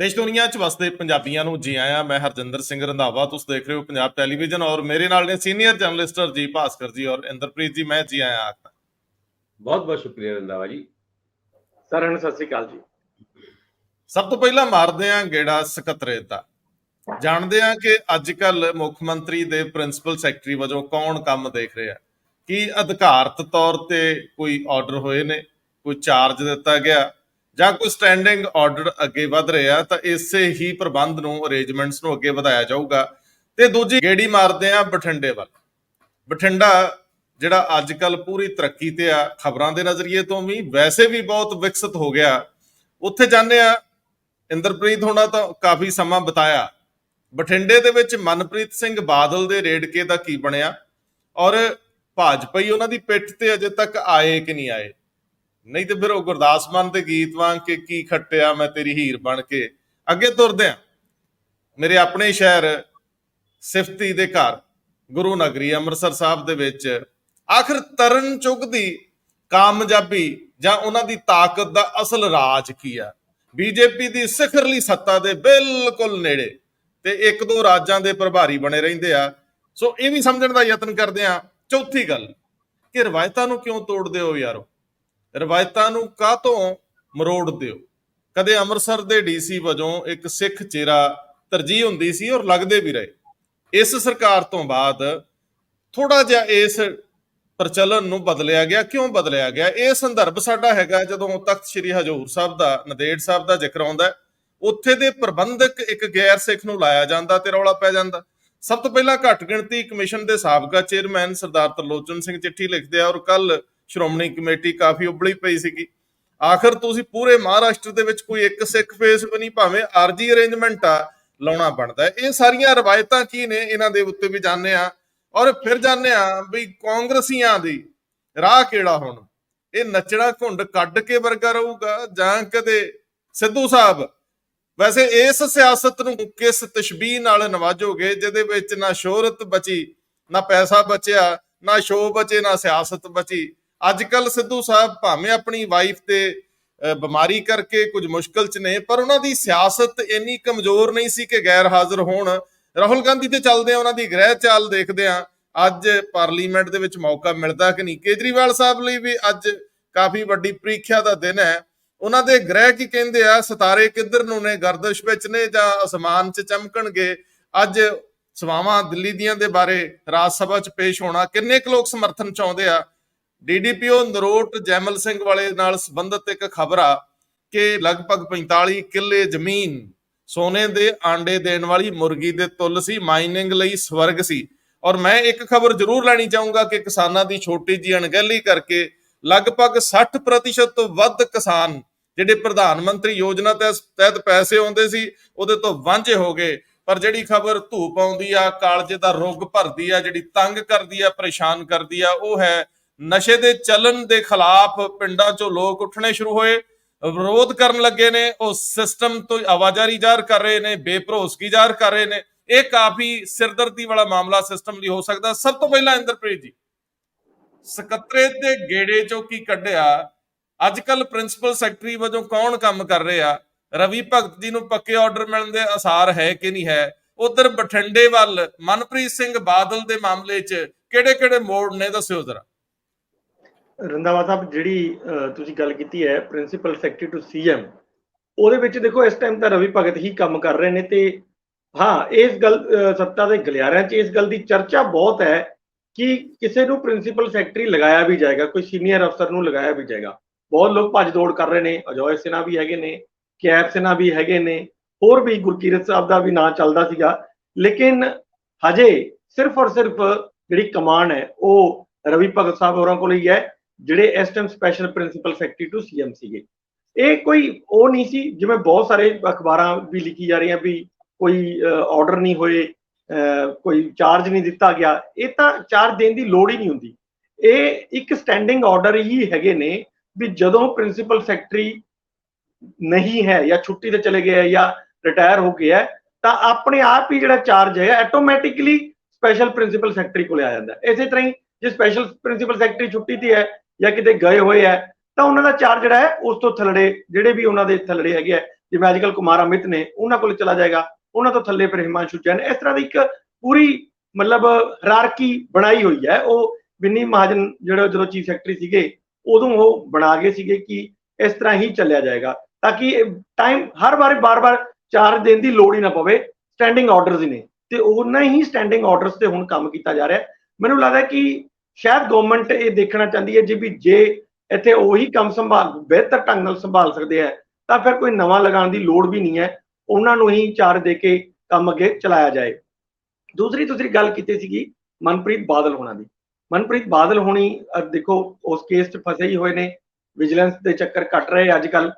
देश दुनिया च वसदे पंजाबियों को जी आया। मैं हरजिंदर सिंह रंधावा, तुम देख रहे हो पंजाब टैलीविजन और मेरे नाल ने सीनियर जर्नलिस्ट हरजीत भास्कर जी और इंद्रप्रीत जी। मैं जी आया आखना। बहुत बहुत शुक्रिया रंधावा जी। साਰਿਆਂ ਨੂੰ ਸਤਿ ਸ੍ਰੀ ਅਕਾਲ जी। सब तो पहला मारते हैं गेड़ा ਸਕੱਤਰੇਤ ਦਾ। ਜਾਣਦੇ ਹਾਂ ਕਿ ਅੱਜ ਕੱਲ ਮੁੱਖ ਮੰਤਰੀ ਦੇ ਪ੍ਰਿੰਸੀਪਲ ਸੈਕਟਰੀ ਵਜੋਂ ਕੌਣ ਕੰਮ ਦੇਖ ਰਿਹਾ, ਕਿ ਅਧਿਕਾਰਤ ਤੌਰ ਤੇ ਕੋਈ ਆਰਡਰ ਹੋਏ ਨੇ, ਕੋਈ ਚਾਰਜ ਦਿੱਤਾ ਗਿਆ ਜਾਂ ਕੋਈ ਸਟੈਂਡਿੰਗ ਆਰਡਰ ਅੱਗੇ ਵਧ ਰਿਹਾ, ਤਾਂ ਇਸੇ ਹੀ ਪ੍ਰਬੰਧ ਨੂੰ ਅਰੇਂਜਮੈਂਟਸ ਨੂੰ ਅੱਗੇ ਵਧਾਇਆ ਜਾਊਗਾ। ਤੇ ਦੂਜੀ ਗੇੜੀ ਮਾਰਦੇ ਆ ਬਠਿੰਡੇ ਵੱਲ। ਬਠਿੰਡਾ ਜਿਹੜਾ ਅੱਜ ਕੱਲ ਪੂਰੀ ਤਰੱਕੀ ਤੇ ਆ, ਖਬਰਾਂ ਦੇ ਨਜ਼ਰੀਏ ਤੋਂ ਵੀ ਵੈਸੇ ਵੀ ਬਹੁਤ ਵਿਕਸਿਤ ਹੋ ਗਿਆ। ਉੱਥੇ ਜਾਂਦੇ ਆ। ਇੰਦਰਪ੍ਰੀਤ ਹੋਣਾ ਤਾਂ ਕਾਫੀ ਸਮਾਂ ਬਿਤਾਇਆ। ਬਠਿੰਡੇ ਦੇ ਵਿੱਚ ਮਨਪ੍ਰੀਤ ਸਿੰਘ ਬਾਦਲ ਦੇ ਰੇੜਕੇ ਦਾ ਕੀ ਬਣਿਆ, ਔਰ ਭਾਜਪਾ ਹੀ ਉਹਨਾਂ ਦੀ ਪਿੱਠ ਤੇ ਅਜੇ ਤੱਕ ਆਏ ਕਿ ਨਹੀਂ ਆਏ। ਨਹੀਂ ਤੇ ਫਿਰ ਉਹ ਗੁਰਦਾਸ ਮਾਨ ਦੇ ਗੀਤ ਵਾਂਗ ਕਿ ਕੀ ਖੱਟਿਆ ਮੈਂ ਤੇਰੀ ਹੀਰ ਬਣ ਕੇ ਅੱਗੇ ਤੁਰਦੇ ਆ। ਮੇਰੇ ਆਪਣੇ ਸ਼ਹਿਰ ਸਿਫਤੀ ਦੇ ਘਰ ਗੁਰੂ ਨਗਰੀ ਅੰਮ੍ਰਿਤਸਰ ਸਾਹਿਬ ਦੇ ਵਿੱਚ ਆਖਰ ਤਰਨ ਚੁੱਗ ਦੀ ਕਾਮਯਾਬੀ ਜਾਂ ਉਹਨਾਂ ਦੀ ਤਾਕਤ ਦਾ ਅਸਲ ਰਾਜ ਕੀ ਆ। ਬੀਜੇਪੀ ਦੀ ਸਿਖਰਲੀ ਸੱਤਾ ਦੇ ਬਿਲਕੁਲ ਨੇੜੇ ਤੇ ਇੱਕ ਦੋ ਰਾਜਾਂ ਦੇ ਪ੍ਰਭਾਰੀ ਬਣੇ ਰਹਿੰਦੇ ਆ। ਸੋ ਇਹ ਵੀ ਸਮਝਣ ਦਾ ਯਤਨ ਕਰਦੇ ਆ। ਚੌਥੀ ਗੱਲ ਕਿ ਰਵਾਇਤਾਂ ਨੂੰ ਕਿਉਂ ਤੋੜਦੇ ਹੋ ਯਾਰੋ, ਰਵਾਇਤਾਂ ਨੂੰ ਕਾਹਤੋਂ ਮਰੋੜਦੇ ਹੋ। ਕਦੇ ਅੰਮ੍ਰਿਤਸਰ ਦੇ ਡੀਸੀ ਵਜੋਂ ਇੱਕ ਸਿੱਖ ਚਿਹਰਾ ਤਰਜੀਹ ਹੁੰਦੀ ਸੀ ਔਰ ਲੱਗਦੇ ਵੀ ਰਹੇ। ਇਸ ਸਰਕਾਰ ਤੋਂ ਬਾਅਦ ਥੋੜਾ ਜਿਹਾ ਇਸ ਪ੍ਰਚਲਨ ਨੂੰ ਬਦਲਿਆ ਗਿਆ। ਕਿਉਂ ਬਦਲਿਆ ਗਿਆ? ਇਹ ਸੰਦਰਭ ਸਾਡਾ ਹੈਗਾ ਜਦੋਂ ਤਖਤ ਸ੍ਰੀ ਹਜ਼ੂਰ ਸਾਹਿਬ ਦਾ, ਨੰਦੇੜ ਸਾਹਿਬ ਦਾ ਜ਼ਿਕਰ ਆਉਂਦਾ, ਉੱਥੇ ਦੇ ਪ੍ਰਬੰਧਕ ਇੱਕ ਗੈਰ ਸਿੱਖ ਨੂੰ ਲਾਇਆ ਜਾਂਦਾ ਤੇ ਰੌਲਾ ਪੈ ਜਾਂਦਾ। ਸਭ ਤੋਂ ਪਹਿਲਾਂ ਘੱਟ ਗਿਣਤੀ ਕਮਿਸ਼ਨ ਦੇ ਸਾਬਕਾ ਚੇਅਰਮੈਨ ਸਰਦਾਰ ਤਰਲੋਚਨ ਸਿੰਘ ਚਿੱਠੀ ਲਿਖਦੇ ਆ, ਔਰ ਕੱਲ ਸ਼੍ਰੋਮਣੀ ਕਮੇਟੀ ਕਾਫੀ ਉਬਲੀ ਪਈ ਸੀਗੀ। ਆਖਰ ਤੁਸੀਂ ਪੂਰੇ ਮਹਾਰਾਸ਼ਟਰ ਦੇ ਵਿੱਚ ਕੋਈ ਇੱਕ ਸਿੱਖ ਫੇਸ ਵੀ ਨਹੀਂ, ਭਾਵੇਂ ਆਰਜੀ ਅਰੇਂਜਮੈਂਟ ਆ, ਲਾਉਣਾ ਬਣਦਾ। ਇਹ ਸਾਰੀਆਂ ਰਵਾਇਤਾਂ ਕੀ ਨੇ, ਇਹਨਾਂ ਦੇ ਉੱਤੇ ਵੀ ਜਾਣਦੇ ਆ। ਔਰ ਫਿਰ ਜਾਣਦੇ ਆ ਵੀ ਕਾਂਗਰਸੀਆਂ ਦੀ ਰਾਹ ਕਿਹੜਾ। ਹੁਣ ਇਹ ਨੱਚਣਾ ਘੁੰਡ ਕੱਢ ਕੇ ਵਰਗਾ ਰਹੂਗਾ ਜਾਂ ਕਦੇ ਸਿੱਧੂ ਸਾਹਿਬ ਵੈਸੇ ਇਸ ਸਿਆਸਤ ਨੂੰ ਕਿਸ ਤਸ਼ਬੀਹ ਨਾਲ ਨਵਾਜੋਗੇ ਜਿਹਦੇ ਵਿੱਚ ਨਾ ਸ਼ੋਹਰਤ ਬਚੀ, ਨਾ ਪੈਸਾ ਬਚਿਆ, ਨਾ ਸ਼ੋਅ ਬਚੇ, ਨਾ ਸਿਆਸਤ ਬਚੀ। ਅੱਜ ਕੱਲ ਸਿੱਧੂ ਸਾਹਿਬ ਭਾਵੇਂ ਆਪਣੀ ਵਾਈਫ ਤੇ ਬਿਮਾਰੀ ਕਰਕੇ ਕੁਝ ਮੁਸ਼ਕਲ ਚ ਨੇ, ਪਰ ਉਹਨਾਂ ਦੀ ਸਿਆਸਤ ਇੰਨੀ ਕਮਜ਼ੋਰ ਨਹੀਂ ਸੀ ਕਿ ਗੈਰ ਹਾਜ਼ਰ ਹੋਣ। ਰਾਹੁਲ ਗਾਂਧੀ ਤੇ ਚੱਲਦੇ ਆ, ਉਹਨਾਂ ਦੀ ਗ੍ਰਹਿ ਚਾਲ ਦੇਖਦੇ ਆ। ਅੱਜ ਪਾਰਲੀਮੈਂਟ ਦੇ ਵਿੱਚ ਮੌਕਾ ਮਿਲਦਾ ਕਿ ਨਹੀਂ। ਕੇਜਰੀਵਾਲ ਸਾਹਿਬ ਲਈ ਵੀ ਅੱਜ ਕਾਫੀ ਵੱਡੀ ਪ੍ਰੀਖਿਆ ਦਾ ਦਿਨ ਹੈ। ਉਹਨਾਂ ਦੇ ਗ੍ਰਹਿ ਕੀ ਕਹਿੰਦੇ ਆ, ਸਿਤਾਰੇ ਕਿੱਧਰ ਨੂੰ ਨੇ, ਗਰਦਸ਼ ਵਿੱਚ ਨੇ ਜਾਂ ਅਸਮਾਨ 'ਚ ਚਮਕਣਗੇ। ਅੱਜ ਸਵਾਵਾਂ ਦਿੱਲੀ ਦੀਆਂ ਦੇ ਬਾਰੇ ਰਾਜ ਸਭਾ 'ਚ ਪੇਸ਼ ਹੋਣਾ, ਕਿੰਨੇ ਕੁ ਲੋਕ ਸਮਰਥਨ ਚਾਹੁੰਦੇ ਆ। ਡੀਡੀਪੀਓ ਨਰੋਟ ਜੈਮਲ ਸਿੰਘ ਵਾਲੇ ਨਾਲ ਸੰਬੰਧਿਤ ਇੱਕ ਖਬਰ ਆ ਕਿ ਲਗਭਗ 45 ਕਿੱਲੇ ਜ਼ਮੀਨ ਸੋਨੇ ਦੇ ਆਂਡੇ ਦੇਣ ਵਾਲੀ ਮੁਰਗੀ ਦੇ ਤੁੱਲ ਸੀ, ਮਾਈਨਿੰਗ ਲਈ ਸਵਰਗ ਸੀ। ਔਰ ਮੈਂ ਇੱਕ ਖਬਰ ਜ਼ਰੂਰ ਲੈਣੀ ਚਾਹੂੰਗਾ ਕਿ ਕਿਸਾਨਾਂ ਦੀ ਛੋਟੀ ਜਿਹੀ ਅਣਗਹਿਲੀ ਕਰਕੇ ਲਗਭਗ 60% ਤੋਂ ਵੱਧ ਕਿਸਾਨ ਜਿਹੜੇ ਪ੍ਰਧਾਨ ਮੰਤਰੀ ਯੋਜਨਾ ਤਹਿਤ ਪੈਸੇ ਆਉਂਦੇ ਸੀ ਉਹਦੇ ਤੋਂ ਵਾਂਝੇ ਹੋ ਗਏ। ਪਰ ਜਿਹੜੀ ਖਬਰ ਧੂਪ ਆਉਂਦੀ ਆ, ਕਾਲਜੇ ਦਾ ਰੁੱਗ ਭਰਦੀ ਆ, ਜਿਹੜੀ ਤੰਗ ਕਰਦੀ ਆ, ਪਰੇਸ਼ਾਨ ਕਰਦੀ ਆ, ਉਹ ਹੈ ਨਸ਼ੇ ਦੇ ਚੱਲਣ ਦੇ ਖਿਲਾਫ ਪਿੰਡਾਂ 'ਚੋਂ ਲੋਕ ਉੱਠਣੇ ਸ਼ੁਰੂ ਹੋਏ, ਵਿਰੋਧ ਕਰਨ ਲੱਗੇ ਨੇ। ਉਹ ਸਿਸਟਮ ਤੋਂ ਆਵਾਜ਼ਾਰੀ ਜ਼ਾਹਰ ਕਰ ਰਹੇ ਨੇ, ਬੇਭਰੋਸਗੀ ਜ਼ਾਹਰ ਕਰ ਰਹੇ ਨੇ। ਇਹ ਕਾਫੀ ਸਿਰਦਰਦੀ ਵਾਲਾ ਮਾਮਲਾ ਸਿਸਟਮ ਲਈ ਹੋ ਸਕਦਾ। ਸਭ ਤੋਂ ਪਹਿਲਾਂ ਇੰਦਰਪ੍ਰੀਤ ਜੀ, ਸਕੱਤਰੇਤ ਦੇ ਗੇੜੇ 'ਚੋਂ ਕੀ ਕੱਢਿਆ? ਅੱਜ ਕੱਲ ਪ੍ਰਿੰਸੀਪਲ ਸੈਕਟਰੀ ਵਜੋਂ ਕੌਣ ਕੰਮ ਕਰ ਰਿਹਾ? ਰਵੀ ਭਗਤ ਜੀ ਨੂੰ ਪੱਕੇ ਆਰਡਰ ਮਿਲਣ ਦੇ ਆਸਾਰ ਹੈ ਕਿ ਨਹੀਂ ਹੈ? ਉਧਰ ਬਠਿੰਡੇ ਵੱਲ ਮਨਪ੍ਰੀਤ ਸਿੰਘ ਬਾਦਲ ਦੇ ਮਾਮਲੇ 'ਚ ਕਿਹੜੇ ਕਿਹੜੇ ਮੋੜ ਨੇ, ਦੱਸਿਓ ਜ਼ਰਾ। ਰੰਧਾਵਾ ਸਾਹਿਬ, ਜਿਹੜੀ ਤੁਸੀਂ ਗੱਲ ਕੀਤੀ ਹੈ ਪ੍ਰਿੰਸੀਪਲ ਸੈਕਟਰੀ ਟੂ ਸੀਐਮ, ਉਹਦੇ ਵਿੱਚ ਦੇਖੋ ਇਸ ਟਾਈਮ ਤਾਂ ਰਵੀ ਭਗਤ ਹੀ ਕੰਮ ਕਰ ਰਹੇ ਨੇ। ਤੇ ਹਾਂ, ਇਸ ਗੱਲ ਸੱਤਾ ਦੇ ਗਲਿਆਰਿਆਂ 'ਚ ਇਸ ਗੱਲ ਦੀ ਚਰਚਾ ਬਹੁਤ ਹੈ ਕਿ ਕਿਸੇ ਨੂੰ ਪ੍ਰਿੰਸੀਪਲ ਸੈਕਟਰੀ ਲਗਾਇਆ ਵੀ ਜਾਏਗਾ, ਕੋਈ ਸੀਨੀਅਰ ਅਫਸਰ ਨੂੰ ਲਗਾਇਆ ਵੀ ਜਾਏਗਾ। ਬਹੁਤ ਲੋਕ ਭੱਜ ਦੌੜ ਕਰ ਰਹੇ ਨੇ। ਅਜੋਏ ਸਿਨਹਾ ਵੀ ਹੈਗੇ ਨੇ, ਕੈਬ ਸਿਨਹਾ ਵੀ ਹੈਗੇ ਨੇ, ਹੋਰ ਵੀ ਗੁਰਕੀਰਤ ਸਾਹਿਬ ਦਾ ਵੀ ਨਾਂ ਚੱਲਦਾ ਸੀਗਾ। ਲੇਕਿਨ ਹਜੇ ਸਿਰਫ ਔਰ ਸਿਰਫ ਜਿਹੜੀ ਕਮਾਨ ਹੈ ਉਹ ਰਵੀ ਭਗਤ ਸਾਹਿਬ ਹੋਰਾਂ ਕੋਲ ਹੀ ਹੈ, ਜਿਹੜੇ ਇਸ time special principal secretary to CM ਸੀਗੇ। ਇਹ ਕੋਈ ਉਹ ਨਹੀਂ ਸੀ ਜਿਵੇਂ ਬਹੁਤ ਸਾਰੇ ਅਖਬਾਰਾਂ ਵੀ ਲਿਖੀ ਜਾ ਰਹੀਆਂ ਵੀ ਕੋਈ ਆਰਡਰ ਨਹੀਂ ਹੋਏ, ਕੋਈ ਚਾਰਜ ਨਹੀਂ ਦਿੱਤਾ ਗਿਆ। ਇਹ ਤਾਂ ਚਾਰਜ ਦੇਣ ਦੀ ਲੋੜ ਹੀ ਨਹੀਂ ਹੁੰਦੀ। ਇਹ ਇੱਕ ਸਟੈਂਡਿੰਗ ਆਰਡਰ ਹੀ ਹੈਗੇ ਨੇ ਵੀ ਜਦੋਂ ਪ੍ਰਿੰਸੀਪਲ ਸੈਕਟਰੀ ਨਹੀਂ ਹੈ ਜਾਂ ਛੁੱਟੀ ਤੇ ਚਲੇ ਗਏ ਜਾਂ ਰਿਟਾਇਰ ਹੋ ਗਿਆ ਤਾਂ ਆਪਣੇ ਆਪ ਹੀ ਜਿਹੜਾ ਚਾਰਜ ਹੈ ਆਟੋਮੈਟਿਕਲੀ ਸਪੈਸ਼ਲ ਪ੍ਰਿੰਸੀਪਲ ਸੈਕਟਰੀ ਕੋਲ ਆ ਜਾਂਦਾ। ਇਸੇ ਤਰ੍ਹਾਂ ਹੀ ਜੇ ਸਪੈਸ਼ਲ ਪ੍ਰਿੰਸੀਪਲ ਸੈਕਟਰੀ ਛੁੱਟੀ ਤੇ ਹੈ ਜਾਂ ਕਿਤੇ ਗਏ ਹੋਏ ਹੈ ਤਾਂ ਉਹਨਾਂ ਦਾ ਚਾਰਜ ਜਿਹੜਾ ਹੈ ਉਸ ਤੋਂ ਥੱਲੜੇ ਜਿਹੜੇ ਵੀ ਉਹਨਾਂ ਦੇ ਥੱਲੜੇ ਹੈਗੇ ਆ ਜਿਵੇਂ ਅੱਜ ਕੱਲ੍ਹ ਕੁਮਾਰ ਅਮਿਤ ਨੇ, ਉਹਨਾਂ ਕੋਲ ਚਲਾ ਜਾਏਗਾ, ਉਹਨਾਂ ਤੋਂ ਥੱਲੇ ਫਿਰ ਹਿਮਾਂਸ਼ੂ ਜੈਨ। ਇਸ ਤਰ੍ਹਾਂ ਦੀ ਇੱਕ ਪੂਰੀ ਮਤਲਬ ਹਾਇਰਾਰਕੀ ਬਣਾਈ ਹੋਈ ਹੈ। ਉਹ ਬਿੰਨੀ ਮਹਾਜਨ ਜਿਹੜੇ ਜਦੋਂ ਚੀਫ ਸੈਕਟਰੀ ਸੀਗੇ ਉਦੋਂ ਉਹ ਬਣਾ ਗਏ ਸੀਗੇ ਕਿ ਇਸ ਤਰ੍ਹਾਂ ਹੀ ਚੱਲਿਆ ਜਾਏਗਾ, ਤਾਂ ਕਿ ਟਾਈਮ ਹਰ ਵਾਰ ਬਾਰ-ਬਾਰ ਚਾਰਜ ਦੇਣ ਦੀ ਲੋੜ ਹੀ ਨਾ ਪਵੇ। ਸਟੈਂਡਿੰਗ ਆਰਡਰਸ ਨੇ ਤੇ ਉਹਨਾਂ ਹੀ ਸਟੈਂਡਿੰਗ ਆਰਡਰਸ ਤੇ ਹੁਣ ਕੰਮ ਕੀਤਾ ਜਾ ਰਿਹਾ। ਮੈਨੂੰ ਲੱਗਦਾ ਕਿ ਸ਼ਾਇਦ ਗਵਰਨਮੈਂਟ ਇਹ ਦੇਖਣਾ ਚਾਹੁੰਦੀ ਹੈ ਵੀ ਜੇ ਇੱਥੇ ਉਹੀ ਕੰਮ ਬਿਹਤਰ ਢੰਗ ਨਾਲ ਸੰਭਾਲ ਸਕਦੇ ਹੈ ਤਾਂ ਫਿਰ ਕੋਈ ਨਵਾਂ ਲਗਾਉਣ ਦੀ ਲੋੜ ਵੀ ਨਹੀਂ ਹੈ, ਉਹਨਾਂ ਨੂੰ ਹੀ ਚਾਰਜ ਦੇ ਕੇ ਕੰਮ ਅੱਗੇ ਚਲਾਇਆ ਜਾਏ। ਦੂਸਰੀ ਤੁਸੀਂ ਗੱਲ ਕੀਤੀ ਸੀਗੀ ਮਨਪ੍ਰੀਤ ਬਾਦਲ ਹੋਣਾ ਦੀ। ਮਨਪ੍ਰੀਤ ਬਾਦਲ ਹੋਣੀ ਦੇਖੋ ਉਸ ਕੇਸ 'ਚ ਫਸੇ ਹੀ ਹੋਏ ਨੇ, ਵਿਜੀਲੈਂਸ ਦੇ ਚੱਕਰ ਕੱਟ ਰਹੇ ਅੱਜ ਕੱਲ।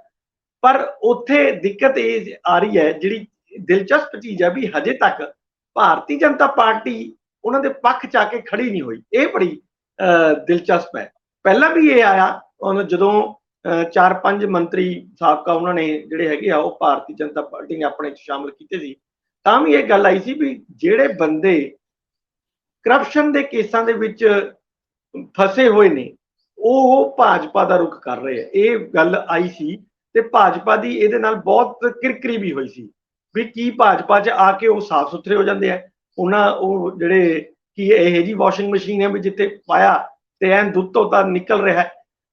ਪਰ ਉੱਥੇ ਦਿੱਕਤ ਇਹ ਆ ਰਹੀ ਹੈ, ਜਿਹੜੀ ਦਿਲਚਸਪ ਚੀਜ਼ ਹੈ ਵੀ ਹਜੇ ਤੱਕ ਭਾਰਤੀ ਜਨਤਾ ਪਾਰਟੀ ਉਹਨਾਂ ਦੇ ਪੱਖ 'ਚ ਆ ਕੇ ਖੜੀ ਨਹੀਂ ਹੋਈ। ਇਹ ਬੜੀ ਦਿਲਚਸਪ ਹੈ। ਪਹਿਲਾਂ ਵੀ ਇਹ ਆਇਆ ਜਦੋਂ 4-5 ਮੰਤਰੀ ਸਾਬਕਾ ਉਹਨਾਂ ਨੇ ਜਿਹੜੇ ਹੈਗੇ ਆ ਉਹ ਭਾਰਤੀ ਜਨਤਾ ਪਾਰਟੀ ਨੇ ਆਪਣੇ 'ਚ ਸ਼ਾਮਲ ਕੀਤੇ ਸੀ, ਤਾਂ ਵੀ ਇਹ ਗੱਲ ਆਈ ਸੀ ਵੀ ਜਿਹੜੇ ਬੰਦੇ ਕਰਪਸ਼ਨ ਦੇ ਕੇਸਾਂ ਦੇ ਵਿੱਚ ਫਸੇ ਹੋਏ ਨੇ ਉਹ ਭਾਜਪਾ ਦਾ ਰੁਖ ਕਰ ਰਹੇ ਆ। ਇਹ ਗੱਲ ਆਈ ਸੀ ਤੇ ਭਾਜਪਾ ਦੀ ਇਹਦੇ ਨਾਲ ਬਹੁਤ ਕਿਰਕਰੀ ਵੀ ਹੋਈ ਸੀ ਵੀ ਕੀ ਭਾਜਪਾ 'ਚ ਆ ਕੇ ਉਹ ਸਾਫ਼ ਸੁਥਰੇ ਹੋ ਜਾਂਦੇ ਆ, ਉਹਨਾਂ ਉਹ ਜਿਹੜੇ ਕੀ ਇਹ ਜੀ ਵਾਸ਼ਿੰਗ ਮਸ਼ੀਨ ਹੈ ਵੀ ਜਿੱਥੇ ਪਾਇਆ ਤੇ ਐਨ ਦੁੱਧ ਤੋਂ ਤਾਂ ਨਿਕਲ ਰਿਹਾ।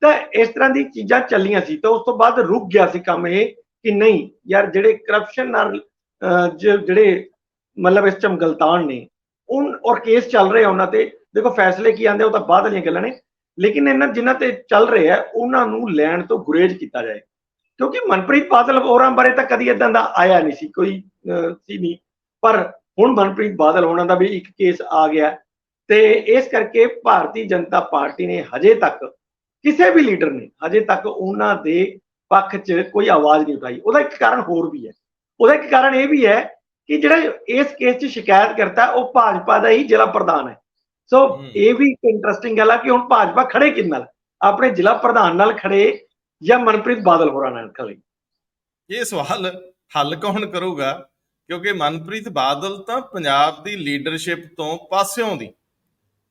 ਤਾਂ ਇਸ ਤਰ੍ਹਾਂ ਦੀ ਚੀਜ਼ਾਂ ਚੱਲੀਆਂ ਸੀ, ਤਾਂ ਉਸ ਤੋਂ ਬਾਅਦ ਰੁਕ ਗਿਆ ਸੀ ਕੰਮ ਇਹ ਕਿ ਨਹੀਂ ਯਾਰ ਜਿਹੜੇ ਕਰਪਸ਼ਨ ਨਾਲ ਜਿਹੜੇ ਮਤਲਬ ਇਸ ਚਮਗਲਤਾਨ ਨੇ ਔਰ ਕੇਸ ਚੱਲ ਰਹੇ ਆ ਉਹਨਾਂ ਤੇ, ਦੇਖੋ ਫੈਸਲੇ ਕੀ ਆਉਂਦੇ ਉਹ ਤਾਂ ਬਾਅਦ ਵਾਲੀਆਂ ਗੱਲਾਂ ਨੇ, ਲੇਕਿਨ ਇਹਨਾਂ ਜਿਨ੍ਹਾਂ ਤੇ ਚੱਲ ਰਹੇ ਆ ਉਹਨਾਂ ਨੂੰ ਲੈਣ ਤੋਂ ਗੁਰੇਜ਼ ਕੀਤਾ ਜਾਏ। ਕਿਉਂਕਿ ਮਨਪ੍ਰੀਤ ਬਾਦਲ ਹੋਰਾਂ ਬਾਰੇ ਤਾਂ ਕਦੀ ਇਦਾਂ ਦਾ ਆਇਆ ਨਹੀਂ ਸੀ, ਕੋਈ ਸੀ ਨਹੀਂ, ਪਰ ਹੁਣ ਮਨਪ੍ਰੀਤ ਬਾਦਲ ਹੋਣਾ ਦਾ ਵੀ ਇੱਕ ਕੇਸ ਆ ਗਿਆ ਤੇ ਇਸ ਕਰਕੇ ਭਾਰਤੀ ਜਨਤਾ ਪਾਰਟੀ ਨੇ ਹਜੇ ਤੱਕ ਕਿਸੇ ਵੀ ਲੀਡਰ ਨੇ ਹਜੇ ਤੱਕ ਉਹਨਾਂ ਦੇ ਪੱਖ 'ਚ ਕੋਈ ਆਵਾਜ਼ ਨਹੀਂ ਉਠਾਈ। ਉਹਦਾ ਇੱਕ ਕਾਰਨ ਹੋਰ ਵੀ ਹੈ, ਉਹਦਾ ਇੱਕ ਕਾਰਨ ਇਹ ਵੀ ਹੈ ਕਿ ਜਿਹੜਾ ਇਸ ਕੇਸ 'ਚ ਸ਼ਿਕਾਇਤ ਕਰਤਾ ਉਹ ਭਾਜਪਾ ਦਾ ਹੀ ਜ਼ਿਲ੍ਹਾ ਪ੍ਰਧਾਨ ਹੈ। ਸੋ ਇਹ ਵੀ ਇੱਕ ਇੰਟਰਸਟਿੰਗ ਗੱਲ ਹੈ ਕਿ ਹੁਣ ਭਾਜਪਾ ਖੜੇ ਕਿਹਦੇ ਨਾਲ, ਆਪਣੇ ਜ਼ਿਲ੍ਹਾ ਪ੍ਰਧਾਨ ਨਾਲ ਖੜੇ ਜਾਂ ਮਨਪ੍ਰੀਤ ਬਾਦਲ ਹੋਰਾਂ ਨਾਲ ਖੜੇ। ਇਹ ਸਵਾਲ ਹੱਲ ਕੌਣ ਕਰੂਗਾ? ਕਿਉਂਕਿ ਮਨਪ੍ਰੀਤ ਬਾਦਲ ਤਾਂ ਪੰਜਾਬ ਦੀ ਲੀਡਰਸ਼ਿਪ ਤੋਂ ਪਾਸਿਓਂ ਦੀ,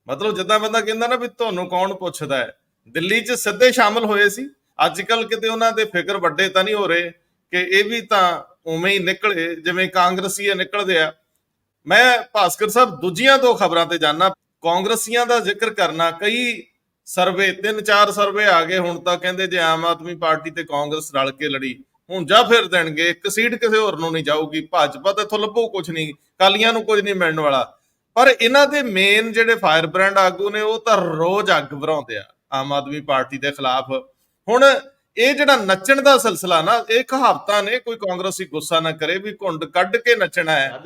ਮਤਲਬ ਜਿੱਦਾਂ ਬੰਦਾ ਕਹਿੰਦਾ ਨਾ ਵੀ ਤੁਹਾਨੂੰ ਕੌਣ ਪੁੱਛਦਾ ਹੈ, ਦਿੱਲੀ 'ਚ ਸਿੱਧੇ ਸ਼ਾਮਲ ਹੋਏ ਸੀ। ਅੱਜ ਕੱਲ ਕਿਤੇ ਉਹਨਾਂ ਦੇ ਫਿਕਰ ਵੱਡੇ ਤਾਂ ਨਹੀਂ ਹੋ ਰਹੇ ਕਿ ਇਹ ਵੀ ਤਾਂ ਉਵੇਂ ਹੀ ਨਿਕਲੇ ਜਿਵੇਂ ਕਾਂਗਰਸੀ ਨਿਕਲਦੇ ਆ। ਮੈਂ ਭਾਸਕਰ ਸਾਹਿਬ ਦੂਜੀਆਂ ਦੋ ਖਬਰਾਂ ਤੇ ਜਾਣਾ। ਕਾਂਗਰਸੀਆਂ ਦਾ ਜ਼ਿਕਰ ਕਰਨਾ, ਕਈ ਸਰਵੇ 3-4 ਸਰਵੇ ਆ ਗਏ ਹੁਣ ਤਾਂ, ਕਹਿੰਦੇ ਜੇ ਆਮ ਆਦਮੀ ਪਾਰਟੀ ਤੇ ਕਾਂਗਰਸ ਰਲ ਕੇ ਲੜੀ ਹੁਣ ਜਾਂ ਫਿਰ ਦੇਣਗੇ, ਇੱਕ ਸੀਟ ਕਿਸੇ ਹੋਰ ਨੂੰ ਨਹੀਂ ਜਾਊਗੀ, ਭਾਜਪਾ ਤਾਂ ਇੱਥੋਂ ਲੱਭੋ ਕੁਝ ਨਹੀਂ, ਕਾਲੀਆਂ ਨੂੰ ਕੁਝ ਨਹੀਂ ਮਿਲਣ ਵਾਲਾ। ਪਰ ਇਹਨਾਂ ਦੇ ਮੇਨ ਜਿਹੜੇ ਫਾਇਰ ਬ੍ਰਾਂਡ ਆਗੂ ਨੇ ਉਹ ਤਾਂ ਰੋਜ਼ ਅੱਗ ਭਰਾਉਂਦੇ ਆ ਆਮ ਆਦਮੀ ਪਾਰਟੀ ਦੇ ਖਿਲਾਫ। ਹੁਣ ਇਹ ਜਿਹੜਾ ਨੱਚਣ ਦਾ ਸਿਲਸਿਲਾ ਨਾ, ਇਹ ਕਹਾਵਤਾਂ ਨੇ, ਕੋਈ ਕਾਂਗਰਸੀ ਗੁੱਸਾ ਨਾ ਕਰੇ ਵੀ ਘੁੰਡ ਕੱਢ ਕੇ ਨੱਚਣਾ ਹੈ।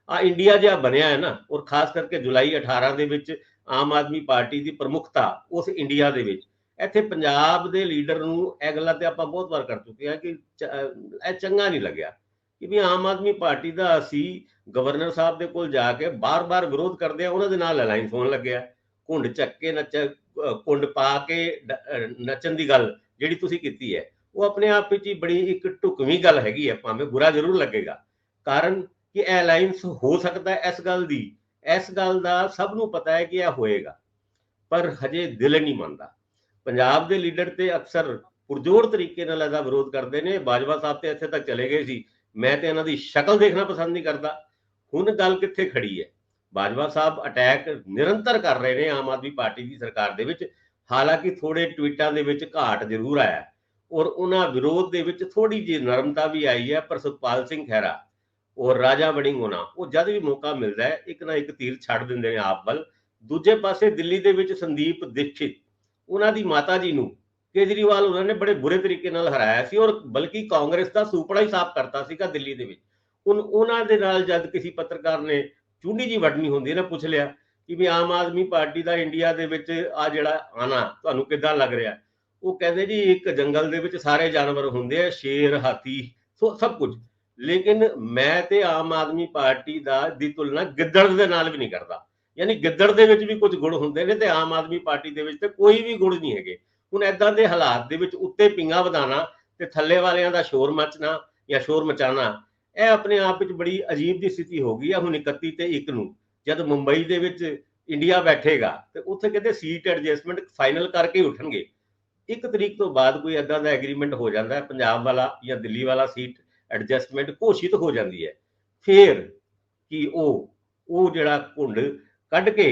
ਆ ਇੰਡੀਆ ਜਿਹਾ ਬਣਿਆ ਹੈ ਨਾ, ਔਰ ਖਾਸ ਕਰਕੇ ਜੁਲਾਈ 18 ਦੇ ਵਿੱਚ ਆਮ ਆਦਮੀ ਪਾਰਟੀ ਦੀ ਪ੍ਰਮੁੱਖਤਾ ਉਸ ਇੰਡੀਆ ਦੇ ਵਿੱਚ, ਇੱਥੇ ਪੰਜਾਬ ਦੇ ਲੀਡਰ ਨੂੰ ਇਹ ਗੱਲਾਂ ਤੇ ਆਪਾਂ ਬਹੁਤ ਵਾਰ ਕਰ ਚੁੱਕੇ ਹਾਂ ਕਿ ਇਹ ਚੰਗਾ ਨਹੀਂ ਲੱਗਿਆ ਕਿ ਵੀ ਆਮ ਆਦਮੀ ਪਾਰਟੀ ਦਾ ਅਸੀਂ ਗਵਰਨਰ ਸਾਹਿਬ ਦੇ ਕੋਲ ਜਾ ਕੇ ਬਾਰ-ਬਾਰ ਵਿਰੋਧ ਕਰਦੇ ਆ, ਉਹਨਾਂ ਦੇ ਨਾਲ ਅਲਾਈਨਸ ਹੋਣ ਲੱਗਿਆ। ਘੁੰਡ ਚੱਕ ਕੇ ਕੁੰਡ ਪਾ ਕੇ ਨੱਚਣ ਦੀ ਗੱਲ ਜਿਹੜੀ ਤੁਸੀਂ ਕੀਤੀ ਹੈ ਉਹ ਆਪਣੇ ਆਪ ਵਿੱਚ ਹੀ ਬੜੀ ਇੱਕ ਢੁਕਵੀਂ ਗੱਲ ਹੈਗੀ ਹੈ, ਭਾਵੇਂ ਬੁਰਾ ਜ਼ਰੂਰ ਲੱਗੇਗਾ। ਕਾਰਨ ਕਿ ਇਹ ਅਲਾਈਨਸ ਹੋ ਸਕਦਾ ਹੈ, ਇਸ ਗੱਲ ਦਾ ਸਭ ਨੂੰ ਪਤਾ ਹੈ ਕਿ ਇਹ ਹੋਏਗਾ, ਪਰ ਹਜੇ ਦਿਲ ਨਹੀਂ ਮੰਨਦਾ। ਪੰਜਾਬ ਦੇ ਲੀਡਰ ਤੇ ਅਕਸਰ ਪੁਰਜੋਰ ਤਰੀਕੇ ਨਾਲ ਇਹਦਾ ਵਿਰੋਧ ਕਰਦੇ ਨੇ। ਬਾਜਵਾ ਸਾਹਿਬ ਤੇ ਇੱਥੇ ਤੱਕ ਚਲੇ ਗਏ ਸੀ, ਮੈਂ ਤੇ ਇਹਨਾਂ ਦੀ ਸ਼ਕਲ ਦੇਖਣਾ ਪਸੰਦ ਨਹੀਂ ਕਰਦਾ। ਹੁਣ ਗੱਲ ਕਿੱਥੇ ਖੜੀ ਹੈ? ਬਾਜਵਾ ਸਾਹਿਬ ਅਟੈਕ ਨਿਰੰਤਰ ਕਰ ਰਹੇ ਨੇ ਆਮ ਆਦਮੀ ਪਾਰਟੀ ਦੀ ਸਰਕਾਰ ਦੇ ਵਿੱਚ, ਹਾਲਾਂਕਿ ਥੋੜੇ ਟਵੀਟਾਂ ਦੇ ਵਿੱਚ ਘਾਟ ਜ਼ਰੂਰ ਆਇਆ ਔਰ ਉਹਨਾਂ ਵਿਰੋਧ ਦੇ ਵਿੱਚ ਥੋੜੀ ਜਿਹੀ ਨਰਮਤਾ ਵੀ ਆਈ ਹੈ। ਪਰ ਸੁਖਪਾਲ ਸਿੰਘ ਖਹਿਰਾ ਔਰ ਰਾਜਾ ਵੜਿੰਗ ਹੋਣਾ, ਉਹ ਜਦ ਵੀ ਮੌਕਾ ਮਿਲਦਾ ਹੈ ਇੱਕ ਨਾ ਇੱਕ ਤੀਰ ਛੱਡ ਦਿੰਦੇ ਨੇ ਆਪ ਵੱਲ। ਦੂਜੇ ਪਾਸੇ ਦਿੱਲੀ ਦੇ ਵਿੱਚ ਸੰਦੀਪ ਦੀਕਸ਼ਿਤ, ਉਹਨਾਂ ਦੀ ਮਾਤਾ ਜੀ ਨੂੰ ਕੇਜਰੀਵਾਲ ਉਹਨਾਂ ਨੇ ਬੜੇ ਬੁਰੇ ਤਰੀਕੇ ਨਾਲ ਹਰਾਇਆ ਸੀ ਔਰ ਬਲਕਿ ਕਾਂਗਰਸ ਦਾ ਸੁਪੜਾ ਹੀ ਸਾਫ਼ ਕਰਤਾ ਸੀਗਾ ਦਿੱਲੀ ਦੇ ਵਿੱਚ। ਹੁਣ ਉਹਨਾਂ ਦੇ ਨਾਲ ਜਦ ਕਿਸੇ ਪੱਤਰਕਾਰ ਨੇ ਚੁੰਡੀ ਜੀ ਵੜਨੀ ਹੁੰਦੀ ਨਾ, ਪੁੱਛ ਲਿਆ ਕਿ ਵੀ ਆਮ ਆਦਮੀ ਪਾਰਟੀ ਦਾ ਇੰਡੀਆ ਦੇ ਵਿੱਚ ਆ ਜਿਹੜਾ ਆਣਾ ਤੁਹਾਨੂੰ ਕਿੱਦਾਂ ਲੱਗ ਰਿਹਾ, ਉਹ ਕਹਿੰਦੇ ਜੀ ਇੱਕ ਜੰਗਲ ਦੇ ਵਿੱਚ ਸਾਰੇ ਜਾਨਵਰ ਹੁੰਦੇ ਆ, ਸ਼ੇਰ, ਹਾਥੀ, ਸਭ ਕੁਝ, ਲੇਕਿਨ ਮੈਂ ਤੇ ਆਮ ਆਦਮੀ ਪਾਰਟੀ ਦੀ ਤੁਲਨਾ ਗਿੱਦੜ ਦੇ ਨਾਲ ਵੀ ਨਹੀਂ ਕਰਦਾ। ਯਾਨੀ ਗਿੱਦੜ ਦੇ ਵਿੱਚ ਵੀ ਕੁਝ ਗੁਣ ਹੁੰਦੇ ਨੇ ਤੇ ਆਮ ਆਦਮੀ ਪਾਰਟੀ ਦੇ ਵਿੱਚ ਤੇ ਕੋਈ ਵੀ ਗੁਣ ਨਹੀਂ ਹੈਗੇ। ਹੁਣ ਏਦਾਂ ਦੇ ਹਾਲਾਤ ਦੇ ਵਿੱਚ ਉੱਤੇ ਪਿੰਗਾ ਵਧਾਣਾ ਤੇ ਥੱਲੇ ਵਾਲਿਆਂ ਦਾ ਸ਼ੋਰ ਮਚਣਾ ਜਾਂ ਸ਼ੋਰ ਮਚਾਣਾ, ਇਹ ਆਪਣੇ ਆਪ ਵਿੱਚ ਬੜੀ ਅਜੀਬ ਦੀ ਸਥਿਤੀ ਹੋ ਗਈ ਆ। ਹੁਣ 31 ਤੇ 1 ਨੂੰ ਜਦ ਮੁੰਬਈ ਦੇ ਵਿੱਚ ਇੰਡੀਆ ਬੈਠੇਗਾ ਤੇ ਉੱਥੇ ਕਹਿੰਦੇ ਸੀਟ ਐਡਜਸਟਮੈਂਟ ਫਾਈਨਲ ਕਰਕੇ ਹੀ ਉੱਠਣਗੇ। 1 ਤਰੀਕ ਤੋਂ ਬਾਅਦ ਕੋਈ ਏਦਾਂ ਦਾ ਐਗਰੀਮੈਂਟ ਹੋ ਜਾਂਦਾ ਹੈ, ਪੰਜਾਬ ਵਾਲਾ ਜਾਂ ਦਿੱਲੀ ਵਾਲਾ ਸੀਟ ਐਡਜਸਟਮੈਂਟ ਘੋਸ਼ਿਤ ਹੋ ਜਾਂਦੀ ਹੈ, ਫਿਰ ਕਿ ਉਹ ਜਿਹੜਾ ਘੁੰਡ ਕੱਢ ਕੇ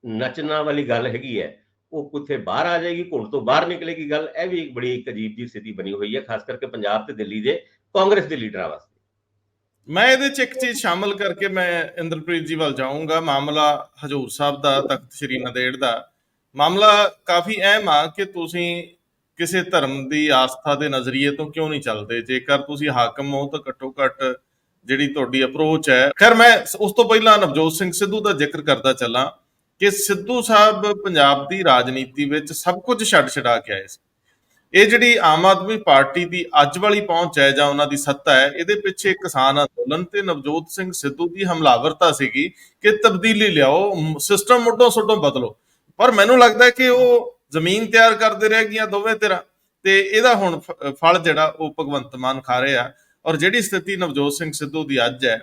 ਨੱਚਣਾ ਵਾਲੀ ਗੱਲ ਹੈਗੀ ਹੈ, ਉਹ ਕਿੱਥੇ ਬਾਹਰ ਆ ਜਾਏਗੀ, ਘੁੰਡ ਤੋਂ ਬਾਹਰ ਨਿਕਲੇਗੀ ਗੱਲ। ਇਹ ਵੀ ਇੱਕ ਬੜੀ ਅਜੀਬ ਜਿਹੀ ਸਥਿਤੀ ਬਣੀ ਹੋਈ ਹੈ, ਖਾਸ ਕਰਕੇ ਪੰਜਾਬ ਤੇ ਦਿੱਲੀ ਦੇ ਕਾਂਗਰਸ ਦੇ ਲੀਡਰਾਂ ਵਾਸਤੇ। ਮੈਂ ਇਹਦੇ ਚ ਇੱਕ ਚੀਜ਼ ਸ਼ਾਮਲ ਕਰਕੇ ਮੈਂ ਇੰਦਰਪ੍ਰੀਤ ਜੀ ਵੱਲ ਜਾਊਂਗਾ। ਮਾਮਲਾ ਹਜ਼ੂਰ ਸਾਹਿਬ ਦਾ, ਤਖਤ ਸ੍ਰੀ ਨੰਦੇੜ ਦਾ ਮਾਮਲਾ ਕਾਫੀ ਅਹਿਮ ਆ ਕਿ ਤੁਸੀਂ ਕਿਸੇ ਧਰਮ ਦੀ ਆਸਥਾ ਦੇ ਨਜ਼ਰੀਏ ਤੋਂ ਕਿਉਂ ਨਹੀਂ ਚੱਲਦੇ। ਜੇਕਰ ਤੁਸੀਂ ਹਾਕਮ ਹੋ ਤਾਂ ਘੱਟੋ ਘੱਟ ਜਿਹੜੀ ਤੁਹਾਡੀ ਅਪਰੋਚ ਹੈ। ਖੈਰ, ਮੈਂ ਉਸ ਤੋਂ ਪਹਿਲਾਂ ਨਵਜੋਤ ਸਿੰਘ ਸਿੱਧੂ ਦਾ ਜ਼ਿਕਰ ਕਰਦਾ ਚੱਲਾਂ ਕਿ ਸਿੱਧੂ ਸਾਹਿਬ ਪੰਜਾਬ ਦੀ ਰਾਜਨੀਤੀ ਵਿੱਚ ਸਭ ਕੁਝ ਛੱਡ ਛਡਾ ਕੇ ਆਏ ਸੀ। ਇਹ ਜਿਹੜੀ ਆਮ ਆਦਮੀ ਪਾਰਟੀ ਦੀ ਅੱਜ ਵਾਲੀ ਪਹੁੰਚ ਹੈ ਜਾਂ ਉਹਨਾਂ ਦੀ ਸੱਤਾ ਹੈ, ਇਹਦੇ ਪਿੱਛੇ ਕਿਸਾਨ ਅੰਦੋਲਨ ਤੇ ਨਵਜੋਤ ਸਿੰਘ ਸਿੱਧੂ ਦੀ ਹਮਲਾਵਰਤਾ ਸੀਗੀ ਕਿ ਤਬਦੀਲੀ ਲਿਆਓ, ਸਿਸਟਮ ਮੁੱਢੋਂ ਸੁੱਢੋਂ ਬਦਲੋ। ਪਰ ਮੈਨੂੰ ਲੱਗਦਾ ਕਿ ਉਹ ਜ਼ਮੀਨ ਤਿਆਰ ਕਰਦੇ ਰਹਿ ਗਈਆਂ ਦੋਵੇਂ ਧਿਰਾਂ, ਤੇ ਇਹਦਾ ਹੁਣ ਫਲ ਜਿਹੜਾ ਉਹ ਭਗਵੰਤ ਮਾਨ ਖਾ ਰਹੇ ਆ। ਔਰ ਜਿਹੜੀ ਸਥਿਤੀ ਨਵਜੋਤ ਸਿੰਘ ਸਿੱਧੂ ਦੀ ਅੱਜ ਹੈ,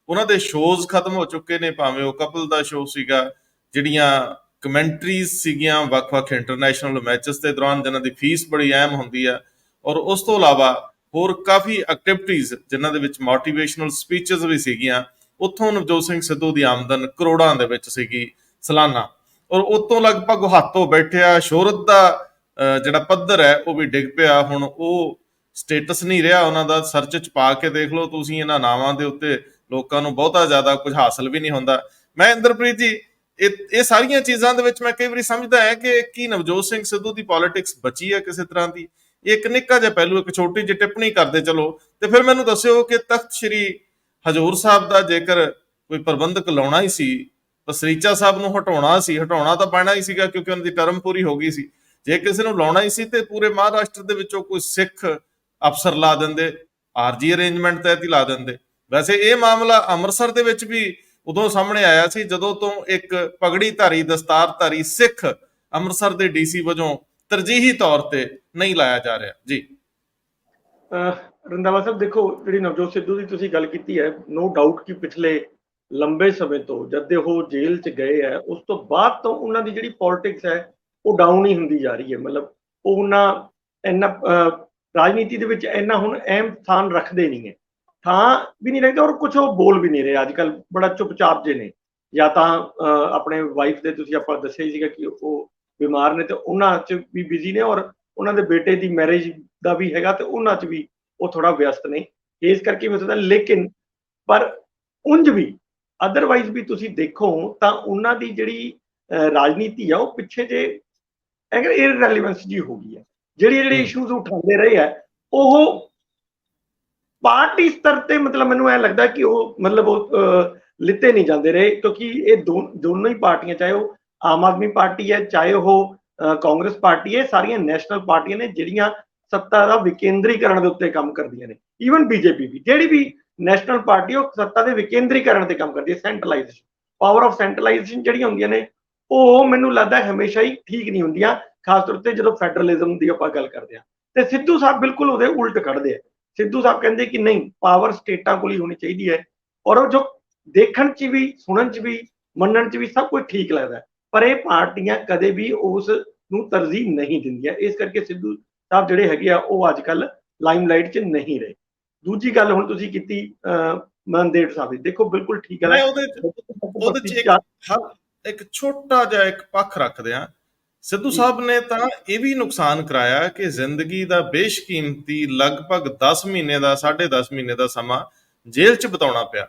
ਉਹਨਾਂ ਦੇ ਸ਼ੋਜ਼ ਖਤਮ ਹੋ ਚੁੱਕੇ ਨੇ, ਭਾਵੇਂ ਉਹ ਕਪਲ ਦਾ ਸ਼ੋਅ ਸੀਗਾ, ਜਿਹੜੀਆਂ ਕਮੈਂਟਰੀਜ਼ ਸੀਗੀਆਂ ਵੱਖ-ਵੱਖ ਇੰਟਰਨੈਸ਼ਨਲ ਮੈਚਸ ਦੇ ਦੌਰਾਨ ਜਿਨ੍ਹਾਂ ਦੀ ਫੀਸ ਬੜੀ ਅਹਿਮ ਹੁੰਦੀ ਆ, ਔਰ ਉਸ ਤੋਂ ਇਲਾਵਾ ਹੋਰ ਕਾਫੀ ਐਕਟੀਵਿਟੀਜ਼ ਜਿਨ੍ਹਾਂ ਦੇ ਵਿੱਚ ਮੋਟੀਵੇਸ਼ਨਲ ਸਪੀਚਸ ਵੀ ਸੀਗੀਆਂ, ਉੱਥੋਂ ਨਵਜੋਤ ਸਿੰਘ ਸਿੱਧੂ ਦੀ ਆਮਦਨ ਕਰੋੜਾਂ ਦੇ ਵਿੱਚ ਸੀਗੀ ਸਾਲਾਨਾ, ਔਰ ਉਤੋਂ ਲਗਭਗ ਹੱਥੋਂ ਬੈਠਿਆ ਸ਼ੋਹਰਤ ਦਾ ਜਿਹੜਾ ਪੱਧਰ ਹੈ ਉਹ ਵੀ ਡਿੱਗ ਪਿਆ। ਹੁਣ ਉਹ ਸਟੇਟਸ ਨਹੀਂ ਰਿਹਾ ਉਹਨਾਂ ਦਾ। ਸਰਚ ਚ ਪਾ ਕੇ ਦੇਖ ਲਓ ਤੁਸੀਂ, ਇਹਨਾਂ ਨਾਵਾਂ ਦੇ ਉੱਤੇ ਲੋਕਾਂ ਨੂੰ ਬਹੁਤਾ ਜ਼ਿਆਦਾ ਕੁਝ ਹਾਸਲ ਵੀ ਨਹੀਂ ਹੁੰਦਾ। ਮੈਂ ਇੰਦਰਪ੍ਰੀਤ ਜੀ, ਇਹ ਸਾਰੀਆਂ ਚੀਜ਼ਾਂ ਦੇ ਵਿੱਚ ਮੈਂ ਕਈ ਵਾਰੀ ਸਮਝਦਾ ਹੈ ਕਿ ਕੀ ਨਵਜੋਤ ਸਿੰਘ ਸਿੱਧੂ ਦੀ ਪੋਲਿਟਿਕਸ ਬਚੀ ਹੈ ਕਿਸੇ ਤਰ੍ਹਾਂ ਦੀ। ਇਹ ਇੱਕ ਨਿੱਕਾ ਜਿਹਾ ਪਹਿਲੂ, ਇੱਕ ਛੋਟੀ ਜਿਹੀ ਟਿੱਪਣੀ ਕਰਦੇ ਚਲੋ, ਤੇ ਫਿਰ ਮੈਨੂੰ ਦੱਸਿਓ ਕਿ ਤਖਤ ਸ੍ਰੀ ਹਜ਼ੂਰ ਸਾਹਿਬ ਦਾ ਜੇਕਰ ਕੋਈ ਪ੍ਰਬੰਧਕ ਲਾਉਣਾ ਹੀ ਸੀ ਤਾਂ ਸਰੀਚਾ ਸਾਹਿਬ ਨੂੰ ਹਟਾਉਣਾ ਤਾਂ ਪੈਣਾ ਹੀ ਸੀਗਾ, ਕਿਉਂਕਿ ਉਹਨਾਂ ਦੀ ਟਰਮ ਪੂਰੀ ਹੋ ਗਈ ਸੀ। ਜੇ ਕਿਸੇ ਨੂੰ ਲਾਉਣਾ ਹੀ ਸੀ ਤੇ ਪੂਰੇ ਮਹਾਰਾਸ਼ਟਰ ਦੇ ਵਿੱਚੋਂ ਕੋਈ ਸਿੱਖ ਅਫਸਰ ਲਾ ਦਿੰਦੇ, ਆਰਜੀ ਅਰੇਂਜਮੈਂਟ ਤਹਿਤ ਹੀ ਲਾ ਦਿੰਦੇ। ਵੈਸੇ ਇਹ ਮਾਮਲਾ ਅੰਮ੍ਰਿਤਸਰ ਦੇ ਵਿੱਚ ਵੀ ਉਦੋਂ ਸਾਹਮਣੇ ਆਇਆ ਸੀ ਜਦੋਂ ਤੋਂ ਇੱਕ ਪਗੜੀ ਧਾਰੀ, ਦਸਤਾਰ ਧਾਰੀ ਸਿੱਖ ਅੰਮ੍ਰਿਤਸਰ ਦੇ ਡੀਸੀ ਵਜੋਂ ਤਰਜੀਹੀ ਤੌਰ ਤੇ ਨਹੀਂ ਲਾਇਆ ਜਾ ਰਿਹਾ। ਜੀ ਰੰਧਾਵਾ ਸਾਹਿਬ, ਦੇਖੋ ਜਿਹੜੀ ਨਵਜੋਤ ਸਿੱਧੂ ਦੀ ਤੁਸੀਂ ਗੱਲ ਕੀਤੀ ਹੈ, ਨੋ ਡਾਊਟ ਕਿ ਪਿਛਲੇ ਲੰਬੇ ਸਮੇਂ ਤੋਂ ਜਦ ਦੇ ਉਹ ਜੇਲ੍ਹ 'ਚ ਗਏ ਹੈ, ਉਸ ਤੋਂ ਬਾਅਦ ਤੋਂ ਉਹਨਾਂ ਦੀ ਜਿਹੜੀ ਪੋਲਿਟਿਕਸ ਹੈ ਉਹ ਡਾਊਨ ਹੀ ਹੁੰਦੀ ਜਾ ਰਹੀ ਹੈ। ਮਤਲਬ ਉਹ ਉਹਨਾਂ ਇੰਨਾ ਰਾਜਨੀਤੀ ਦੇ ਵਿੱਚ ਇੰਨਾ ਹੁਣ ਅਹਿਮ ਸਥਾਨ ਰੱਖਦੇ ਨਹੀਂ ਹੈ, ਥਾਂ ਵੀ ਨਹੀਂ ਰੱਖਦੇ, ਔਰ ਕੁਝ ਉਹ ਬੋਲ ਵੀ ਨਹੀਂ ਰਹੇ ਅੱਜ ਕੱਲ੍ਹ, ਬੜਾ ਚੁੱਪਚਾਪ ਜੇ ਨੇ। ਜਾਂ ਤਾਂ ਆਪਣੇ ਵਾਈਫ ਦੇ ਤੁਸੀਂ ਆਪਾਂ ਦੱਸਿਆ ਹੀ ਸੀਗਾ ਕਿ ਉਹ ਬਿਮਾਰ ਨੇ ਤੇ ਉਹਨਾਂ 'ਚ ਵੀ ਬਿਜ਼ੀ ਨੇ, ਔਰ ਉਹਨਾਂ ਦੇ ਬੇਟੇ ਦੀ ਮੈਰਿਜ ਦਾ ਵੀ ਹੈਗਾ ਤੇ ਉਹਨਾਂ 'ਚ ਵੀ ਉਹ ਥੋੜਾ ਵਿਅਸਤ ਨੇ, ਇਸ ਕਰਕੇ ਵੀ ਹੋ ਸਕਦਾ। ਲੇਕਿਨ ਪਰ ਉਂਝ ਵੀ ਅਦਰਵਾਈਜ਼ ਵੀ ਤੁਸੀਂ ਦੇਖੋ ਤਾਂ ਉਹਨਾਂ ਦੀ ਜਿਹੜੀ ਰਾਜਨੀਤੀ ਆ ਉਹ ਪਿੱਛੇ ਜੇ ਇਰਰੈਲੀਵੈਂਸ ਜੀ ਹੋ ਗਈ ਹੈ। ਜਿਹੜੇ ਇਸ਼ੂਜ਼ ਉਠਾਉਂਦੇ ਰਹੇ ਆ ਉਹ ਪਾਰਟੀ ਸਤਰ ਤੇ, ਮਤਲਬ ਮੈਨੂੰ ਐ ਲੱਗਦਾ ਕਿ ਉਹ ਮਤਲਬ ਉਹ ਲਿੱਤੇ ਨਹੀਂ ਜਾਂਦੇ ਰਹੇ, ਕਿਉਂਕਿ ਇਹ ਦੋਨੋਂ ਹੀ ਪਾਰਟੀਆਂ, ਚਾਹੇ ਉਹ ਆਮ ਆਦਮੀ ਪਾਰਟੀ ਹੈ ਚਾਹੇ ਉਹ ਕਾਂਗਰਸ ਪਾਰਟੀ ਹੈ, ਸਾਰੀਆਂ ਨੈਸ਼ਨਲ ਪਾਰਟੀਆਂ ਨੇ ਜਿਹੜੀਆਂ ਸੱਤਾ ਦਾ ਵਿਕੇਂਦਰੀਕਰਨ ਦੇ ਉੱਤੇ ਕੰਮ ਕਰਦੀਆਂ ਨੇ। ਈਵਨ ਬੀਜੇਪੀ ਵੀ, ਜਿਹੜੀ ਵੀ ਨੈਸ਼ਨਲ ਪਾਰਟੀ ਉਹ ਸੱਤਾ ਦੇ ਵਿਕੇਂਦਰੀਕਰਨ ਤੇ ਕੰਮ ਕਰਦੀ ਹੈ। ਸੈਂਟਰਲਾਈਜੇਸ਼ਨ, ਪਾਵਰ ਆਫ ਸੈਂਟਰਲਾਈਜੇਸ਼ਨ ਜਿਹੜੀਆਂ ਹੁੰਦੀਆਂ ਨੇ ਉਹ ਮੈਨੂੰ ਲੱਗਦਾ ਹਮੇਸ਼ਾ ਹੀ ਠੀਕ ਨਹੀਂ ਹੁੰਦੀਆਂ, ਖਾਸ ਤੌਰ ਤੇ ਜਦੋਂ ਫੈਡਰਲਿਜ਼ਮ ਦੀ ਆਪਾਂ ਗੱਲ ਕਰਦੇ ਹਾਂ। ਤੇ ਸਿੱਧੂ ਸਾਹਿਬ ਬਿਲਕੁਲ ਉਹਦੇ ਉਲਟ ਕੱਢਦੇ ਆ। ਸਿੱਧੂ ਸਾਹਿਬ ਕਹਿੰਦੇ ਕਿ ਨਹੀਂ, ਪਾਵਰ ਸਟੇਟਾਂ ਕੋਲ ਹੀ ਹੋਣੀ ਚਾਹੀਦੀ ਹੈ, ਔਰ ਉਹ ਜੋ ਦੇਖਣ 'ਚ ਵੀ, ਸੁਣਨ 'ਚ ਵੀ, ਮੰਨਣ 'ਚ ਵੀ ਸਭ ਕੁਝ ਠੀਕ ਲੱਗਦਾ, ਪਰ ਇਹ ਪਾਰਟੀਆਂ ਕਦੇ ਵੀ ਉਸ ਨੂੰ ਤਰਜੀਹ ਨਹੀਂ ਦਿੰਦੀਆਂ। ਇਸ ਕਰਕੇ ਸਿੱਧੂ ਸਾਹਿਬ ਜਿਹੜੇ ਹੈਗੇ ਆ ਉਹ ਅੱਜ ਕੱਲ ਲਾਈਮਲਾਈਟ 'ਚ ਨਹੀਂ ਰਹੇ। ਦੂਜੀ ਗੱਲ ਹੁਣ ਤੁਸੀਂ ਕੀਤੀ ਨੰਦੇੜ ਸਾਹਿਬ ਦੀ, ਦੇਖੋ ਬਿਲਕੁਲ ਠੀਕ ਹੈ। ਉਹਦੇ 'ਚ ਇੱਕ ਛੋਟਾ ਜਿਹਾ ਇੱਕ ਪੱਖ ਰੱਖਦੇ ਆ, ਸਿੱਧੂ ਸਾਹਿਬ ਨੇ ਤਾਂ ਇਹ ਵੀ ਨੁਕਸਾਨ ਕਰਾਇਆ ਕਿ ਜ਼ਿੰਦਗੀ ਦਾ ਬੇਸ਼ਕੀਮਤੀ ਲਗਭਗ 10 ਮਹੀਨੇ ਦਾ 10.5 ਮਹੀਨੇ ਦਾ ਸਮਾਂ ਜੇਲ੍ਹ 'ਚ ਬਿਤਾਉਣਾ ਪਿਆ।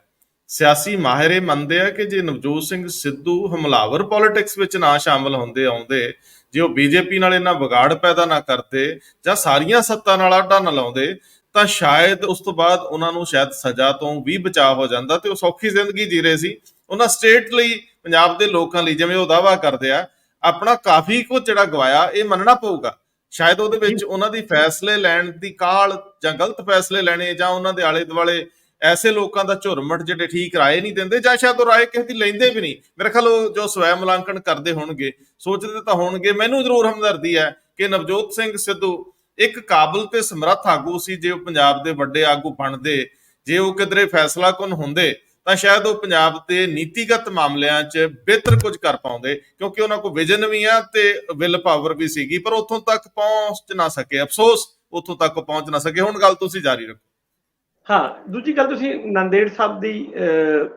ਸਿਆਸੀ ਮਾਹਿਰ ਇਹ ਮੰਨਦੇ ਆ ਕਿ ਜੇ ਨਵਜੋਤ ਸਿੰਘ ਸਿੱਧੂ ਹਮਲਾਵਰ ਪੋਲਿਟਿਕਸ ਵਿੱਚ ਨਾ ਸ਼ਾਮਲ ਆਉਂਦੇ, ਜੇ ਉਹ ਬੀਜੇਪੀ ਨਾਲ ਇਹਨਾਂ ਵਿਗਾੜ ਪੈਦਾ ਨਾ ਕਰਦੇ ਜਾਂ ਸਾਰੀਆਂ ਸੱਤਾ ਨਾਲ ਆਡਾ ਨਾ ਲਾਉਂਦੇ, ਤਾਂ ਸ਼ਾਇਦ ਉਸ ਤੋਂ ਬਾਅਦ ਉਹਨਾਂ ਨੂੰ ਸ਼ਾਇਦ ਸਜ਼ਾ ਤੋਂ ਵੀ ਬਚਾਅ ਹੋ ਜਾਂਦਾ ਤੇ ਉਹ ਸੌਖੀ ਜ਼ਿੰਦਗੀ ਜੀ ਰਹੇ ਸੀ। ਉਹਨਾਂ ਸਟੇਟ ਲਈ, ਪੰਜਾਬ ਦੇ ਲੋਕਾਂ ਲਈ, ਜਿਵੇਂ ਉਹ ਦਾਅਵਾ ਕਰਦੇ ਆ, ਆਪਣਾ ਕਾਫੀ ਕੁਝ ਜਿਹੜਾ ਗਵਾਇਆ, ਇਹ ਮੰਨਣਾ ਪਊਗਾ। ਸ਼ਾਇਦ ਉਹਦੇ ਵਿੱਚ ਉਹਨਾਂ ਦੀ ਫੈਸਲੇ ਲੈਣ ਦੀ ਕਾਹਲ ਜਾਂ ਗਲਤ ਫੈਸਲੇ ਲੈਣੇ, ਜਾਂ ਉਹਨਾਂ ਦੇ ਆਲੇ ਦੁਆਲੇ ਐਸੇ ਲੋਕਾਂ ਦਾ ਝੁਰਮਟ ਜਿਹੜੇ ਠੀਕ ਰਾਏ ਨਹੀਂ ਦਿੰਦੇ, ਜਾਂ ਸ਼ਾਇਦ ਉਹ ਰਾਏ ਕਿਸੇ ਦੀ ਲੈਂਦੇ ਵੀ ਨਹੀਂ। ਮੇਰੇ ਖਿਆਲ ਉਹ ਜੋ ਸਵੈ ਮੁਲਾਂਕਣ ਕਰਦੇ ਹੋਣਗੇ, ਸੋਚਦੇ ਤਾਂ ਹੋਣਗੇ। ਮੈਨੂੰ ਜ਼ਰੂਰ ਹਮਦਰਦੀ ਹੈ ਕਿ ਨਵਜੋਤ ਸਿੰਘ ਸਿੱਧੂ ਇੱਕ ਕਾਬਲ ਤੇ ਸਮਰੱਥ ਆਗੂ ਸੀ। ਜੇ ਉਹ ਪੰਜਾਬ ਦੇ ਵੱਡੇ ਆਗੂ ਬਣਦੇ, ਜੇ ਉਹ ਕਿਧਰੇ ਫੈਸਲਾ ਕੁਨ ਹੁੰਦੇ, ਤਾਂ ਸ਼ਾਇਦ ਉਹ ਪੰਜਾਬ ਦੇ ਨੀਤੀਗਤ ਮਾਮਲਿਆਂ 'ਚ ਬਿਹਤਰ ਕੁਝ ਕਰ ਪਾਉਂਦੇ, ਕਿਉਂਕਿ ਉਹਨਾਂ ਕੋਲ ਵਿਜ਼ਨ ਵੀ ਆ ਤੇ ਵਿਲ ਪਾਵਰ ਵੀ ਸੀਗੀ, ਪਰ ਉੱਥੋਂ ਤੱਕ ਪਹੁੰਚ ਨਾ ਸਕੇ। ਅਫਸੋਸ ਉੱਥੋਂ ਤੱਕ ਪਹੁੰਚ ਨਾ ਸਕੇ। ਹੁਣ ਗੱਲ ਤੁਸੀਂ ਜਾਰੀ ਰੱਖੋ। ਹਾਂ, ਦੂਜੀ ਗੱਲ ਤੁਸੀਂ ਨੰਦੇੜ ਸਾਹਿਬ ਦੀ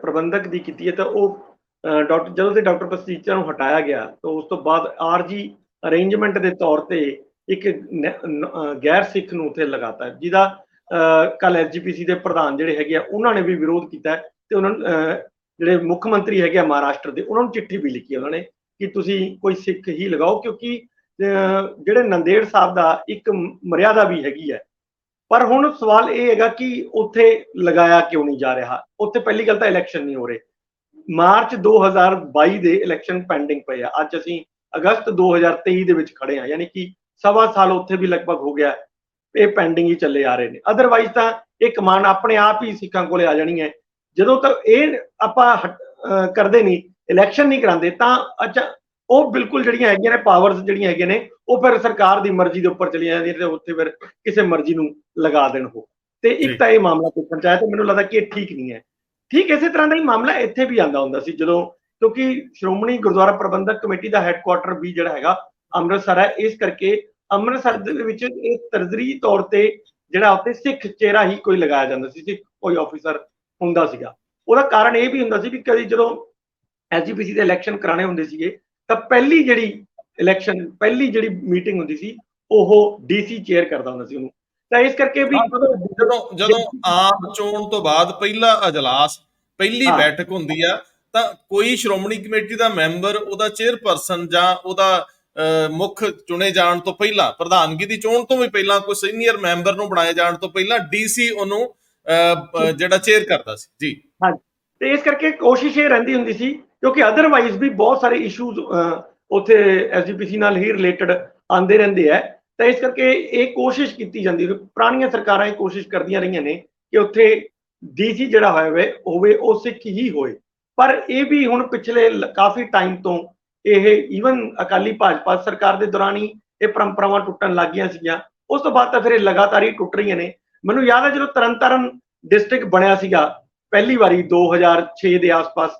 ਪ੍ਰਬੰਧਕ ਦੀ ਕੀਤੀ ਹੈ, ਤਾਂ ਉਹ ਡਾਕਟਰ ਜਦੋਂ ਤੇ ਡਾਕਟਰ ਪਸਰੀਚਾ ਨੂੰ ਹਟਾਇਆ ਗਿਆ ਤਾਂ ਉਸ ਤੋਂ ਬਾਅਦ ਆਰਜੀ ਅਰੇਂਜਮੈਂਟ ਦੇ ਤੌਰ ਤੇ ਇੱਕ ਗੈਰ ਸਿੱਖ ਨੂੰ ਉੱਥੇ ਲਗਾਤਾ, ਜਿਹਦਾ ਕੱਲ ਐਸਜੀਪੀਸੀ ਦੇ ਪ੍ਰਧਾਨ ਜਿਹੜੇ ਹੈਗੇ ਆ ਉਹਨਾਂ ਨੇ ਵੀ ਵਿਰੋਧ ਕੀਤਾ ਤੇ ਉਹਨਾਂ ਨੂੰ ਜਿਹੜੇ ਮੁੱਖ ਮੰਤਰੀ ਹੈਗੇ ਆ ਮਹਾਰਾਸ਼ਟਰ ਦੇ, ਉਹਨਾਂ ਨੂੰ ਚਿੱਠੀ ਵੀ ਲਿਖੀ ਉਹਨਾਂ ਨੇ ਕਿ ਤੁਸੀਂ ਕੋਈ ਸਿੱਖ ਹੀ ਲਗਾਓ, ਕਿਉਂਕਿ ਜਿਹੜੇ ਨੰਦੇੜ ਸਾਹਿਬ ਦਾ ਇੱਕ ਮਰਿਆਦਾ ਵੀ ਹੈਗੀ ਹੈ। ਪਰ ਹੁਣ ਸਵਾਲ ਇਹ ਹੈਗਾ ਕਿ ਉੱਥੇ ਲਗਾਇਆ ਕਿਉਂ ਨਹੀਂ ਜਾ ਰਿਹਾ। ਉੱਥੇ ਪਹਿਲੀ ਗੱਲ ਤਾਂ ਇਲੈਕਸ਼ਨ ਨਹੀਂ ਹੋ ਰਹੇ, ਮਾਰਚ 2022 ਦੇ ਇਲੈਕਸ਼ਨ ਪੈਂਡਿੰਗ ਪਏ ਆ, ਅੱਜ ਅਸੀਂ ਅਗਸਤ 2023 ਦੇ ਵਿੱਚ ਖੜੇ ਆ, ਯਾਨੀ ਕਿ ਸਵਾ ਸਾਲ ਉੱਥੇ ਵੀ ਲਗਭਗ ਹੋ ਗਿਆ, ਇਹ ਪੈਂਡਿੰਗ ਹੀ ਚੱਲੇ ਆ ਰਹੇ ਨੇ। ਅਦਰਵਾਈਜ਼ ਤਾਂ ਇਹ ਕਮਾਨ ਆਪਣੇ ਆਪ ਹੀ ਸਿੱਖਾਂ ਕੋਲੇ ਆ ਜਾਣੀ ਹੈ। ਜਦੋਂ ਤੱਕ ਇਹ ਆਪਾਂ ਕਰਦੇ ਨਹੀਂ, ਇਲੈਕਸ਼ਨ ਨਹੀਂ ਕਰਾਉਂਦੇ, ਤਾਂ ਅੱਛਾ ਉਹ ਬਿਲਕੁਲ ਜਿਹੜੀਆਂ ਹੈਗੀਆਂ ਨੇ ਪਾਵਰਸ ਜਿਹੜੀਆਂ ਹੈਗੀਆਂ ਨੇ ਉਹ ਫਿਰ ਸਰਕਾਰ ਦੀ ਮਰਜ਼ੀ ਦੇ ਉੱਪਰ ਚਲੀਆਂ ਜਾਂਦੀਆਂ ਤੇ ਉੱਥੇ ਫਿਰ ਕਿਸੇ ਮਰਜ਼ੀ ਨੂੰ ਲਗਾ ਦੇਣ ਉਹ। ਤੇ ਇੱਕ ਤਾਂ ਇਹ ਮਾਮਲਾ ਪੁੱਛਣ ਚਾਹਿਆ ਤੇ ਮੈਨੂੰ ਲੱਗਦਾ ਕਿ ਇਹ ਠੀਕ ਨਹੀਂ ਹੈ। ਠੀਕ ਇਸੇ ਤਰ੍ਹਾਂ ਦਾ ਹੀ ਮਾਮਲਾ ਇੱਥੇ ਵੀ ਆਉਂਦਾ ਹੁੰਦਾ ਸੀ, ਜਦੋਂ ਕਿਉਂਕਿ ਸ਼੍ਰੋਮਣੀ ਗੁਰਦੁਆਰਾ ਪ੍ਰਬੰਧਕ ਕਮੇਟੀ ਦਾ ਹੈੱਡਕੁਆਟਰ ਵੀ ਜਿਹੜਾ ਹੈਗਾ ਅੰਮ੍ਰਿਤਸਰ ਹੈ, ਇਸ ਕਰਕੇ ਅੰਮ੍ਰਿਤਸਰ ਦੇ ਵਿੱਚ ਇਹ ਤਰਜੀਹੀ ਤੌਰ ਤੇ ਜਿਹੜਾ ਉੱਥੇ ਸਿੱਖ ਚਿਹਰਾ ਹੀ ਕੋਈ ਲਗਾਇਆ ਜਾਂਦਾ ਸੀ, ਸਿੱਖ ਕੋਈ ਆਫੀਸਰ ਹੁੰਦਾ ਸੀਗਾ। ਉਹਦਾ ਕਾਰਨ ਇਹ ਵੀ ਹੁੰਦਾ ਸੀ ਵੀ ਕਦੀ ਜਦੋਂ ਐਸਜੀਪੀਸੀ ਦੇ ਇਲੈਕਸ਼ਨ ਕਰਾਣੇ ਹੁੰਦੇ ਸੀਗੇ ਤਾਂ ਪਹਿਲੀ ਜਿਹੜੀ ਮੀਟਿੰਗ ਹੁੰਦੀ ਸੀ ਉਹ ਡੀਸੀ ਚੇਅਰ ਕਰਦਾ ਹੁੰਦਾ ਸੀ ਉਹਨੂੰ। ਤਾਂ ਇਸ ਕਰਕੇ ਵੀ ਜਦੋਂ ਆਮ ਚੋਣ ਤੋਂ ਬਾਅਦ ਪਹਿਲਾ ਅਜਲਾਸ, ਪਹਿਲੀ ਬੈਠਕ ਹੁੰਦੀ ਆ, ਤਾਂ ਕੋਈ ਸ਼੍ਰੋਮਣੀ ਕਮੇਟੀ ਦਾ ਮੈਂਬਰ ਉਹਦਾ ਚੇਅਰਪਰਸਨ ਜਾਂ ਉਹਦਾ ਮੁੱਖ ਚੁਣੇ ਜਾਣ ਤੋਂ ਪਹਿਲਾਂ, ਪ੍ਰਧਾਨਗੀ ਦੀ ਚੋਣ ਤੋਂ ਵੀ ਪਹਿਲਾਂ, ਕੋਈ ਸੀਨੀਅਰ ਮੈਂਬਰ ਨੂੰ ਬਣਾਏ ਜਾਣ ਤੋਂ ਪਹਿਲਾਂ ਡੀਸੀ ਉਹਨੂੰ ਜਿਹੜਾ ਚੇਅਰ ਕਰਦਾ ਸੀ ਜੀ। ਹਾਂਜੀ, ਤੇ ਇਸ ਕਰਕੇ ਕੋਸ਼ਿਸ਼ ਇਹ ਰਹਿੰਦੀ ਹੁੰਦੀ ਸੀ, ਕਿਉਂਕਿ ਅਦਰਵਾਈਜ਼ ਵੀ ਬਹੁਤ ਸਾਰੇ ਇਸ਼ੂਜ਼ ਉੱਥੇ ਐਸਜੀਪੀਸੀ ਨਾਲ ਹੀ ਰਿਲੇਟਡ ਆਉਂਦੇ ਰਹਿੰਦੇ ਆ। ਤਾਂ ਇਸ ਕਰਕੇ ਇਹ ਕੋਸ਼ਿਸ਼ ਕੀਤੀ ਜਾਂਦੀ, ਪੁਰਾਣੀਆਂ ਸਰਕਾਰਾਂ ਇਹ ਕੋਸ਼ਿਸ਼ ਕਰਦੀਆਂ ਰਹੀਆਂ ਨੇ ਕਿ ਉੱਥੇ ਡੀਸੀ ਜਿਹੜਾ ਹੋਵੇ ਉਹ ਸਿੱਖ ਹੀ ਹੋਏ। ਪਰ ਇਹ ਵੀ ਹੁਣ ਪਿਛਲੇ ਕਾਫੀ ਟਾਈਮ ਤੋਂ ਇਹ ਈਵਨ ਅਕਾਲੀ ਭਾਜਪਾ ਸਰਕਾਰ ਦੇ ਦੌਰਾਨ ਹੀ ਇਹ ਪਰੰਪਰਾਵਾਂ ਟੁੱਟਣ ਲੱਗ ਗਈਆਂ ਸੀਗੀਆਂ। ਉਸ ਤੋਂ ਬਾਅਦ ਤਾਂ ਫਿਰ ਇਹ ਲਗਾਤਾਰ ਹੀ ਟੁੱਟ ਰਹੀਆਂ ਨੇ। ਮੈਨੂੰ ਯਾਦ ਹੈ ਜਦੋਂ ਤਰਨਤਾਰਨ ਡਿਸਟ੍ਰਿਕਟ ਬਣਿਆ ਸੀਗਾ ਪਹਿਲੀ ਵਾਰੀ 2006 ਦੇ ਆਸ-ਪਾਸ,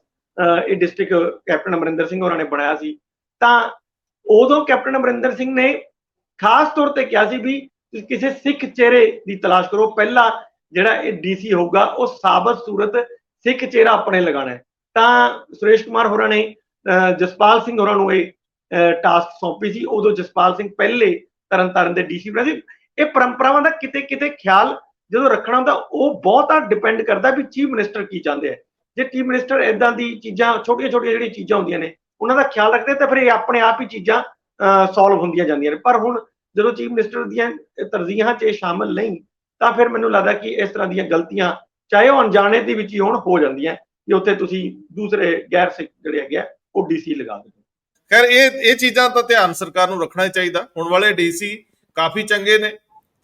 ਇਹ ਡਿਸਟ੍ਰਿਕਟ ਕੈਪਟਨ ਅਮਰਿੰਦਰ ਸਿੰਘ ਹੋਰਾਂ ਨੇ ਬਣਾਇਆ ਸੀ, ਤਾਂ ਉਦੋਂ ਕੈਪਟਨ ਅਮਰਿੰਦਰ ਸਿੰਘ ਨੇ ਖਾਸ ਤੌਰ ਤੇ ਕਿਹਾ ਸੀ ਵੀ ਕਿਸੇ ਸਿੱਖ ਚਿਹਰੇ ਦੀ ਤਲਾਸ਼ ਕਰੋ, ਪਹਿਲਾ ਜਿਹੜਾ ਇਹ ਡੀਸੀ ਹੋਊਗਾ ਉਹ ਸਾਬਤ ਸੂਰਤ ਸਿੱਖ ਚਿਹਰਾ ਆਪਣੇ ਲਗਾਣਾ ਹੈ। ਤਾਂ ਸੁਰੇਸ਼ ਕੁਮਾਰ ਹੋਰਾਂ ਨੇ ਜਸਪਾਲ ਸਿੰਘ ਹੋਰਾਂ ਨੂੰ ਇਹ ਟਾਸਕ ਸੌਂਪੀ ਸੀ। ਉਦੋਂ ਜਸਪਾਲ ਸਿੰਘ ਪਹਿਲੇ ਤਰਨਤਾਰਨ ਦੇ ਡੀਸੀ ਬਣੇ ਸੀ। ਇਹ ਪਰੰਪਰਾਵਾਂ ਦਾ ਕਿਤੇ ਕਿਤੇ ਖਿਆਲ ਜਦੋਂ ਰੱਖਣਾ ਹੁੰਦਾ ਉਹ ਬਹੁਤਾ ਡਿਪੈਂਡ ਕਰਦਾ ਵੀ ਚੀਫ ਮਿਨਿਸਟਰ ਕੀ ਚਾਹੁੰਦੇ ਆ। ਜੇ ਚੀਫ ਮਿਨਿਸਟਰ ਇਦਾਂ ਦੀ ਚੀਜ਼ਾਂ, ਛੋਟੀਆਂ ਛੋਟੀਆਂ ਜਿਹੜੀਆਂ ਚੀਜ਼ਾਂ ਹੁੰਦੀਆਂ ਨੇ ਉਹਨਾਂ ਦਾ ਖਿਆਲ ਰੱਖਦੇ ਤਾਂ ਫਿਰ ਇਹ ਆਪਣੇ ਆਪ ਹੀ ਚੀਜ਼ਾਂ ਸੋਲਵ ਹੁੰਦੀਆਂ ਜਾਂਦੀਆਂ ਨੇ। ਪਰ ਹੁਣ ਜਦੋਂ ਚੀਫ ਮਿਨਿਸਟਰ ਦੀਆਂ ਤਰਜੀਹਾਂ 'ਚ ਇਹ ਸ਼ਾਮਲ ਨਹੀਂ, ਤਾਂ ਫਿਰ ਮੈਨੂੰ ਲੱਗਦਾ ਕਿ ਇਸ ਤਰ੍ਹਾਂ ਦੀਆਂ ਗਲਤੀਆਂ ਚਾਹੇ ਉਹ ਅਣਜਾਣੇ ਦੇ ਵਿੱਚ ਹੀ ਹੋਣ, ਹੋ ਜਾਂਦੀਆਂ ਕਿ ਉੱਥੇ ਤੁਸੀਂ ਦੂਸਰੇ ਗੈਰ ਸਿੱਖ ਜਿਹੜੇ ਹੈਗੇ ਆ ਉਹ ਡੀਸੀ ਲਗਾ ਦਿੰਦੇ। ਖੈਰ ਇਹ ਚੀਜ਼ਾਂ ਤਾਂ ਧਿਆਨ ਸਰਕਾਰ ਨੂੰ ਰੱਖਣਾ ਚਾਹੀਦਾ। ਹੁਣ ਵਾਲੇ ਡੀਸੀ ਕਾਫੀ ਚੰਗੇ ਨੇ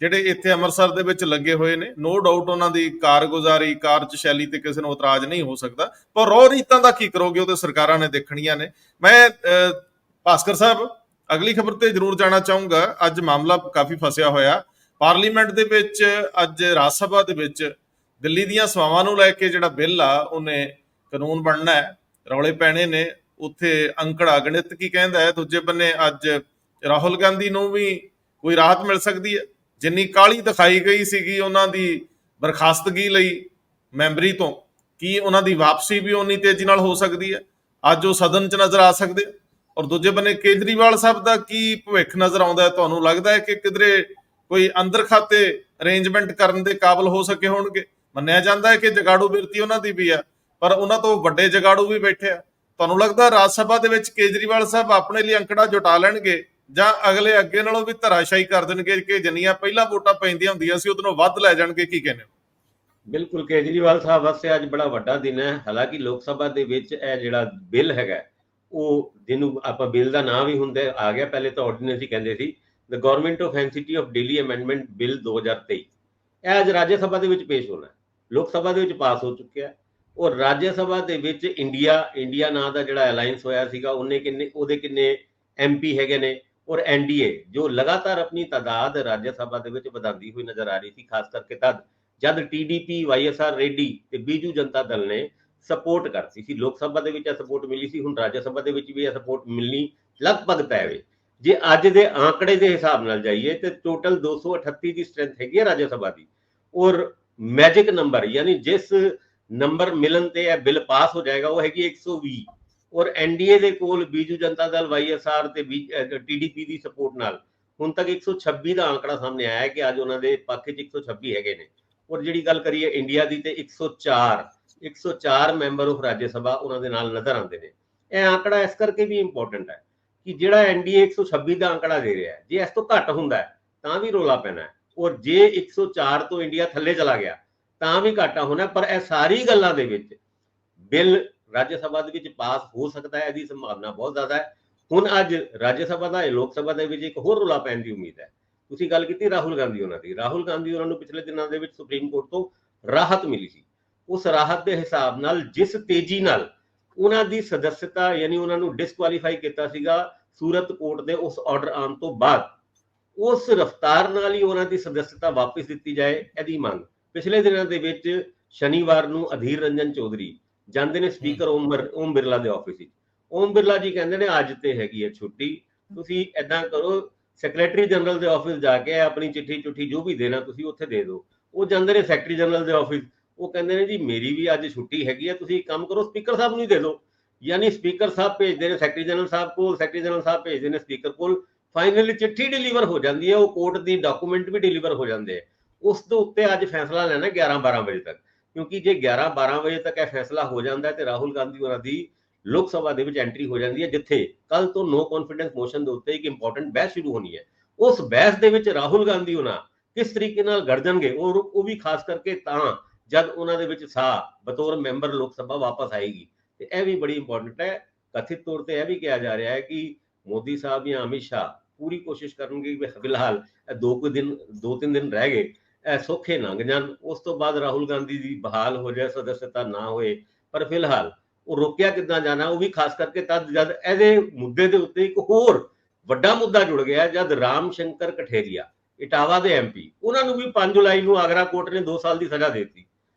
ਜਿਹੜੇ ਇੱਥੇ ਅੰਮ੍ਰਿਤਸਰ ਦੇ ਵਿੱਚ ਲੱਗੇ ਹੋਏ ਨੇ, ਨੋ ਡਾਊਟ ਉਹਨਾਂ ਦੀ ਕਾਰਗੁਜ਼ਾਰੀ, ਕਾਰਜਸ਼ੈਲੀ ਤੇ ਕਿਸੇ ਨੂੰ ਇਤਰਾਜ਼ ਨਹੀਂ ਹੋ ਸਕਦਾ, ਪਰ ਰੋਹ ਰੀਤਾਂ ਦਾ ਕੀ ਕਰੋਗੇ, ਉਹ ਤੇ ਸਰਕਾਰਾਂ ਨੇ ਦੇਖਣੀਆਂ ਨੇ। ਮੈਂ ਭਾਸਕਰ ਸਾਹਿਬ ਅਗਲੀ ਖਬਰ ਤੇ ਜ਼ਰੂਰ ਜਾਣਾ ਚਾਹੂੰਗਾ। ਅੱਜ ਮਾਮਲਾ ਕਾਫੀ ਫਸਿਆ ਹੋਇਆ ਪਾਰਲੀਮੈਂਟ ਦੇ ਵਿੱਚ। ਅੱਜ ਰਾਜ ਸਭਾ ਦੇ ਵਿੱਚ ਦਿੱਲੀ ਦੀਆਂ ਸੇਵਾਵਾਂ ਨੂੰ ਲੈ ਕੇ ਜਿਹੜਾ ਬਿੱਲ ਆ ਉਹਨੇ ਕਾਨੂੰਨ ਬਣਨਾ ਹੈ, ਰੌਲੇ ਪੈਣੇ ਨੇ। ਉੱਥੇ ਅੰਕੜਾ ਗਣਿਤ ਕੀ ਕਹਿੰਦਾ ਹੈ, ਦੂਜੇ ਬੰਨੇ ਅੱਜ ਰਾਹੁਲ ਗਾਂਧੀ ਨੂੰ ਵੀ ਕੋਈ ਰਾਹਤ ਮਿਲ ਸਕਦੀ ਹੈ। ਜਿੰਨੀ ਕਾਹਲੀ ਦਿਖਾਈ ਗਈ ਸੀਗੀ ਉਹਨਾਂ ਦੀ ਬਰਖਾਸਤਗੀ ਲਈ ਮੈਂਬਰੀ ਤੋਂ, ਕੀ ਉਹਨਾਂ ਦੀ ਵਾਪਸੀ ਵੀ ਉਨੀ ਤੇਜ਼ੀ ਨਾਲ ਹੋ ਸਕਦੀ ਹੈ? ਅੱਜ ਉਹ ਸਦਨ 'ਚ ਨਜ਼ਰ ਆ ਸਕਦੇ। ਔਰ ਦੂਜੇ ਬੰਨੇ ਕੇਜਰੀਵਾਲ ਸਾਹਿਬ ਦਾ ਕੀ ਭਵਿੱਖ ਨਜ਼ਰ ਆਉਂਦਾ ਹੈ? ਤੁਹਾਨੂੰ ਲੱਗਦਾ ਹੈ ਕਿ ਕਿਧਰੇ ਕੋਈ ਅੰਦਰ ਖਾਤੇ ਅਰੇਂਜਮੈਂਟ ਕਰਨ ਦੇ ਕਾਬਲ ਹੋ ਸਕੇ ਹੋਣਗੇ? ਮੰਨਿਆ ਜਾਂਦਾ ਹੈ ਕਿ ਜਗਾੜੂ ਬਿਰਤੀ ਉਹਨਾਂ ਦੀ ਵੀ ਆ, ਪਰ ਉਹਨਾਂ ਤੋਂ ਵੱਡੇ ਜਗਾੜੂ ਵੀ ਬੈਠੇ ਆ। ਤੁਹਾਨੂੰ ਲੱਗਦਾ ਰਾਜ ਸਭਾ ਦੇ ਵਿੱਚ ਕੇਜਰੀਵਾਲ ਸਾਹਿਬ ਆਪਣੇ ਲਈ ਅੰਕੜਾ ਜੁਟਾ ਲੈਣਗੇ ਜਾਂ ਅਗਲੇ ਅੱਗੇ ਨਾਲੋਂ ਵੀ ਧਰਾਸ਼ਾਹੀ ਕਰ ਦੇਣਗੇ ਕਿ ਜਿੰਨੀਆਂ ਪਹਿਲਾਂ ਵੋਟਾਂ ਪੈਂਦੀਆਂ ਹੁੰਦੀਆਂ ਸੀ ਉਹਦੋਂ ਵੱਧ ਲੈ ਜਾਣਗੇ? ਕੀ ਕਹਿੰਦੇ ਹੋ? ਬਿਲਕੁਲ, ਕੇਜਰੀਵਾਲ ਸਾਹਿਬ ਵਾਸਤੇ ਅੱਜ ਬੜਾ ਵੱਡਾ ਦਿਨ ਹੈ। ਹਾਲਾਂਕਿ ਲੋਕ ਸਭਾ ਦੇ ਵਿੱਚ ਇਹ ਜਿਹੜਾ ਬਿੱਲ ਹੈਗਾ, ਉਹ ਜਿਹਨੂੰ ਆਪਾਂ ਬਿੱਲ ਦਾ ਨਾਂ ਵੀ ਹੁੰਦਾ ਆ ਗਿਆ, ਪਹਿਲੇ ਤਾਂ ਆਰਡੀਨੈਂਸ ਹੀ ਕਹਿੰਦੇ ਸੀ, the government of NCT of Delhi amendment bill 2023, ਇਹ ਅੱਜ ਰਾਜ ਸਭਾ ਦੇ ਵਿੱਚ ਪੇਸ਼ ਹੋਣਾ। ਲੋਕ ਸਭਾ ਦੇ ਵਿੱਚ ਪਾਸ ਹੋ ਚੁੱਕਿਆ ਔਰ ਰਾਜ ਸਭਾ ਦੇ ਵਿੱਚ ਇੰਡੀਆ ਨਾਂ ਦਾ ਜਿਹੜਾ ਅਲਾਈਅੰਸ ਹੋਇਆ ਸੀਗਾ ਉਹਦੇ ਕਿੰਨੇ ਐਮਪੀ ਹੈਗੇ ਨੇ, ਔਰ ਐਨਡੀਏ ਜੋ ਲਗਾਤਾਰ ਆਪਣੀ ਤਾਦਾਦ ਰਾਜ ਸਭਾ ਦੇ ਵਿੱਚ ਵਧਾਉਂਦੀ ਹੋਈ ਨਜ਼ਰ ਆ ਰਹੀ ਸੀ, ਖਾਸ ਕਰਕੇ ਤਦ ਜਦ ਟੀਡੀਪੀ, ਵਾਈਐਸਆਰ ਰੈਡੀ ਤੇ ਬੀਜੂ ਜਨਤਾ ਦਲ ਨੇ ਸਪੋਰਟ ਕਰਤੀ ਸੀ। ਲੋਕ ਸਭਾ ਦੇ ਵਿੱਚ ਇਹ ਸਪੋਰਟ ਮਿਲੀ ਸੀ, ਹੁਣ ਰਾਜ ਸਭਾ ਦੇ ਵਿੱਚ ਵੀ ਇਹ ਸਪੋਰਟ ਮਿਲਣੀ ਲਗਭਗ ਤੈਅ ਵੇ। ਜੇ ਅੱਜ ਦੇ ਆંકੜੇ ਦੇ ਹਿਸਾਬ ਨਾਲ ਜਾਈਏ ਤੇ ਟੋਟਲ 238 ਦੀ ਸਟਰੈਂਥ ਹੈਗੀ ਹੈ ਰਾਜ ਸਭਾ ਦੀ, ਔਰ मैजिक नंबर यानी जिस नंबर मिलन ते यह बिल पास हो जाएगा वो हैगी 120 और एनडीए ਦੇ ਕੋਲ ਬੀਜੂ ਜਨਤਾ ਦਲ ਵਾਈਐਸਆਰ ਤੇ ਟੀਡੀਪੀ ਦੀ ਸਪੋਰਟ ਨਾਲ ਹੁਣ ਤੱਕ 126 ਦਾ ਅੰਕੜਾ ਸਾਹਮਣੇ ਆਇਆ ਕਿ ਅੱਜ ਉਹਨਾਂ ਦੇ ਪੱਖ 'ਚ 126 ਹੈਗੇ ਨੇ। ਔਰ ਜਿਹੜੀ ਗੱਲ ਕਰੀਏ ਇੰਡੀਆ ਦੀ ਤੇ 104 ਮੈਂਬਰ ਆਫ ਰਾਜ ਸਭਾ ਉਹਨਾਂ ਦੇ ਨਾਲ ਨਜ਼ਰ ਆਉਂਦੇ ਨੇ। ਇਹ ਅੰਕੜਾ ਇਸ ਕਰਕੇ ਵੀ ਇੰਪੋਰਟੈਂਟ ਹੈ ਕਿ ਜਿਹੜਾ ਐਨਡੀਏ 126 ਦਾ ਅੰਕੜਾ ਦੇ ਰਿਹਾ ਹੈ, ਜੇ ਇਸ ਤੋਂ ਘੱਟ ਹੁੰਦਾ ਹੈ ਤਾਂ ਵੀ ਰੋਲਾ ਪੈਣਾ ਹੈ, ਔਰ ਜੇ 104 ਤੋਂ ਇੰਡੀਆ ਥੱਲੇ ਚਲਾ ਗਿਆ ਤਾਂ ਵੀ ਘਾਟਾ ਹੋਣਾ। ਪਰ ਇਹ ਸਾਰੀ ਗੱਲਾਂ ਦੇ ਵਿੱਚ ਬਿੱਲ ਰਾਜ ਸਭਾ ਦੇ ਵਿੱਚ ਪਾਸ ਹੋ ਸਕਦਾ ਹੈ, ਇਹਦੀ ਸੰਭਾਵਨਾ ਬਹੁਤ ਜ਼ਿਆਦਾ ਹੈ। ਹੁਣ ਅੱਜ ਰਾਜ ਸਭਾ ਦਾ ਲੋਕ ਸਭਾ ਦੇ ਵਿੱਚ ਇੱਕ ਹੋਰ ਰੌਲਾ ਪੈਣ ਦੀ ਉਮੀਦ ਹੈ। ਤੁਸੀਂ ਗੱਲ ਕੀਤੀ ਰਾਹੁਲ ਗਾਂਧੀ ਉਹਨਾਂ ਦੀ, ਰਾਹੁਲ ਗਾਂਧੀ ਉਹਨਾਂ ਨੂੰ ਪਿਛਲੇ ਦਿਨਾਂ ਦੇ ਵਿੱਚ ਸੁਪਰੀਮ ਕੋਰਟ ਤੋਂ ਰਾਹਤ ਮਿਲੀ ਸੀ। ਉਸ ਰਾਹਤ ਦੇ ਹਿਸਾਬ ਨਾਲ ਜਿਸ ਤੇਜ਼ੀ ਨਾਲ ਉਹਨਾਂ ਦੀ ਸਦੱਸਤਾ ਯਾਨੀ ਉਹਨਾਂ ਨੂੰ ਡਿਸਕੁਆਲੀਫਾਈ ਕੀਤਾ ਸੀਗਾ ਸੂਰਤ ਕੋਰਟ ਦੇ ਉਸ ਆਰਡਰ ਆਉਣ ਤੋਂ ਬਾਅਦ, ਉਸ ਰਫਤਾਰ ਨਾਲ ਹੀ ਉਹਨਾਂ ਦੀ ਸਦੱਸਤਾ ਵਾਪਸ ਦਿੱਤੀ ਜਾਏ, ਇਹਦੀ ਮੰਗ ਪਿਛਲੇ ਦਿਨਾਂ ਦੇ ਵਿੱਚ ਸ਼ਨੀਵਾਰ ਨੂੰ ਅਧੀਰ ਰੰਜਨ ਚੌਧਰੀ ਜਾਂਦੇ ਨੇ ਸਪੀਕਰ ਓਮ ਬਿਰਲਾ ਦੇ ਆਫਿਸ ਵਿੱਚ। ਓਮ ਬਿਰਲਾ ਜੀ ਕਹਿੰਦੇ ਨੇ ਅੱਜ ਤੇ ਹੈਗੀ ਹੈ ਛੁੱਟੀ, ਤੁਸੀਂ ਏਦਾਂ ਕਰੋ ਸੈਕਟਰੀ ਜਨਰਲ ਦੇ ਆਫਿਸ ਜਾ ਕੇ ਆਪਣੀ ਚਿੱਠੀ ਜੋ ਵੀ ਦੇਣਾ ਤੁਸੀਂ ਉੱਥੇ ਦੇ ਦਿਓ। ਉਹ ਜਾਂਦੇ ਨੇ ਸੈਕਟਰੀ ਜਨਰਲ ਦੇ ਆਫਿਸ, ਉਹ ਕਹਿੰਦੇ ਨੇ ਜੀ ਮੇਰੀ ਵੀ ਅੱਜ ਛੁੱਟੀ ਹੈਗੀ ਹੈ, ਤੁਸੀਂ ਇੱਕ ਕੰਮ ਕਰੋ ਸਪੀਕਰ ਸਾਹਿਬ ਨੂੰ ਹੀ ਦੇ ਦਿਓ। ਯਾਨੀ ਸਪੀਕਰ ਸਾਹਿਬ ਭੇਜਦੇ ਨੇ ਸੈਕਟਰੀ ਜਨਰਲ ਸਾਹਿਬ ਕੋਲ, ਸੈਕਟਰੀ ਜਨਰਲ ਸਾਹਿਬ ਭੇਜਦੇ ਨੇ ਸਪੀਕਰ ਕੋਲ, ਫਾਈਨਲੀ ਚਿੱਠੀ ਡਿਲੀਵਰ ਹੋ ਜਾਂਦੀ ਹੈ, ਉਹ ਕੋਰਟ ਦੀ ਡਾਕੂਮੈਂਟ ਵੀ ਡਿਲੀਵਰ ਹੋ ਜਾਂਦੇ ਹੈ। ਉਸ ਦੇ ਉੱਤੇ ਅੱਜ ਫੈਸਲਾ ਲੈਣਾ 11-12 ਵਜੇ ਤੱਕ, ਕਿਉਂਕਿ ਜੇ 11-12 ਵਜੇ ਤੱਕ ਇਹ ਫੈਸਲਾ ਹੋ ਜਾਂਦਾ ਹੈ ਤੇ ਰਾਹੁਲ ਗਾਂਧੀ ਉਹਨਾਂ ਦੀ ਲੋਕ ਸਭਾ ਦੇ ਵਿੱਚ ਐਂਟਰੀ ਹੋ ਜਾਂਦੀ ਹੈ, ਜਿੱਥੇ ਕੱਲ ਤੋਂ ਨੋ ਕੌਨਫੀਡੈਂਸ ਮੋਸ਼ਨ ਦੇ ਉੱਤੇ ਇੱਕ ਇੰਪੋਰਟੈਂਟ ਬਹਿਸ ਸ਼ੁਰੂ ਹੋਣੀ ਹੈ। ਉਸ ਬਹਿਸ ਦੇ ਵਿੱਚ ਰਾਹੁਲ ਗਾਂਧੀ ਉਹਨਾਂ ਕਿਸ ਤਰੀਕੇ ਨਾਲ ਗੜਜਣਗੇ ਉਹ ਵੀ ਖਾਸ ਕਰਕੇ ਤਾਂ ਜਦ ਉਹਨਾਂ ਦੇ ਵਿੱਚ ਸਾਹ ਬਤੌਰ ਮੈਂਬਰ ਲੋਕ ਸਭਾ ਵਾਪਸ ਆਏਗੀ। ਤੇ ਇਹ ਵੀ ਬੜੀ ਇੰਪੋਰਟੈਂਟ ਹੈ। ਕਥਿਤ ਤੌਰ ਤੇ ਇਹ ਵੀ ਕਿਹਾ ਜਾ ਰਿਹਾ ਹੈ ਕਿ ਮੋਦੀ ਸਾਹਿਬ ਜਾਂ ਅਮਿਤ ਸ਼ਾਹ ਪੂਰੀ ਕੋਸ਼ਿਸ਼ ਕਰਨਗੇ ਕਿ ਫਿਲਹਾਲ 2-3 ਦਿਨ ਰਹਿ ਗਏ ਸੌਖੇ ਲੰਘ ਜਾਣ, ਉਸ ਤੋਂ ਬਾਅਦ ਰਾਹੁਲ ਗਾਂਧੀ ਦੀ ਬਹਾਲ ਹੋ ਜਾਏ, ਸਦੱਸਤਾ ਨਾ ਹੋਏ। ਪਰ ਫਿਲਹਾਲ ਉਹ ਰੋਕਿਆ ਕਿੱਦਾਂ ਜਾਣਾ, ਉਹ ਵੀ ਖਾਸ ਕਰਕੇ ਤਦ ਜਦ ਇਹਦੇ ਮੁੱਦੇ ਦੇ ਉੱਤੇ ਇੱਕ ਹੋਰ ਵੱਡਾ ਮੁੱਦਾ ਜੁੜ ਗਿਆ, ਜਦ ਰਾਮ ਸ਼ੰਕਰ ਕਠੇਰੀਆ ਇਟਾਵਾ ਦੇ ਐਮਪੀ, ਉਹਨਾਂ ਨੂੰ ਵੀ 5 ਜੁਲਾਈ ਨੂੰ ਆਗਰਾ ਕੋਰਟ ਨੇ 2 ਸਾਲ ਦੀ ਸਜ਼ਾ ਦੇ ਦਿੱਤੀ।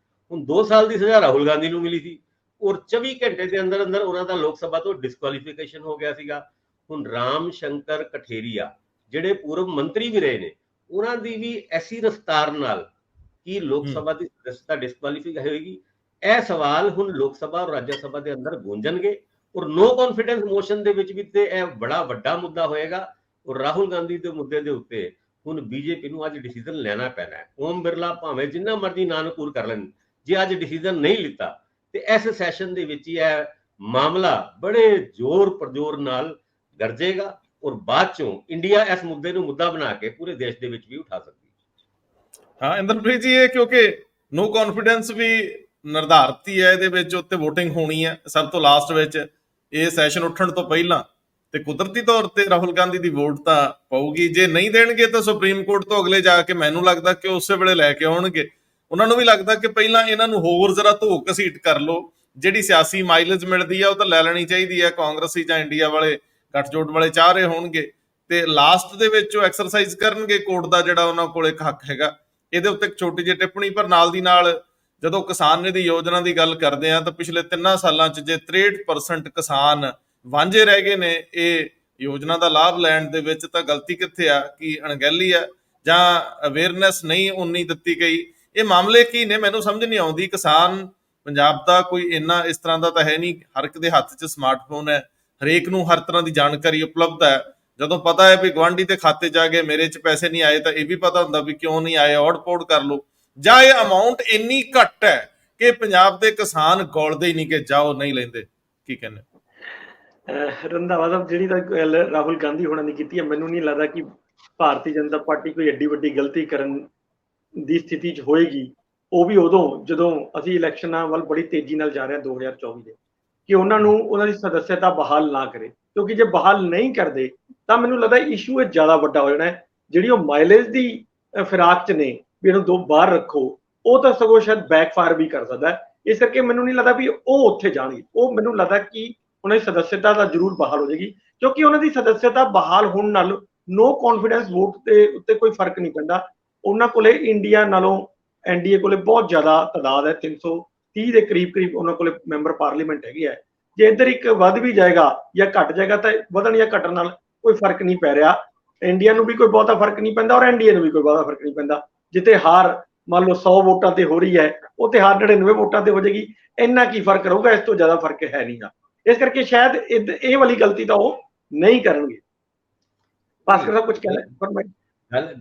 ਹੁਣ 2 ਸਾਲ ਦੀ ਸਜ਼ਾ ਰਾਹੁਲ ਗਾਂਧੀ ਨੂੰ ਮਿਲੀ ਸੀ ਔਰ 24 ਘੰਟੇ ਦੇ ਅੰਦਰ ਅੰਦਰ ਉਹਨਾਂ ਦਾ ਲੋਕ ਸਭਾ ਤੋਂ ਡਿਸਕੁਆਲੀਫਿਕੇਸ਼ਨ ਹੋ ਗਿਆ ਸੀਗਾ। ਹੁਣ ਰਾਮ ਸ਼ੰਕਰ ਕਠੇਰੀਆ ਜਿਹੜੇ ਪੂਰਵ ਮੰਤਰੀ ਵੀ ਰਹੇ ਨੇ, ਉਹਨਾਂ ਦੀ ਵੀ ਐਸੀ ਰਫਤਾਰ ਨਾਲ ਕੀ ਲੋਕ ਸਭਾ ਦੀ ਸਦੱਸਤਾ ਡਿਸਕੁਆਲੀਫਾਈ ਹੋਏਗੀ, ਇਹ ਸਵਾਲ ਹੁਣ ਲੋਕ ਸਭਾ ਔਰ ਰਾਜ ਸਭਾ ਦੇ ਅੰਦਰ ਗੂੰਜਣਗੇ। ਔਰ ਨੋ ਕੌਨਫੀਡੈਂਸ ਮੋਸ਼ਨ ਦੇ ਵਿੱਚ ਵੀ ਤੇ ਇਹ ਬੜਾ ਵੱਡਾ ਮੁੱਦਾ ਹੋਏਗਾ। ਔਰ ਰਾਹੁਲ ਗਾਂਧੀ ਦੇ ਮੁੱਦੇ ਦੇ ਉੱਤੇ ਹੁਣ ਬੀਜੇਪੀ ਨੂੰ ਅੱਜ ਡਿਸੀਜਨ ਲੈਣਾ ਪੈਣਾ ਹੈ। ਓਮ ਬਿਰਲਾ ਭਾਵੇਂ ਜਿੰਨਾ ਮਰਜ਼ੀ ਨਾਨਕੂਰ ਕਰ ਲੈਣ, ਜੇ ਅੱਜ ਡਿਸੀਜਨ ਨਹੀਂ ਲਿੱਤਾ ਤੇ ਇਸ ਸੈਸ਼ਨ ਦੇ ਵਿੱਚ ਹੀ ਇਹ ਮਾਮਲਾ ਬੜੇ ਜ਼ੋਰ ਪ੍ਰਜੋਰ ਨਾਲ ਗਰਜੇਗਾ ਔਰ ਬਾਅਦ ਚੋਂ ਇੰਡੀਆ ਇਸ ਮੁੱਦੇ ਨੂੰ ਮੁੱਦਾ ਬਣਾ ਕੇ ਪੂਰੇ ਦੇਸ਼ ਦੇ ਵਿੱਚ ਵੀ ਉਠਾ ਸਕਦੀ ਹੈ। ਹਾਂ ਇੰਦਰਪ੍ਰੀਤ ਜੀ, ਇਹ ਕਿਉਂਕਿ ਨੋ ਕੌਨਫੀਡੈਂਸ ਵੀ ਨਿਰਧਾਰਤ ਹੀ ਹੈ, ਇਹਦੇ ਵਿੱਚ ਉੱਤੇ VOTING ਹੋਣੀ ਹੈ ਸਭ ਤੋਂ ਲਾਸਟ ਵਿੱਚ ਇਹ ਸੈਸ਼ਨ ਉੱਠਣ ਤੋਂ ਪਹਿਲਾਂ, ਤੇ ਕੁਦਰਤੀ ਤੌਰ ਤੇ ਰਾਹੁਲ ਗਾਂਧੀ ਦੀ ਵੋਟ ਤਾਂ ਪਊਗੀ। ਜੇ ਨਹੀਂ ਦੇਣਗੇ ਤਾਂ ਸੁਪਰੀਮ ਕੋਰਟ ਤੋਂ ਅਗਲੇ ਜਾ ਕੇ ਮੈਨੂੰ ਲੱਗਦਾ ਕਿ ਉਸੇ ਵੇਲੇ ਲੈ ਕੇ ਆਉਣਗੇ। ਉਹਨਾਂ ਨੂੰ ਵੀ ਲੱਗਦਾ ਕਿ ਪਹਿਲਾਂ ਇਹਨਾਂ ਨੂੰ ਹੋਰ ਜ਼ਰਾ ਧੋ ਘਸੀਟ ਕਰ ਲਓ, ਜਿਹੜੀ ਸਿਆਸੀ ਮਾਈਲੇਜ ਮਿਲਦੀ ਆ ਉਹ ਤਾਂ ਲੈ ਲੈਣੀ ਚਾਹੀਦੀ ਹੈ। ਕਾਂਗਰਸੀ ਜਾਂ ਇੰਡੀਆ ਵਾਲੇ ਗੱਠਜੋੜ ਵਾਲੇ ਚਾਹ ਰਹੇ ਹੋਣਗੇ ਤੇ ਲਾਸਟ ਦੇ ਵਿੱਚ ਉਹ ਐਕਸਰਸਾਈਜ਼ ਕਰਨਗੇ ਕੋਰਟ ਦਾ ਜਿਹੜਾ ਉਹਨਾਂ ਕੋਲ ਇੱਕ ਹੱਕ ਹੈਗਾ। ਇਹਦੇ ਉੱਤੇ ਇੱਕ ਛੋਟੀ ਜਿਹੀ ਟਿੱਪਣੀ, ਪਰ ਨਾਲ ਦੀ ਨਾਲ ਜਦੋਂ ਕਿਸਾਨ ਨਿਧੀ ਯੋਜਨਾ ਦੀ ਗੱਲ ਕਰਦੇ ਆ ਤਾਂ ਪਿਛਲੇ 3 ਸਾਲਾਂ 'ਚ ਜੇ 63% ਕਿਸਾਨ ਵਾਂਝੇ ਰਹਿ ਗਏ ਨੇ ਇਹ ਯੋਜਨਾ ਦਾ ਲਾਭ ਲੈਣ ਦੇ ਵਿੱਚ, ਤਾਂ ਗਲਤੀ ਕਿੱਥੇ ਆ? ਕੀ ਅਣਗਹਿਲੀ ਆ ਜਾਂ ਅਵੇਅਰਨੈਸ ਨਹੀਂ ਉਨੀ ਦਿੱਤੀ ਗਈ? ਇਹ ਮਾਮਲੇ ਕੀ ਨੇ ਮੈਨੂੰ ਸਮਝ ਨਹੀਂ ਆਉਂਦੀ। ਕਿਸਾਨ ਪੰਜਾਬ ਦਾ ਕੋਈ ਇੰਨਾ ਇਸ ਤਰ੍ਹਾਂ ਦਾ ਤਾਂ ਹੈ ਨਹੀਂ, ਹਰ ਇੱਕ ਦੇ ਹੱਥ 'ਚ ਸਮਾਰਟਫੋਨ ਹੈ, ਹਰੇਕ ਨੂੰ ਹਰ ਤਰ੍ਹਾਂ ਦੀ ਜਾਣਕਾਰੀ ਉਪਲਬਧ ਹੈ। ਜਦੋਂ ਪਤਾ ਹੈ ਵੀ ਗੁਆਂਢੀ ਦੇ ਖਾਤੇ 'ਚ ਆ ਗਏ, ਮੇਰੇ 'ਚ ਪੈਸੇ ਨਹੀਂ ਆਏ, ਤਾਂ ਇਹ ਵੀ ਪਤਾ ਹੁੰਦਾ ਵੀ ਕਿਉਂ ਨਹੀਂ ਆਏ, ਔੜ ਪੌੜ ਕਰ ਲਓ। ਜਾਂ ਇਹ ਅਮਾਊਂਟ ਇੰਨੀ ਘੱਟ ਹੈ ਕਿ ਪੰਜਾਬ ਦੇ ਕਿਸਾਨ ਗੋਲਦੇ ਹੀ ਨਹੀਂ ਕਿ ਜਾਓ ਨਹੀਂ ਲੈਂਦੇ? ਕੀ ਕਹਿੰਦੇ ਰੰਧਾਵਾ ਸਾਹਿਬ, ਜਿਹੜੀ ਤਾਂ ਗੱਲ ਰਾਹੁਲ ਗਾਂਧੀ ਹੋਣਾ ਨੇ ਕੀਤੀ ਹੈ, ਮੈਨੂੰ ਨਹੀਂ ਲੱਗਦਾ ਕਿ ਭਾਰਤੀ ਜਨਤਾ ਪਾਰਟੀ ਕੋਈ ਐਡੀ ਵੱਡੀ ਗਲਤੀ ਕਰਨ ਦੀ ਸਥਿਤੀ 'ਚ ਹੋਏਗੀ। ਉਹ ਵੀ ਉਦੋਂ ਜਦੋਂ ਅਸੀਂ ਇਲੈਕਸ਼ਨਾਂ ਵੱਲ ਬੜੀ ਤੇਜ਼ੀ ਨਾਲ ਜਾ ਰਹੇ ਹਾਂ 2024 ਦੇ, ਕਿ ਉਹਨਾਂ ਨੂੰ ਉਹਨਾਂ ਦੀ ਸਦੱਸਤਾ ਬਹਾਲ ਨਾ ਕਰੇ, ਕਿਉਂਕਿ ਜੇ ਬਹਾਲ ਨਹੀਂ ਕਰਦੇ ਤਾਂ ਮੈਨੂੰ ਲੱਗਦਾ ਇਸ਼ੂ ਇਹ ਜ਼ਿਆਦਾ ਵੱਡਾ ਹੋ ਜਾਣਾ ਹੈ। ਜਿਹੜੀ ਉਹ ਮਾਈਲੇਜ ਦੀ ਫਿਰਾਕ 'ਚ ਨੇ ਵੀ ਇਹਨੂੰ ਬਾਹਰ ਰੱਖੋ, ਉਹ ਤਾਂ ਸਗੋਂ ਸ਼ਾਇਦ ਬੈਕਫਾਇਰ ਵੀ ਕਰ ਸਕਦਾ ਹੈ। ਇਸ ਕਰਕੇ ਮੈਨੂੰ ਨਹੀਂ ਲੱਗਦਾ ਵੀ ਉਹ ਉੱਥੇ ਜਾਣਗੇ। ਉਹ ਮੈਨੂੰ ਲੱਗਦਾ ਕਿ ਉਹਨਾਂ ਦੀ ਸਦੱਸਤਾ ਤਾਂ ਜ਼ਰੂਰ ਬਹਾਲ ਹੋ ਜਾਏਗੀ, ਕਿਉਂਕਿ ਉਹਨਾਂ ਦੀ ਸਦੱਸਤਾ ਬਹਾਲ ਹੋਣ ਨਾਲ ਨੋ ਕੌਨਫੀਡੈਂਸ ਵੋਟ ਦੇ ਉੱਤੇ ਕੋਈ ਫਰਕ ਨਹੀਂ ਪੈਂਦਾ। ਉਹਨਾਂ ਕੋਲੇ ਇੰਡੀਆ ਨਾਲੋਂ ਐਨਡੀਏ ਕੋਲੇ ਬਹੁਤ ਜ਼ਿਆਦਾ ਤਾਦਾਦ ਹੈ, 330 ਦੇ ਕਰੀਬ ਉਹਨਾਂ ਕੋਲੇ ਮੈਂਬਰ ਪਾਰਲੀਮੈਂਟ ਹੈਗੇ ਹੈ। ਜੇ ਇੱਧਰ ਇੱਕ ਵੱਧ ਵੀ ਜਾਏਗਾ ਜਾਂ ਘਟ ਜਾਏਗਾ ਤਾਂ ਵਧਣ ਜਾਂ ਘਟਣ ਨਾਲ ਕੋਈ ਫਰਕ ਨਹੀਂ ਪੈ ਰਿਹਾ। ਇੰਡੀਆ ਨੂੰ ਵੀ ਕੋਈ ਬਹੁਤਾ ਫਰਕ ਨਹੀਂ ਪੈਂਦਾ ਔਰ ਐਨਡੀਏ ਨੂੰ ਵੀ ਕੋਈ ਬਹੁਤਾ ਫਰਕ ਨਹੀਂ ਪੈਂਦਾ। ਜਿੱਥੇ ਹਾਰ ਮੰਨ ਲਓ 100 ਵੋਟਾਂ ਤੇ ਹੋ ਰਹੀ ਹੈ, ਉਹ ਤੇ ਹਰ 99 ਵੋਟਾਂ ਤੇ ਹੋ ਜਾਏਗੀ। ਇੰਨਾ ਕੀ ਫਰਕ ਰਹੂਗਾ, ਇਸ ਤੋਂ ਜ਼ਿਆਦਾ ਫਰਕ ਹੈ ਨਹੀਂਗਾ। ਇਸ ਕਰਕੇ ਸ਼ਾਇਦ ਇਹ ਵਾਲੀ ਗਲਤੀ ਤਾਂ ਉਹ ਨਹੀਂ ਕਰਨਗੇ। ਭਾਸਕਰ ਸਾਹਿਬ ਕੁਝ ਕਹਿਣਾ ਫਰਮਾਈਏ।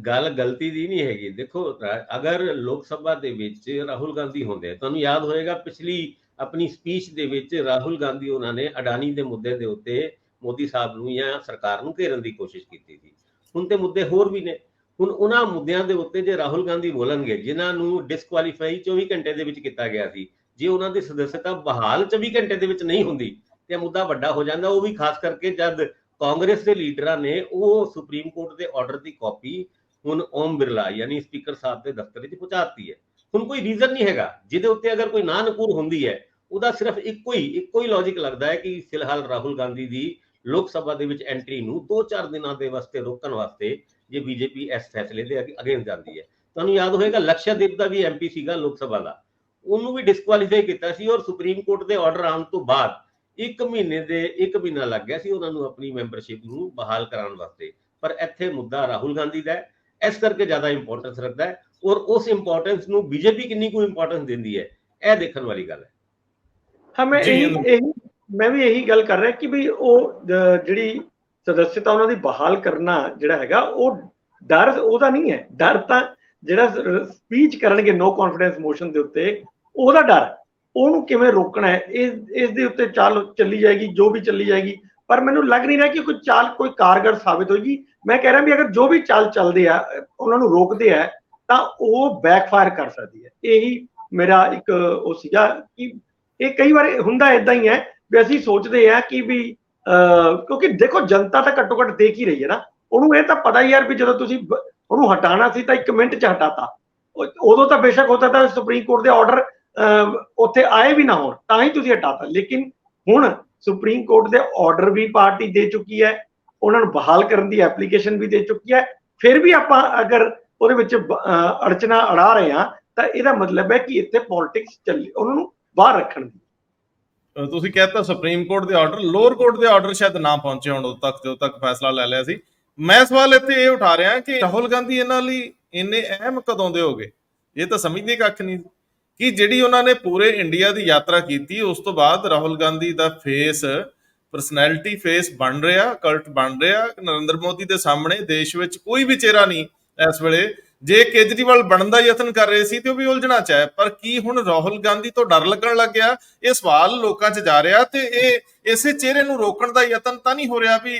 ਗੱਲ ਗਲਤੀ ਦੀ ਨਹੀਂ ਹੈਗੀ। ਦੇਖੋ, ਅਗਰ ਲੋਕ ਸਭਾ ਦੇ ਵਿੱਚ ਰਾਹੁਲ ਗਾਂਧੀ ਹੁੰਦੇ, ਤੁਹਾਨੂੰ ਯਾਦ ਹੋਏਗਾ ਪਿਛਲੀ ਆਪਣੀ ਸਪੀਚ ਦੇ ਵਿੱਚ ਰਾਹੁਲ ਗਾਂਧੀ ਉਹਨਾਂ ਨੇ ਅਡਾਨੀ ਦੇ ਮੁੱਦੇ ਦੇ ਉੱਤੇ ਮੋਦੀ ਸਾਹਿਬ ਨੂੰ ਜਾਂ ਸਰਕਾਰ ਨੂੰ ਘੇਰਨ ਦੀ ਕੋਸ਼ਿਸ਼ ਕੀਤੀ ਸੀ। ਹੁਣ ਤੇ ਮੁੱਦੇ ਹੋਰ ਵੀ ਨੇ। ਹੁਣ ਉਹਨਾਂ ਮੁੱਦਿਆਂ ਦੇ ਉੱਤੇ ਜੇ ਰਾਹੁਲ ਗਾਂਧੀ ਬੋਲਣਗੇ, ਜਿਨ੍ਹਾਂ ਨੂੰ ਡਿਸਕੁਆਲੀਫਾਈ 24 ਘੰਟੇ ਦੇ ਵਿੱਚ ਕੀਤਾ ਗਿਆ ਸੀ, ਜੇ ਉਹਨਾਂ ਦੀ ਸਦੱਸਤਾ ਬਹਾਲ 24 ਘੰਟੇ ਦੇ ਵਿੱਚ ਨਹੀਂ ਹੁੰਦੀ ਤੇ ਮੁੱਦਾ ਵੱਡਾ ਹੋ ਜਾਂਦਾ। ਉਹ ਵੀ ਖਾਸ ਕਰਕੇ ਜਦ ਕਾਂਗਰਸ ਦੇ ਲੀਡਰਾਂ ਨੇ ਉਹ ਸੁਪਰੀਮ ਕੋਰਟ ਦੇ ਆਰਡਰ ਦੀ ਕਾਪੀ ਹੁਣ ਓਮ ਬਿਰਲਾ ਯਾਨੀ ਸਪੀਕਰ ਸਾਹਿਬ ਦੇ ਦਫ਼ਤਰ ਵਿੱਚ ਪਹੁੰਚਾਤੀ ਹੈ। ਹੁਣ ਕੋਈ ਰੀਜ਼ਨ ਨਹੀਂ ਹੈਗਾ ਜਿਹਦੇ ਉੱਤੇ ਅਗਰ ਕੋਈ ਨਾ ਨਕੂਰ ਹੁੰਦੀ ਹੈ। ਉਹਦਾ ਸਿਰਫ ਇੱਕੋ ਹੀ ਲੌਜੀਕ ਲੱਗਦਾ ਹੈ ਕਿ ਫਿਲਹਾਲ ਰਾਹੁਲ ਗਾਂਧੀ ਦੀ ਲੋਕ ਸਭਾ ਦੇ ਵਿੱਚ ਐਂਟਰੀ ਨੂੰ 2-4 ਦਿਨਾਂ ਦੇ ਵਾਸਤੇ ਰੋਕਣ ਵਾਸਤੇ ਜੇ ਬੀਜੇਪੀ ਇਸ ਫੈਸਲੇ ਦੇ ਅਗੇਂਸਟ ਜਾਂਦੀ ਹੈ। ਤੁਹਾਨੂੰ ਯਾਦ ਹੋਏਗਾ ਲਕਸ਼ਯਦੀਪ ਦਾ ਵੀ ਐਮਪੀ ਸੀਗਾ ਲੋਕ ਸਭਾ ਦਾ, ਉਹਨੂੰ ਵੀ ਡਿਸਕੁਆਲੀਫਾਈ ਕੀਤਾ ਸੀ ਔਰ ਸੁਪਰੀਮ ਕੋਰਟ ਦੇ ਆਰਡਰ ਆਉਣ ਤੋਂ ਬਾਅਦ 1 ਮਹੀਨਾ ਲੱਗ ਗਿਆ ਸੀ ਉਹਨਾਂ ਨੂੰ ਆਪਣੀ ਮੈਂਬਰਸ਼ਿਪ ਨੂੰ ਬਹਾਲ ਕਰਾਉਣ ਵਾਸਤੇ। ਪਰ ਇੱਥੇ ਮੁੱਦਾ ਰਾਹੁਲ ਗਾਂਧੀ ਦਾ ਹੈ, ਇਸ ਕਰਕੇ ਜ਼ਿਆਦਾ ਇੰਪੋਰਟੈਂਸ ਰੱਖਦਾ ਹੈ ਔਰ ਉਸ ਇੰਪੋਰਟੈਂਸ ਨੂੰ ਬੀਜੇਪੀ ਕਿੰਨੀ ਕੁ ਇੰਪੋਰਟੈਂਸ ਦਿੰਦੀ ਹੈ, ਇਹ ਦੇਖਣ ਵਾਲੀ ਗੱਲ ਹੈ। ਹਾਂ, ਮੈਂ ਵੀ ਇਹੀ ਗੱਲ ਕਰ ਰਿਹਾ ਕਿ ਵੀ ਉਹ ਜਿਹੜੀ ਸਦੱਸਤਾ ਉਹਨਾਂ ਦੀ ਬਹਾਲ ਕਰਨਾ ਜਿਹੜਾ ਹੈਗਾ, ਉਹ ਡਰ ਉਹਦਾ ਨਹੀਂ ਹੈ। ਡਰ ਤਾਂ ਜਿਹੜਾ ਸਪੀਚ ਕਰਨਗੇ ਨੋ ਕੌਨਫੀਡੈਂਸ ਮੋਸ਼ਨ ਦੇ ਉੱਤੇ, ਉਹਦਾ ਡਰ, ਉਹਨੂੰ ਕਿਵੇਂ ਰੋਕਣਾ ਹੈ, ਇਸ ਦੇ ਉੱਤੇ ਚਾਲ ਚੱਲੀ ਜਾਏਗੀ, ਜੋ ਵੀ ਚੱਲੀ ਜਾਏਗੀ। ਪਰ ਮੈਨੂੰ ਲੱਗ ਨਹੀਂ ਰਿਹਾ ਕਿ ਕੋਈ ਚਾਲ ਕੋਈ ਕਾਰਗਰ ਸਾਬਿਤ ਹੋਏਗੀ। ਮੈਂ ਕਹਿ ਰਿਹਾ ਵੀ ਅਗਰ ਜੋ ਵੀ ਚਾਲ ਚੱਲਦੇ ਆ, ਉਹਨਾਂ ਨੂੰ ਰੋਕਦੇ ਆ, ਤਾਂ ਉਹ ਬੈਕਫਾਇਰ ਕਰ ਸਕਦੀ ਹੈ। ਇਹੀ ਮੇਰਾ ਇੱਕ ਉਹ ਸੀਗਾ ਕਿ ਇਹ ਕਈ ਵਾਰ ਹੁੰਦਾ ਇਦਾਂ ਹੀ ਹੈ ਵੀ ਅਸੀਂ ਸੋਚਦੇ ਆ ਕਿ ਵੀ ਕਿਉਂਕਿ ਦੇਖੋ ਜਨਤਾ ਤਾਂ ਘੱਟੋ ਘੱਟ ਦੇਖ ਹੀ ਰਹੀ ਹੈ ਨਾ, ਉਹਨੂੰ ਇਹ ਤਾਂ ਪਤਾ ਹੀ ਯਾਰ ਵੀ ਜਦੋਂ ਤੁਸੀਂ ਉਹਨੂੰ ਹਟਾਣਾ ਸੀ ਤਾਂ 1 ਮਿੰਟ 'ਚ ਹਟਾਤਾ। ਉਦੋਂ ਤਾਂ ਬੇਸ਼ੱਕ ਹੁੰਦਾ ਤਾਂ ਸੁਪਰੀਮ ਕੋਰਟ ਦੇ ਆਰਡਰ ਉੱਥੇ ਆਏ ਵੀ ਨਾ ਹੋਣ ਤਾਂ ਹੀ ਤੁਸੀਂ ਹਟਾਤਾ। ਲੇਕਿਨ ਹੁਣ ਸੁਪਰੀਮ ਕੋਰਟ ਦੇ ਆਰਡਰ ਵੀ ਪਾਰਟੀ ਦੇ ਚੁੱਕੀ ਹੈ, ਉਹਨਾਂ ਨੂੰ ਬਹਾਲ ਕਰਨ ਦੀ ਐਪਲੀਕੇਸ਼ਨ ਵੀ ਦੇ ਚੁੱਕੀ ਹੈ। ਫਿਰ ਵੀ ਆਪਾਂ ਅਗਰ ਉਹਦੇ ਵਿੱਚ ਅੜਚਨਾ ਅੜਾ ਰਹੇ ਹਾਂ ਤਾਂ ਇਹਦਾ ਮਤਲਬ ਹੈ ਕਿ ਇੱਥੇ ਪੋਲਿਟਿਕਸ ਚੱਲੀ, ਉਹਨਾਂ ਨੂੰ ਬਾਹਰ ਰੱਖਣ ਦੀ। ਤੁਸੀਂ ਕਹਿੰਦਾ ਸੁਪਰੀਮ ਕੋਰਟ ਦੇ ਆਰਡਰ, ਲੋਅਰ ਕੋਰਟ ਦੇ ਆਰਡਰ ਸ਼ਾਇਦ ਨਾ ਪਹੁੰਚੇ ਹੋਣ ਉਦੋਂ ਤੱਕ, ਜਦੋਂ ਤੱਕ ਫੈਸਲਾ ਲੈ ਲਿਆ ਸੀ। ਮੈਂ ਸਵਾਲ ਇੱਥੇ ਇਹ ਉਠਾ ਰਿਹਾ ਕਿ ਰਾਹੁਲ ਗਾਂਧੀ ਇਹਨਾਂ ਲਈ ਇੰਨੇ ਅਹਿਮ ਕਦੋਂ ਦੇ ਹੋ ਗਏ? ਇਹ ਤਾਂ ਸਮਝਦੇ ਕੱਖ ਨਹੀਂ ਕਿ ਜਿਹੜੀ ਉਹਨਾਂ ਨੇ ਪੂਰੇ ਇੰਡੀਆ ਦੀ ਯਾਤਰਾ ਕੀਤੀ, ਉਸ ਤੋਂ ਬਾਅਦ ਰਾਹੁਲ ਗਾਂਧੀ ਦਾ ਫੇਸ, ਪਰਸਨੈਲਿਟੀ ਫੇਸ ਬਣ ਰਿਹਾ, ਕਲਟ ਬਣ ਰਿਹਾ। ਨਰਿੰਦਰ ਮੋਦੀ ਦੇ ਸਾਹਮਣੇ ਦੇਸ਼ ਵਿੱਚ ਕੋਈ ਵੀ ਚਿਹਰਾ ਨਹੀਂ ਇਸ ਵੇਲੇ। ਜੇ ਕੇਜਰੀਵਾਲ ਬਣਨ ਦਾ ਯਤਨ ਕਰ ਰਹੇ ਸੀ ਤੇ ਉਹ ਵੀ ਉਲਝਣਾ ਚਾਹੇ, ਪਰ ਕੀ ਹੁਣ ਰਾਹੁਲ ਗਾਂਧੀ ਤੋਂ ਡਰ ਲੱਗਣ ਲੱਗ ਗਿਆ? ਇਹ ਸਵਾਲ ਲੋਕਾਂ 'ਚ ਜਾ ਰਿਹਾ ਤੇ ਇਹ ਇਸੇ ਚਿਹਰੇ ਨੂੰ ਰੋਕਣ ਦਾ ਯਤਨ ਤਾਂ ਨਹੀਂ ਹੋ ਰਿਹਾ ਵੀ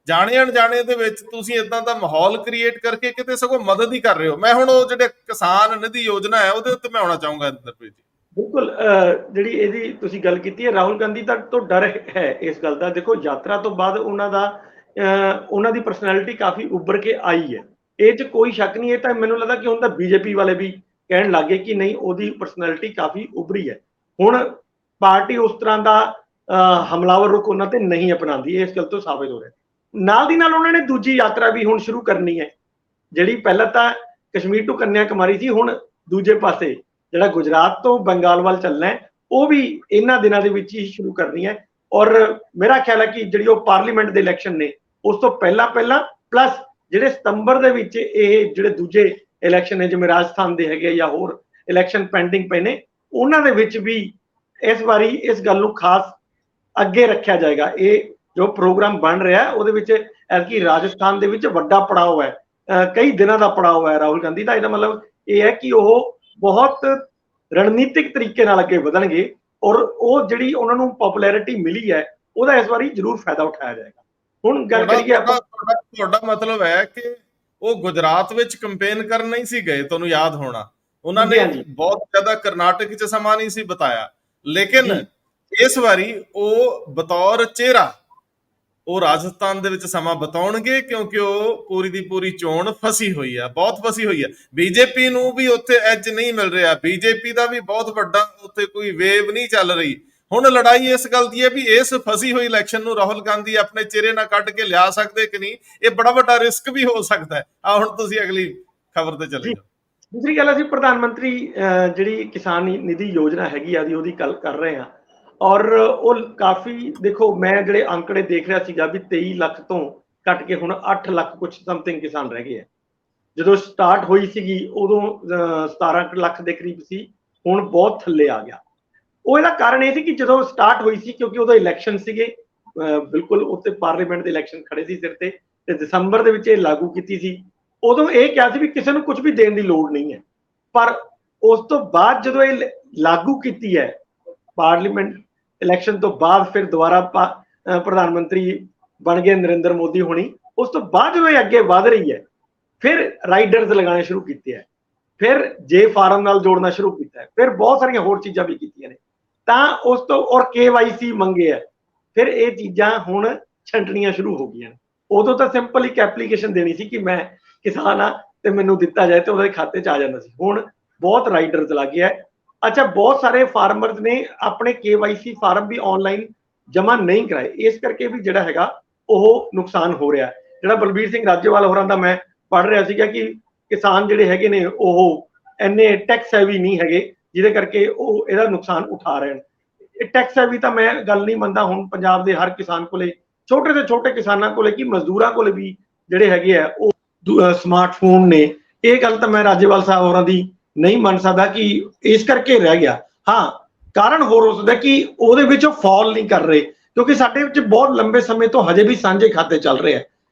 ਜਾਣੇ ਅਣਜਾਣੇ ਦੇ ਵਿੱਚ ਤੁਸੀਂ ਇਦਾਂ ਦਾ ਮਾਹੌਲ ਕ੍ਰੀਏਟ ਕਰਕੇ ਕਿਤੇ ਸਗੋਂ ਮਦਦ ਹੀ ਕਰ ਰਹੇ ਹੋ? ਮੈਂ ਹੁਣ ਉਹ ਜਿਹੜੇ ਕਿਸਾਨ ਨਿਧੀ ਯੋਜਨਾ ਹੈ ਉਹਦੇ ਉੱਤੇ ਮੈਂ ਆਉਣਾ ਚਾਹੂੰਗਾ ਇੰਦਰਪ੍ਰੀਤ ਜੀ। ਬਿਲਕੁਲ, ਜਿਹੜੀ ਇਹਦੀ ਤੁਸੀਂ ਗੱਲ ਕੀਤੀ ਹੈ, ਰਾਹੁਲ ਗਾਂਧੀ ਦਾ ਤੋਂ ਡਰ ਹੈ ਇਸ ਗੱਲ ਦਾ। ਦੇਖੋ ਯਾਤਰਾ ਤੋਂ ਬਾਅਦ ਉਹਨਾਂ ਦੀ ਪਰਸਨੈਲਿਟੀ ਕਾਫੀ ਉੱਭਰ ਕੇ ਆਈ ਹੈ, ਇਹ 'ਚ ਕੋਈ ਸ਼ੱਕ ਨਹੀਂ। ਇਹ ਤਾਂ ਮੈਨੂੰ ਲੱਗਦਾ ਕਿ ਹੁਣ ਤਾਂ ਬੀਜੇਪੀ ਵਾਲੇ ਵੀ ਕਹਿਣ ਲੱਗੇ ਕਿ ਨਹੀਂ, ਉਹਦੀ ਪਰਸਨੈਲਿਟੀ ਕਾਫੀ ਉੱਭਰੀ ਹੈ। ਹੁਣ ਪਾਰਟੀ ਉਸ ਤਰ੍ਹਾਂ ਦਾ ਹਮਲਾਵਰ ਰੁਖ ਉਹਨਾਂ ਤੇ ਨਹੀਂ ਅਪਣਾਉਂਦੀ, ਇਸ ਗੱਲ ਤੋਂ ਸਾਬਿਤ ਹੋ ਰਿਹਾ। ਨਾਲ ਦੀ ਨਾਲ ਉਹਨਾਂ ਨੇ ਦੂਜੀ ਯਾਤਰਾ ਵੀ ਹੁਣ ਸ਼ੁਰੂ ਕਰਨੀ ਹੈ, ਜਿਹੜੀ ਪਹਿਲਾਂ ਤਾਂ ਕਸ਼ਮੀਰ ਤੋਂ ਕੰਨਿਆ ਕੁਮਾਰੀ ਸੀ, ਹੁਣ ਦੂਜੇ ਪਾਸੇ ਜਿਹੜਾ ਗੁਜਰਾਤ ਤੋਂ ਬੰਗਾਲ ਵੱਲ ਚੱਲਣਾ ਹੈ, ਉਹ ਵੀ ਇਹਨਾਂ ਦਿਨਾਂ ਦੇ ਵਿੱਚ ਹੀ ਸ਼ੁਰੂ ਕਰਨੀ ਹੈ। ਔਰ ਮੇਰਾ ਖਿਆਲ ਹੈ ਕਿ ਜਿਹੜੀ ਉਹ ਪਾਰਲੀਮੈਂਟ ਦੇ ਇਲੈਕਸ਼ਨ ਨੇ ਉਸ ਤੋਂ ਪਹਿਲਾਂ ਪਲੱਸ ਜਿਹੜੇ ਸਤੰਬਰ ਦੇ ਵਿੱਚ ਇਹ ਜਿਹੜੇ ਦੂਜੇ ਇਲੈਕਸ਼ਨ ਨੇ, ਜਿਵੇਂ ਰਾਜਸਥਾਨ ਦੇ ਹੈਗੇ ਜਾਂ ਹੋਰ ਇਲੈਕਸ਼ਨ ਪੈਂਡਿੰਗ ਪਏ ਨੇ, ਉਹਨਾਂ ਦੇ ਵਿੱਚ ਵੀ ਇਸ ਵਾਰੀ ਇਸ ਗੱਲ ਨੂੰ ਖਾਸ ਅੱਗੇ ਰੱਖਿਆ ਜਾਏਗਾ। ਇਹ ਜੋ ਪ੍ਰੋਗਰਾਮ ਬਣ ਰਿਹਾ ਉਹਦੇ ਵਿੱਚ ਐਤਕੀ ਰਾਜਸਥਾਨ ਦੇ ਵਿੱਚ ਵੱਡਾ ਪੜਾਅ ਹੈ, ਕਈ ਦਿਨਾਂ ਦਾ ਪੜਾਅ ਹੈ ਰਾਹੁਲ ਗਾਂਧੀ ਦਾ। ਇਹਦਾ ਮਤਲਬ ਇਹ ਹੈ ਕਿ ਉਹ ਬਹੁਤ ਰਣਨੀਤਿਕ ਤਰੀਕੇ ਨਾਲ ਅੱਗੇ ਵਧਣਗੇ ਔਰ ਉਹ ਜਿਹੜੀ ਉਹਨਾਂ ਨੂੰ ਪਪੂਲੈਰਿਟੀ ਮਿਲੀ ਹੈ ਉਹਦਾ ਇਸ ਵਾਰੀ ਜ਼ਰੂਰ ਫਾਇਦਾ ਉਠਾਇਆ ਜਾਏਗਾ। ਹੁਣ ਗੱਲ ਕਰੀਏ ਆਪਾਂ, ਤੁਹਾਡਾ ਮਤਲਬ ਹੈ ਕਿ ਉਹ ਗੁਜਰਾਤ ਵਿੱਚ ਕੰਪੇਨ ਕਰਨ ਨਹੀਂ ਸੀ ਗਏ? ਤੁਹਾਨੂੰ ਯਾਦ ਹੋਣਾ ਉਹਨਾਂ ਨੇ ਬਹੁਤ ਜ਼ਿਆਦਾ ਕਰਨਾਟਕ 'ਚ ਸਮਾਂ ਨਹੀਂ ਸੀ ਬਿਤਾਇਆ, ਲੇਕਿਨ ਇਸ ਵਾਰੀ ਉਹ ਬਤੌਰ ਚਿਹਰਾ ਉਹ ਰਾਜਸਥਾਨ ਦੇ ਵਿੱਚ ਸਮਾਂ ਬਿਤਾਉਣਗੇ, ਕਿਉਂਕਿ ਉਹ ਪੂਰੀ ਦੀ ਪੂਰੀ ਚੋਣ ਫਸੀ ਹੋਈ ਆ, ਬਹੁਤ ਫਸੀ ਹੋਈ ਆ। ਬੀਜੇਪੀ ਨੂੰ ਵੀ ਉੱਥੇ ਐਜ ਨਹੀਂ ਮਿਲ ਰਿਹਾ, ਬੀਜੇਪੀ ਦਾ ਵੀ ਬਹੁਤ ਵੱਡਾ ਉੱਥੇ ਕੋਈ ਵੇਵ ਨਹੀਂ ਚੱਲ ਰਹੀ। ਹੁਣ ਲੜਾਈ ਇਸ ਗੱਲ ਦੀ ਹੈ ਵੀ ਇਸ ਫਸੀ ਹੋਈ ਇਲੈਕਸ਼ਨ ਨੂੰ ਰਾਹੁਲ ਗਾਂਧੀ ਆਪਣੇ ਚਿਹਰੇ ਨਾਲ ਕੱਢ ਕੇ ਲਿਆ ਸਕਦੇ ਕਿ ਨਹੀਂ? ਇਹ ਬੜਾ ਵੱਡਾ ਰਿਸਕ ਵੀ ਹੋ ਸਕਦਾ ਹੈ। ਆ ਹੁਣ ਤੁਸੀਂ ਅਗਲੀ ਖਬਰ ਤੇ ਚਲੇ ਜਾਓ। ਦੂਸਰੀ ਗੱਲ, ਅਸੀਂ ਪ੍ਰਧਾਨ ਮੰਤਰੀ ਜਿਹੜੀ ਕਿਸਾਨ ਨਿਧੀ ਯੋਜਨਾ ਹੈਗੀ ਆ ਉਹਦੀ ਗੱਲ ਕਰ ਰਹੇ ਹਾਂ, ਔਰ ਉਹ ਕਾਫੀ, ਦੇਖੋ ਮੈਂ ਜਿਹੜੇ ਅੰਕੜੇ ਦੇਖ ਰਿਹਾ ਸੀਗਾ ਵੀ 23 ਲੱਖ ਤੋਂ ਘਟ ਕੇ ਹੁਣ 8 ਲੱਖ ਕੁਝ ਸਮਥਿੰਗ ਕਿਸਾਨ ਰਹਿ ਗਏ ਆ। ਜਦੋਂ ਸਟਾਰਟ ਹੋਈ ਸੀਗੀ ਉਦੋਂ 17 ਲੱਖ ਦੇ ਕਰੀਬ ਸੀ, ਹੁਣ ਬਹੁਤ ਥੱਲੇ ਆ ਗਿਆ। ਉਹ ਇਹਦਾ ਕਾਰਨ ਇਹ ਸੀ ਕਿ ਜਦੋਂ ਸਟਾਰਟ ਹੋਈ ਸੀ, ਕਿਉਂਕਿ ਉਦੋਂ ਇਲੈਕਸ਼ਨ ਸੀਗੇ, ਬਿਲਕੁਲ ਉੱਤੇ ਪਾਰਲੀਮੈਂਟ ਦੇ ਇਲੈਕਸ਼ਨ ਖੜੇ ਸੀ ਸਿਰ ਤੇ ਦਸੰਬਰ ਦੇ ਵਿੱਚ ਇਹ ਲਾਗੂ ਕੀਤੀ ਸੀ। ਉਦੋਂ ਇਹ ਕਿਹਾ ਸੀ ਵੀ ਕਿਸੇ ਨੂੰ ਕੁਝ ਵੀ ਦੇਣ ਦੀ ਲੋੜ ਨਹੀਂ ਹੈ, ਪਰ ਉਸ ਤੋਂ ਬਾਅਦ ਜਦੋਂ ਇਹ ਲਾਗੂ ਕੀਤੀ ਹੈ ਪਾਰਲੀਮੈਂਟ ਇਲੈਕਸ਼ਨ ਤੋਂ ਬਾਅਦ, ਫਿਰ ਦੁਬਾਰਾ ਪ੍ਰਧਾਨ ਮੰਤਰੀ ਬਣ ਗਏ ਨਰਿੰਦਰ ਮੋਦੀ ਹੋਣੀ, ਉਸ ਤੋਂ ਬਾਅਦ ਜਦੋਂ ਇਹ ਅੱਗੇ ਵਧ ਰਹੀ ਹੈ, ਫਿਰ ਰਾਈਡਰਸ ਲਗਾਉਣੇ ਸ਼ੁਰੂ ਕੀਤੇ ਹੈ, ਫਿਰ ਜੇ ਫਾਰਮ ਨਾਲ ਜੋੜਨਾ ਸ਼ੁਰੂ ਕੀਤਾ ਹੈ, ਫਿਰ ਬਹੁਤ ਸਾਰੀਆਂ ਹੋਰ ਚੀਜ਼ਾਂ ਵੀ ਕੀਤੀਆਂ ਨੇ, ਤਾਂ ਉਸ ਤੋਂ ਔਰ KYC ਮੰਗੇ ਹੈ, ਫਿਰ ਇਹ ਚੀਜ਼ਾਂ ਹੁਣ ਛੰਟਣੀਆਂ ਸ਼ੁਰੂ ਹੋ ਗਈਆਂ ਨੇ। ਉਦੋਂ ਤਾਂ ਸਿੰਪਲ ਇੱਕ ਐਪਲੀਕੇਸ਼ਨ ਦੇਣੀ ਸੀ ਕਿ ਮੈਂ ਕਿਸਾਨ ਆ ਤੇ ਮੈਨੂੰ ਦਿੱਤਾ ਜਾਏ ਤੇ ਉਹਦੇ ਖਾਤੇ 'ਚ ਆ ਜਾਂਦਾ ਸੀ। ਹੁਣ ਬਹੁਤ ਰਾਈਡਰਸ ਲੱਗ ਗਿਆ ਹੈ। ਅੱਛਾ, ਬਹੁਤ ਸਾਰੇ ਫਾਰਮਰਸ ਨੇ ਆਪਣੇ KYC ਫਾਰਮ ਵੀ ਆਨਲਾਈਨ ਜਮ੍ਹਾਂ ਨਹੀਂ ਕਰਾਏ, ਇਸ ਕਰਕੇ ਵੀ ਜਿਹੜਾ ਹੈਗਾ ਉਹ ਨੁਕਸਾਨ ਹੋ ਰਿਹਾ। ਜਿਹੜਾ ਬਲਬੀਰ ਸਿੰਘ ਰਾਜੇਵਾਲ ਹੋਰਾਂ ਦਾ ਮੈਂ ਪੜ੍ਹ ਰਿਹਾ ਸੀਗਾ ਕਿ ਕਿਸਾਨ ਜਿਹੜੇ ਹੈਗੇ ਨੇ ਉਹ ਇੰਨੇ ਟੈਕਸ ਹੈਵੀ ਨਹੀਂ ਹੈਗੇ, ਜਿਹਦੇ ਕਰਕੇ ਉਹ ਇਹਦਾ ਨੁਕਸਾਨ ਉਠਾ ਰਹੇ ਨੇ। ਟੈਕਸ ਹੈਵੀ ਤਾਂ ਮੈਂ ਗੱਲ ਨਹੀਂ ਮੰਨਦਾ, ਹੁਣ ਪੰਜਾਬ ਦੇ ਹਰ ਕਿਸਾਨ ਕੋਲੇ, ਛੋਟੇ ਤੋਂ ਛੋਟੇ ਕਿਸਾਨਾਂ ਕੋਲੇ ਕੀ ਮਜ਼ਦੂਰਾਂ ਕੋਲੇ ਵੀ ਜਿਹੜੇ ਹੈਗੇ ਆ ਉਹ ਸਮਾਰਟਫੋਨ ਨੇ। ਇਹ ਗੱਲ ਤਾਂ ਮੈਂ ਰਾਜੇਵਾਲ ਸਾਹਿਬ ਹੋਰਾਂ ਦੀ ਨਹੀਂ ਮੰਨ ਸਕਦਾ ਕਿ ਇਸ ਕਰਕੇ ਰਹਿ ਗਿਆ। ਹਾਂ, ਕਾਰਨ ਹੋਰ ਹੋ ਸਕਦਾ ਕਿ ਉਹਦੇ ਵਿੱਚ ਉਹ ਫਾਲ ਨਹੀਂ ਕਰ ਰਹੇ, ਕਿਉਂਕਿ ਸਾਡੇ ਵਿੱਚ ਬਹੁਤ ਲੰਬੇ ਸਮੇਂ ਤੋਂ ਹਜੇ ਵੀ ਸਾਂਝੇ ਖਾਤੇ ਚੱਲ ਰਹੇ ਆ।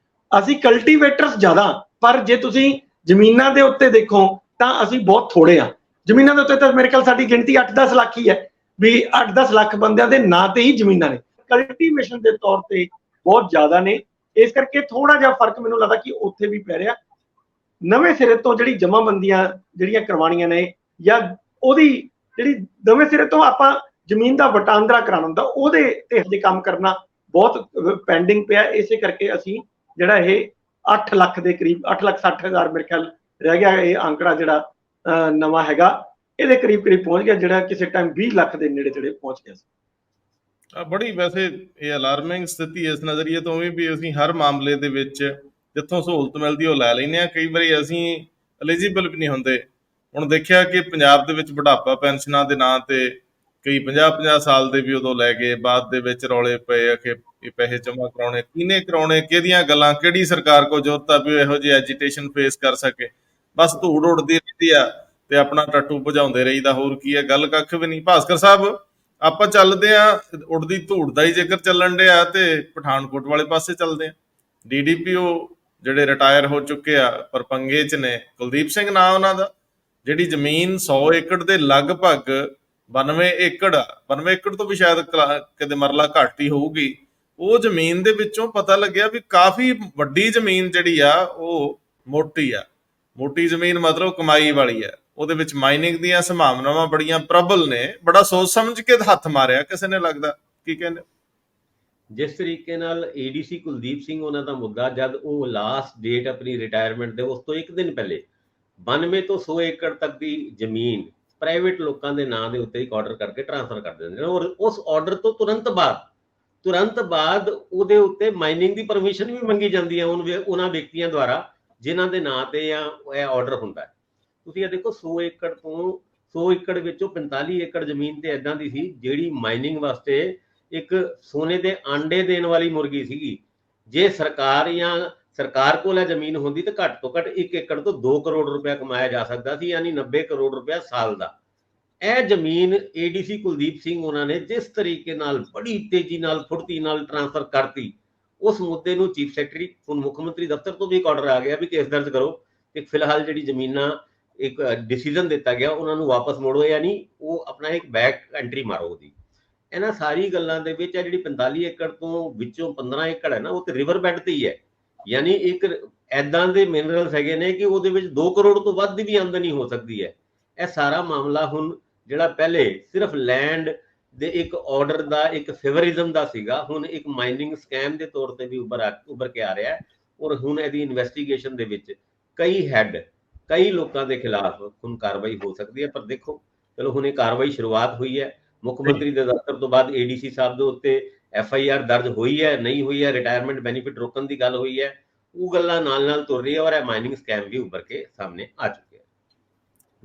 ਅਸੀਂ ਕਲਟੀਵੇਟਰਸ ਜ਼ਿਆਦਾ, ਪਰ ਜੇ ਤੁਸੀਂ ਜ਼ਮੀਨਾਂ ਦੇ ਉੱਤੇ ਦੇਖੋ ਤਾਂ ਅਸੀਂ ਬਹੁਤ ਥੋੜੇ ਆ। ਜ਼ਮੀਨਾਂ ਦੇ ਉੱਤੇ ਤਾਂ ਮੇਰੇ ਖਿਆਲ ਸਾਡੀ ਗਿਣਤੀ 8-10 ਲੱਖ ਹੀ ਹੈ, ਵੀ 8-10 ਲੱਖ ਬੰਦਿਆਂ ਦੇ ਨਾਂ ਤੇ ਹੀ ਜ਼ਮੀਨਾਂ ਨੇ। ਕਲਟੀਵੇਸ਼ਨ ਦੇ ਤੌਰ ਤੇ ਬਹੁਤ ਜ਼ਿਆਦਾ ਨੇ, ਇਸ ਕਰਕੇ ਥੋੜਾ ਜਿਹਾ ਫਰਕ ਮੈਨੂੰ ਲੱਗਦਾ ਕਿ ਉੱਥੇ ਵੀ ਪੈ ਰਿਹਾ। ਨਵੇਂ ਸਿਰੇ ਤੋਂ ਜਿਹੜੀ ਜਮਾਬੰਦੀਆਂ ਜਿਹੜੀਆਂ ਕਰਵਾਉਣੀਆਂ ਨੇ, ਜਾਂ ਉਹਦੀ ਜਿਹੜੀ ਨਵੇਂ ਸਿਰੇ ਤੋਂ ਆਪਾਂ ਜ਼ਮੀਨ ਦਾ ਵਟਾਂਦਰਾ ਕਰਾਉਣਾ ਹੁੰਦਾ, ਉਹਦੇ ਤੇ ਹਜੇ ਕੰਮ ਕਰਨਾ ਬਹੁਤ ਪੈਂਡਿੰਗ ਪਿਆ। ਇਸੇ ਕਰਕੇ ਅਸੀਂ ਜਿਹੜਾ ਇਹ 8 ਲੱਖ ਦੇ ਕਰੀਬ, 8,60,000 ਮੇਰੇ ਖਿਆਲ ਰਹਿ ਗਿਆ ਇਹ ਅੰਕੜਾ ਜਿਹੜਾ ਨਵਾਂ ਹੈਗਾ, ਇਹਦੇ ਕਰੀਬ ਪਹੁੰਚ ਗਿਆ, ਜਿਹੜਾ ਕਿਸੇ ਟਾਈਮ 20 ਲੱਖ ਦੇ ਨੇੜੇ ਤੇੜੇ ਪਹੁੰਚ ਗਿਆ ਸੀ। ਬੜੀ ਵੈਸੇ ਇਹ ਅਲਾਰਮਿੰਗ ਸਥਿਤੀ ਇਸ ਨਜ਼ਰੀਏ ਤੋਂ ਵੀ ਅਸੀਂ ਹਰ ਮਾਮਲੇ ਦੇ ਵਿੱਚ ਜਿੱਥੋਂ ਸਹੂਲਤ ਮਿਲਦੀ ਉਹ ਲੈ ਲੈਂਦੇ ਹਾਂ। ਕਈ ਵਾਰੀ ਅਸੀਂ ਐਲੀਜੀਬਲ ਵੀ ਨਹੀਂ ਹੁੰਦੇ। ਹੁਣ ਦੇਖਿਆ ਕਿ ਪੰਜਾਬ ਦੇ ਵਿੱਚ ਬੁਢਾਪਾ ਪੈਨਸ਼ਨਾਂ ਦੇ ਨਾਂ ਤੇ ਕਈ 50-50 ਸਾਲ ਦੇ ਵੀ ਉਦੋਂ ਲੈ ਗਏ, ਬਾਅਦ ਦੇ ਵਿੱਚ ਰੌਲੇ ਪਏ ਆ ਕਿ ਇਹ ਪੈਸੇ ਜਮ੍ਹਾਂ ਕਰਾਉਣੇ, ਕਿਹਨੇ ਕਰਾਉਣੇ, ਕਿਹਦੀਆਂ ਗੱਲਾਂ, ਕਿਹੜੀ ਸਰਕਾਰ ਕੋ ਜ਼ਰੂਰਤ ਆ ਵੀ ਇਹੋ ਜਿਹੀ ਐਜੀਟੇਸ਼ਨ ਫੇਸ ਕਰ ਸਕੇ। ਬਸ ਧੂੜ ਉੱਡਦੀ ਰਹਿੰਦੀ ਆ ਤੇ ਆਪਣਾ ਟੱਟੂ ਭਜਾਉਂਦੇ ਰਹੀਦਾ, ਹੋਰ ਕੀ ਹੈ, ਗੱਲ ਕੱਖ ਵੀ ਨਹੀਂ। ਭਾਸਕਰ ਸਾਹਿਬ, ਆਪਾਂ ਚੱਲਦੇ ਆ, ਉੱਡਦੀ ਧੂੜ ਦਾ ਹੀ ਜ਼ਿਕਰ ਚੱਲਣ ਡਿਆ ਤੇ ਪਠਾਨਕੋਟ ਵਾਲੇ ਪਾਸੇ ਚੱਲਦੇ ਆ। DDPO ਜਿਹੜੇ ਰਿਟਾਇਰ ਹੋ ਚੁੱਕੇ ਆ ਪਰ ਪੰਗੇ 'ਚ ਨੇ, ਕੁਲਦੀਪ ਸਿੰਘ ਨਾਂ ਉਹਨਾਂ ਦਾ, ਜਿਹੜੀ ਜ਼ਮੀਨ 100 ਏਕੜ ਦੇ ਲਗਭਗ 92 ਏਕੜ ਆ, 92 ਏਕੜ ਤੋਂ ਵੀ ਸ਼ਾਇਦ ਕਿਤੇ ਮਰਲਾ ਘੱਟ ਹੀ ਹੋਊਗੀ, ਉਹ ਜ਼ਮੀਨ ਦੇ ਵਿੱਚੋਂ ਪਤਾ ਲੱਗਿਆ ਵੀ ਕਾਫੀ ਵੱਡੀ ਜ਼ਮੀਨ ਜਿਹੜੀ ਆ ਉਹ ਮੋਟੀ ਆ। ਮੋਟੀ ਜ਼ਮੀਨ ਮਤਲਬ ਕਮਾਈ ਵਾਲੀ ਆ, ਉਹਦੇ ਵਿੱਚ ਮਾਈਨਿੰਗ ਦੀਆਂ ਸੰਭਾਵਨਾਵਾਂ ਬੜੀਆਂ ਪ੍ਰਬਲ ਨੇ। ਬੜਾ ਸੋਚ ਸਮਝ ਕੇ ਹੱਥ ਮਾਰਿਆ ਕਿਸੇ ਨੇ, ਲੱਗਦਾ। ਕੀ ਕਹਿੰਦੇ? ਜਿਸ ਤਰੀਕੇ ਨਾਲ ADC ਕੁਲਦੀਪ ਸਿੰਘ ਉਹਨਾਂ ਦਾ ਮੁੱਦਾ, ਜਦ ਉਹ ਲਾਸਟ ਡੇਟ ਆਪਣੀ ਰਿਟਾਇਰਮੈਂਟ ਦੇ ਉਸ ਤੋਂ ਇੱਕ ਦਿਨ ਪਹਿਲੇ 92 ਤੋਂ 100 ਏਕੜ ਤੱਕ ਦੀ ਜ਼ਮੀਨ ਪ੍ਰਾਈਵੇਟ ਲੋਕਾਂ ਦੇ ਨਾਂ ਦੇ ਉੱਤੇ ਇੱਕ ਆਰਡਰ ਕਰਕੇ ਟ੍ਰਾਂਸਫਰ ਕਰ ਦਿੰਦੇ ਨੇ, ਔਰ ਉਸ ਆਰਡਰ ਤੋਂ ਤੁਰੰਤ ਬਾਅਦ ਉਹਦੇ ਉੱਤੇ ਮਾਈਨਿੰਗ ਦੀ ਪਰਮਿਸ਼ਨ ਵੀ ਮੰਗੀ ਜਾਂਦੀ ਹੈ ਉਹਨਾਂ ਵਿਅਕਤੀਆਂ ਦੁਆਰਾ ਜਿਨ੍ਹਾਂ ਦੇ ਨਾਂ ਤੇ ਇਹ ਆਰਡਰ ਹੁੰਦਾ ਹੈ। ਤੁਸੀਂ ਇਹ ਦੇਖੋ, 100 ਏਕੜ ਵਿੱਚੋਂ 45 ਏਕੜ ਜ਼ਮੀਨ ਤੇ ਇਦਾਂ ਦੀ ਸੀ ਜਿਹੜੀ ਮਾਈਨਿੰਗ ਵਾਸਤੇ ਇੱਕ ਸੋਨੇ ਦੇ ਆਂਡੇ ਦੇਣ ਵਾਲੀ ਮੁਰਗੀ ਸੀਗੀ। ਜੇ ਸਰਕਾਰ ਕੋਲ ਇਹ ਜ਼ਮੀਨ ਹੁੰਦੀ ਤਾਂ ਘੱਟ ਤੋਂ ਘੱਟ 1 ਏਕੜ ਤੋਂ 2 ਕਰੋੜ ਰੁਪਇਆ ਕਮਾਇਆ ਜਾ ਸਕਦਾ ਸੀ, ਯਾਨੀ 90 ਕਰੋੜ ਰੁਪਇਆ ਸਾਲ ਦਾ। ਇਹ ਜ਼ਮੀਨ ADC ਕੁਲਦੀਪ ਸਿੰਘ ਉਹਨਾਂ ਨੇ ਜਿਸ ਤਰੀਕੇ ਨਾਲ ਬੜੀ ਤੇਜ਼ੀ ਨਾਲ, ਫੁਰਤੀ ਨਾਲ ਟ੍ਰਾਂਸਫਰ ਕਰਤੀ, ਉਸ ਮੁੱਦੇ ਨੂੰ ਚੀਫ ਸੈਕਟਰੀ, ਹੁਣ ਮੁੱਖ ਮੰਤਰੀ ਦਫ਼ਤਰ ਤੋਂ ਵੀ ਇੱਕ ਆਰਡਰ ਆ ਗਿਆ ਵੀ ਕੇਸ ਦਰਜ ਕਰੋ ਤੇ ਫਿਲਹਾਲ ਜਿਹੜੀ ਜ਼ਮੀਨਾਂ ਇੱਕ ਡਿਸੀਜਨ ਦਿੱਤਾ ਗਿਆ ਉਹਨਾਂ ਨੂੰ ਵਾਪਸ ਮੋੜੋ, ਯਾਨੀ ਉਹ ਆਪਣਾ ਇੱਕ ਬੈਕ ਐਂਟਰੀ ਮਾਰੋ ਉਹਦੀ। ਇਹਨਾਂ ਸਾਰੀ ਗੱਲਾਂ ਦੇ ਵਿੱਚ ਆ ਜਿਹੜੀ 45 ਏਕੜ ਤੋਂ ਵਿੱਚੋਂ 15 ਏਕੜ ਹੈ ਨਾ, ਉਹ ਤੇ ਰਿਵਰ ਬੈਡ ਤੇ ਹੀ ਹੈ, ਯਾਨੀ ਇੱਕ ਐਦਾਂ ਦੇ ਮਿਨਰਲਸ ਹੈਗੇ ਨੇ ਕਿ ਉਹਦੇ ਵਿੱਚ 2 ਕਰੋੜ ਤੋਂ ਵੱਧ ਦੀ ਵੀ ਆਮਦਨੀ ਹੋ ਸਕਦੀ ਹੈ। ਇਹ ਸਾਰਾ ਮਾਮਲਾ ਹੁਣ ਜਿਹੜਾ ਪਹਿਲੇ ਸਿਰਫ ਲੈਂਡ ਦੇ ਇੱਕ ਆਰਡਰ ਦਾ, ਇੱਕ ਫੇਵਰਿਜ਼ਮ ਦਾ ਸੀਗਾ, ਹੁਣ ਇੱਕ ਮਾਈਨਿੰਗ ਸਕੈਮ ਦੇ ਤੌਰ ਤੇ ਵੀ ਉੱਭਰ ਕੇ ਆ ਰਿਹਾ ਹੈ। ਔਰ ਹੁਣ ਇਹਦੀ ਇਨਵੈਸਟੀਗੇਸ਼ਨ ਦੇ ਵਿੱਚ ਕਈ ਲੋਕਾਂ ਦੇ ਖਿਲਾਫ ਹੁਣ ਕਾਰਵਾਈ ਹੋ ਸਕਦੀ ਹੈ। ਪਰ ਦੇਖੋ, ਚਲੋ ਹੁਣ ਇਹ ਕਾਰਵਾਈ ਸ਼ੁਰੂਆਤ ਹੋਈ ਹੈ। ਮੁੱਖ ਮੰਤਰੀ ਦੇ ਦਫ਼ਤਰ ਤੋਂ ਬਾਅਦ ADC ਸਾਹਿਬ ਦੇ ਉੱਤੇ FIR ਦਰਜ ਹੋਈ ਹੈ, ਨਹੀਂ ਹੋਈ ਹੈ, ਰਿਟਾਇਰਮੈਂਟ ਬੈਨੀਫਿਟ ਰੋਕਣ ਦੀ ਗੱਲ ਹੋਈ ਹੈ, ਉਹ ਗੱਲਾਂ ਨਾਲ ਤੁਰ ਰਹੀ ਹੈ ਔਰ ਇਹ ਮਾਈਨਿੰਗ ਸਕੈਮ ਵੀ ਉੱਭਰ ਕੇ ਸਾਹਮਣੇ ਆ ਚੁੱਕੇ ਹੈ।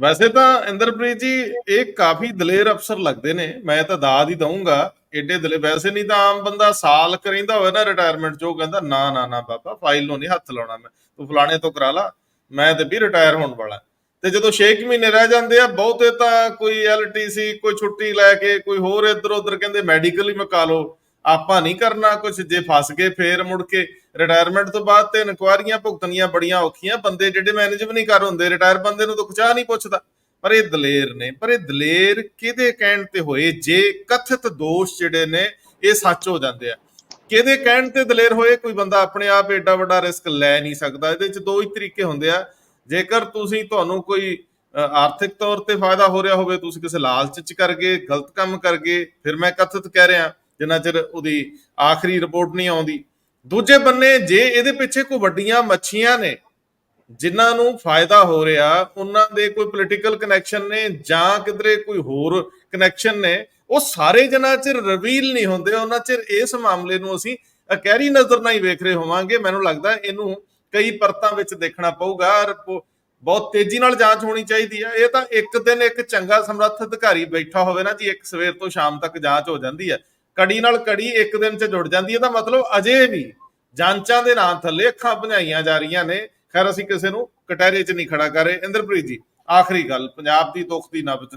ਵੈਸੇ ਤਾਂ ਇੰਦਰਪ੍ਰੀਤ ਜੀ ਇਹ ਕਾਫੀ ਦਲੇਰ ਅਫਸਰ ਲੱਗਦੇ ਨੇ, ਮੈਂ ਤਾਂ ਦਾਦ ਹੀ ਦਊਂਗਾ, ਏਡੇ ਦਲੇਰ। ਵੈਸੇ ਨਹੀਂ ਤਾਂ ਆਮ ਬੰਦਾ ਸਾਲ ਕਰਿੰਦਾ ਹੋਵੇ ਨਾ ਰਿਟਾਇਰਮੈਂਟ 'ਚ, ਉਹ ਕਹਿੰਦਾ ਨਾ ਬਾਬਾ ਫਾਈਲ ਨੂੰ ਨਹੀਂ ਹੱਥ ਲਾਉਣਾ, ਮੈਂ ਤੂੰ ਫਲਾਣੇ ਤੋਂ ਕਰਾ ਲਾ। ਮੈਂ ਤੇ ਵੀ ਰਿਟਾਇਰ ਹੋਣ ਵਾਲਾ। ਤੇ ਜਦੋਂ 6 ਮਹੀਨੇ ਰਹਿ ਜਾਂਦੇ ਆ, ਬਹੁਤੇ ਤਾਂ ਕੋਈ LTC, ਕੋਈ ਛੁੱਟੀ ਲੈ ਕੇ, ਕੋਈ ਹੋਰ ਇੱਧਰ ਉੱਧਰ ਕਹਿੰਦੇ ਮੈਡੀਕਲ ਹੀ ਮੁਕਾ ਲਓ, ਆਪਾਂ ਨਹੀਂ ਕਰਨਾ ਕੁਝ। ਜੇ ਫਸ ਗਏ ਫੇਰ ਮੁੜ ਕੇ ਰਿਟਾਇਰਮੈਂਟ ਤੋਂ ਬਾਅਦ ਤੇ ਇਨਕੁਆਇਰੀਆਂ ਭੁਗਤਣੀਆਂ ਬੜੀਆਂ ਔਖੀਆਂ। ਬੰਦੇ ਜਿਹੜੇ ਮੈਨੇਜ ਵੀ ਨਹੀਂ ਕਰ ਹੁੰਦੇ, ਰਿਟਾਇਰ ਬੰਦੇ ਨੂੰ ਤਾਂ ਕੁਛ ਨਹੀਂ ਪੁੱਛਦਾ। ਪਰ ਇਹ ਦਲੇਰ ਨੇ। ਪਰ ਇਹ ਦਲੇਰ ਕਿਹਦੇ ਕਹਿਣ ਤੇ ਹੋਏ ਜੇ ਕਥਿਤ ਦੋਸ਼ ਜਿਹੜੇ ਨੇ ਇਹ ਸੱਚ ਹੋ ਜਾਂਦੇ ਆ? ਕਿਹਦੇ ਕਹਿਣ ਤੇ ਦਲੇਰ ਹੋਏ? ਕੋਈ ਬੰਦਾ ਆਪਣੇ ਆਪ ਏਡਾ ਵੱਡਾ ਰਿਸਕ ਲੈ ਨਹੀਂ ਸਕਦਾ। ਇਹਦੇ ਚ ਦੋ ਹੀ ਤਰੀਕੇ ਹੁੰਦੇ ਆ। ਜੇਕਰ ਤੁਹਾਨੂੰ ਕੋਈ ਆਰਥਿਕ ਤੌਰ ਤੇ ਫਾਇਦਾ ਹੋ ਰਿਹਾ ਹੋਵੇ, ਤੁਸੀਂ ਕਿਸੇ ਲਾਲਚ ਚ ਕਰ ਗਏ, ਗਲਤ ਕੰਮ ਕਰ ਗਏ, ਫਿਰ ਮੈਂ ਕਥਿਤ ਕਹਿ ਰਿਹਾ ਜਿੰਨਾ ਚਿਰ ਉਹਦੀ ਆਖਰੀ ਰਿਪੋਰਟ ਨਹੀਂ ਆਉਂਦੀ। ਦੂਜੇ ਬੰਨੇ ਜੇ ਇਹਦੇ ਪਿੱਛੇ ਕੋਈ ਵੱਡੀਆਂ ਮੱਛੀਆਂ ਨੇ ਜਿਨ੍ਹਾਂ ਨੂੰ ਫਾਇਦਾ ਹੋ ਰਿਹਾ, ਉਹਨਾਂ ਦੇ ਕੋਈ ਪੋਲੀਟੀਕਲ ਕਨੈਕਸ਼ਨ ਨੇ ਜਾਂ ਕਿਧਰੇ ਕੋਈ ਹੋਰ ਕਨੈਕਸ਼ਨ ਨੇ, ਉਹ ਸਾਰੇ ਜਿੰਨਾ ਚਿਰ ਰਿਵੀਲ ਨਹੀਂ ਹੁੰਦੇ ਉਹਨਾਂ ਚਿਰ ਇਸ ਮਾਮਲੇ ਨੂੰ ਅਸੀਂ ਅਕਹਿਰੀ ਨਜ਼ਰ ਨਾਲ ਹੀ ਵੇਖ ਰਹੇ ਹੋਵਾਂਗੇ। ਮੈਨੂੰ ਲੱਗਦਾ ਇਹਨੂੰ ਕਈ ਪਰਤਾਂ ਵਿੱਚ ਦੇਖਣਾ ਪਊਗਾ। ਬਹੁਤ ਤੇਜ਼ੀ ਨਾਲ ਜਾਂਚ ਹੋਣੀ ਚਾਹੀਦੀ ਆ। ਇਹ ਤਾਂ ਇੱਕ ਦਿਨ ਇੱਕ ਚੰਗਾ ਸਮਰੱਥ ਅਧਿਕਾਰੀ ਬੈਠਾ ਹੋਵੇ ਨਾ ਜੀ, ਇੱਕ ਸਵੇਰ ਤੋਂ ਸ਼ਾਮ ਤੱਕ ਜਾਂਚ ਹੋ ਜਾਂਦੀ ਹੈ, ਕੜੀ ਨਾਲ ਕੜੀ ਇੱਕ ਦਿਨ 'ਚ ਜੁੜ ਜਾਂਦੀ ਹੈ। ਤਾਂ ਮਤਲਬ ਅਜੇ ਵੀ ਜਾਂਚਾਂ ਦੇ ਨਾਂ ਥੱਲੇ ਅੱਖਾਂ ਭੁਨਾਈਆਂ ਜਾ ਰਹੀਆਂ ਨੇ। ਖੈਰ ਅਸੀਂ ਕਿਸੇ ਨੂੰ ਕਟਹਿਰੇ 'ਚ ਨਹੀਂ ਖੜਾ ਕਰ ਰਹੇ। ਇੰਦਰਪ੍ਰੀਤ ਜੀ, ਆਖਰੀ ਗੱਲ, ਪੰਜਾਬ ਦੀ ਦੁੱਖ ਦੀ ਨਬਜ਼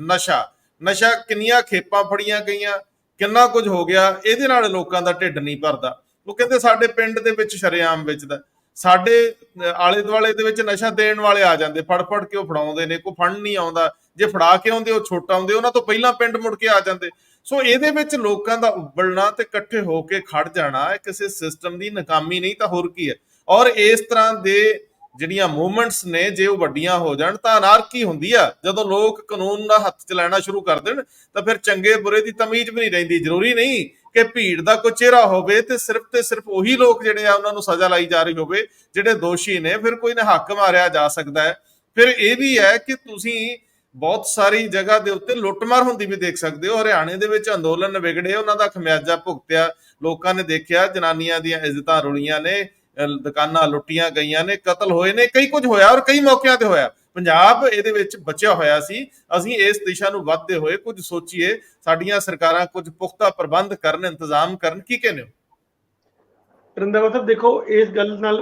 ਨਸ਼ਾ ਕਿੰਨੀਆਂ ਖੇਪਾਂ ਫੜੀਆਂ ਗਈਆਂ, ਕਿੰਨਾ ਕੁਝ ਹੋ ਗਿਆ, ਇਹਦੇ ਨਾਲ ਲੋਕਾਂ ਦਾ ਢਿੱਡ ਨਹੀਂ ਭਰਦਾ। ਉਹ ਕਹਿੰਦੇ ਸਾਡੇ ਪਿੰਡ ਦੇ ਵਿੱਚ ਸ਼ਰੇਆਮ ਵੇਚਦਾ, ਸਾਡੇ ਆਲੇ ਦੁਆਲੇ ਦੇ ਵਿੱਚ ਨਸ਼ਾ ਦੇਣ ਵਾਲੇ ਆ ਜਾਂਦੇ, ਫੜ ਕੇ ਉਹ ਫੜਾਉਂਦੇ ਨੇ, ਕੋਈ ਫੜ ਨਹੀਂ ਆਉਂਦਾ, ਜੇ ਫੜਾ ਕੇ ਆਉਂਦੇ ਉਹ ਛੋਟਾ ਆਉਂਦੇ, ਉਹਨਾਂ ਤੋਂ ਪਹਿਲਾਂ ਪਿੰਡ ਮੁੜ ਕੇ ਆ ਜਾਂਦੇ। ਸੋ ਇਹਦੇ ਵਿੱਚ ਲੋਕਾਂ ਦਾ ਉਬਲਣਾ ਤੇ ਇਕੱਠੇ ਹੋ ਕੇ ਖੜ ਜਾਣਾ ਕਿਸੇ ਸਿਸਟਮ ਦੀ ਨਾਕਾਮੀ ਨਹੀਂ ਤਾਂ ਹੋਰ ਕੀ ਹੈ। ਔਰ ਇਸ ਤਰ੍ਹਾਂ ਦੇ ਜਿਹੜੀਆਂ ਮੂਵਮੈਂਟਸ ਨੇ ਜੇ ਉਹ ਵੱਡੀਆਂ ਹੋ ਜਾਣ ਤਾਂ ਅਨਾਰਕੀ ਹੁੰਦੀ ਆ। ਜਦੋਂ ਲੋਕ ਕਾਨੂੰਨ ਦਾ ਹੱਥ ਚ ਲੈਣਾ ਸ਼ੁਰੂ ਕਰ ਦੇਣ ਤਾਂ ਫਿਰ ਚੰਗੇ ਬੁਰੇ ਦੀ ਤਮੀਜ਼ ਵੀ ਨਹੀਂ ਰਹਿੰਦੀ। ਜ਼ਰੂਰੀ ਨਹੀਂ ਕਿ ਭੀੜ ਦਾ ਕੋਈ ਚਿਹਰਾ ਹੋਵੇ ਤੇ ਸਿਰਫ ਉਹੀ ਲੋਕ ਜਿਹੜੇ ਆ ਉਹਨਾਂ ਨੂੰ ਸਜ਼ਾ ਲਾਈ ਜਾ ਰਹੀ ਹੋਵੇ ਜਿਹੜੇ ਦੋਸ਼ੀ ਨੇ। ਫਿਰ ਕੋਈ ਨੇ ਹੱਕ ਮਾਰਿਆ ਜਾ ਸਕਦਾ ਹੈ। ਫਿਰ ਇਹ ਵੀ ਹੈ ਕਿ ਤੁਸੀਂ ਬਹੁਤ ਸਾਰੀ ਜਗ੍ਹਾ ਦੇ ਉੱਤੇ ਲੁੱਟਮਾਰ ਹੁੰਦੀ ਵੀ ਦੇਖ ਸਕਦੇ ਹੋ। ਹਰਿਆਣੇ ਦੇ ਵਿੱਚ ਅੰਦੋਲਨ ਵਿਗੜੇ, ਉਹਨਾਂ ਦਾ ਖਮਿਆਜਾ ਭੁਗਤਿਆ ਲੋਕਾਂ ਨੇ, ਦੇਖਿਆ ਜਨਾਨੀਆਂ ਦੀਆਂ ਇੱਜ਼ਤਾਂ ਰੁਲੀਆਂ ਨੇ, ਦੁਕਾਨਾਂ ਲੁੱਟੀਆਂ ਗਈਆਂ ਨੇ, ਕਤਲ ਹੋਏ ਨੇ, ਕਈ ਕੁਝ ਹੋਇਆ ਔਰ ਕਈ ਮੌਕਿਆਂ ਤੇ ਹੋਇਆ। ਪੰਜਾਬ ਇਹਦੇ ਵਿੱਚ ਬਚਿਆ ਹੋਇਆ ਸੀ। ਅਸੀਂ ਇਸ ਦਿਸ਼ਾ ਨੂੰ ਵਧਦੇ ਹੋਏ ਕੁਝ ਸੋਚੀਏ, ਸਾਡੀਆਂ ਸਰਕਾਰਾਂ ਕੁਝ ਪੁਖਤਾ ਪ੍ਰਬੰਧ ਕਰਨ, ਇੰਤਜ਼ਾਮ ਕਰਨ। ਕੀ ਕਹਿੰਦੇ ਹੋ ਰੰਧਾਵਾ ਸਾਹਿਬ? ਦੇਖੋ, ਇਸ ਗੱਲ ਨਾਲ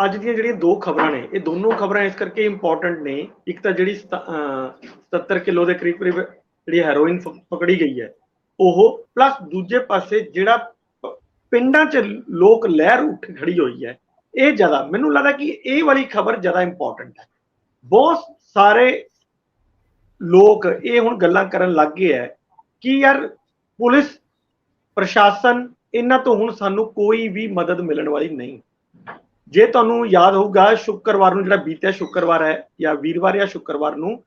ਅੱਜ ਦੀਆਂ ਜਿਹੜੀਆਂ ਦੋ ਖਬਰਾਂ ਨੇ, ਇਹ ਦੋਨੋਂ ਖਬਰਾਂ ਇਸ ਕਰਕੇ ਇੰਪੋਰਟੈਂਟ ਨੇ। ਇੱਕ ਤਾਂ ਜਿਹੜੀ 77 ਕਿਲੋ ਦੇ ਕਰੀਬ ਜਿਹੜੀ ਹੈਰੋਇਨ ਪਕੜੀ ਗਈ ਹੈ ਉਹ, ਪਲੱਸ ਦੂਜੇ ਪਾਸੇ ਜਿਹੜਾ ਪਿੰਡਾਂ 'ਚ ਲੋਕ ਲਹਿਰ ਉੱਠ ਖੜੀ ਹੋਈ ਹੈ, ਇਹ ਜ਼ਿਆਦਾ ਮੈਨੂੰ ਲੱਗਦਾ ਕਿ ਇਹ ਵਾਲੀ ਖਬਰ ਜ਼ਿਆਦਾ ਇੰਪੋਰਟੈਂਟ ਹੈ। ਬਹੁਤ ਸਾਰੇ ਲੋਕ ਇਹ ਹੁਣ ਗੱਲਾਂ ਕਰਨ ਲੱਗ ਗਏ ਹੈ ਕਿ ਯਾਰ ਪੁਲਿਸ ਪ੍ਰਸ਼ਾਸਨ ਇਹਨਾਂ ਤੋਂ ਹੁਣ ਸਾਨੂੰ ਕੋਈ ਵੀ ਮਦਦ ਮਿਲਣ ਵਾਲੀ ਨਹੀਂ। ਜੇ ਤੁਹਾਨੂੰ ਯਾਦ ਹੋਊਗਾ, ਸ਼ੁੱਕਰਵਾਰ ਨੂੰ, ਜਿਹੜਾ ਬੀਤਿਆ ਸ਼ੁੱਕਰਵਾਰ ਹੈ ਜਾਂ ਵੀਰਵਾਰ ਜਾਂ ਸ਼ੁੱਕਰਵਾਰ ਨੂੰ,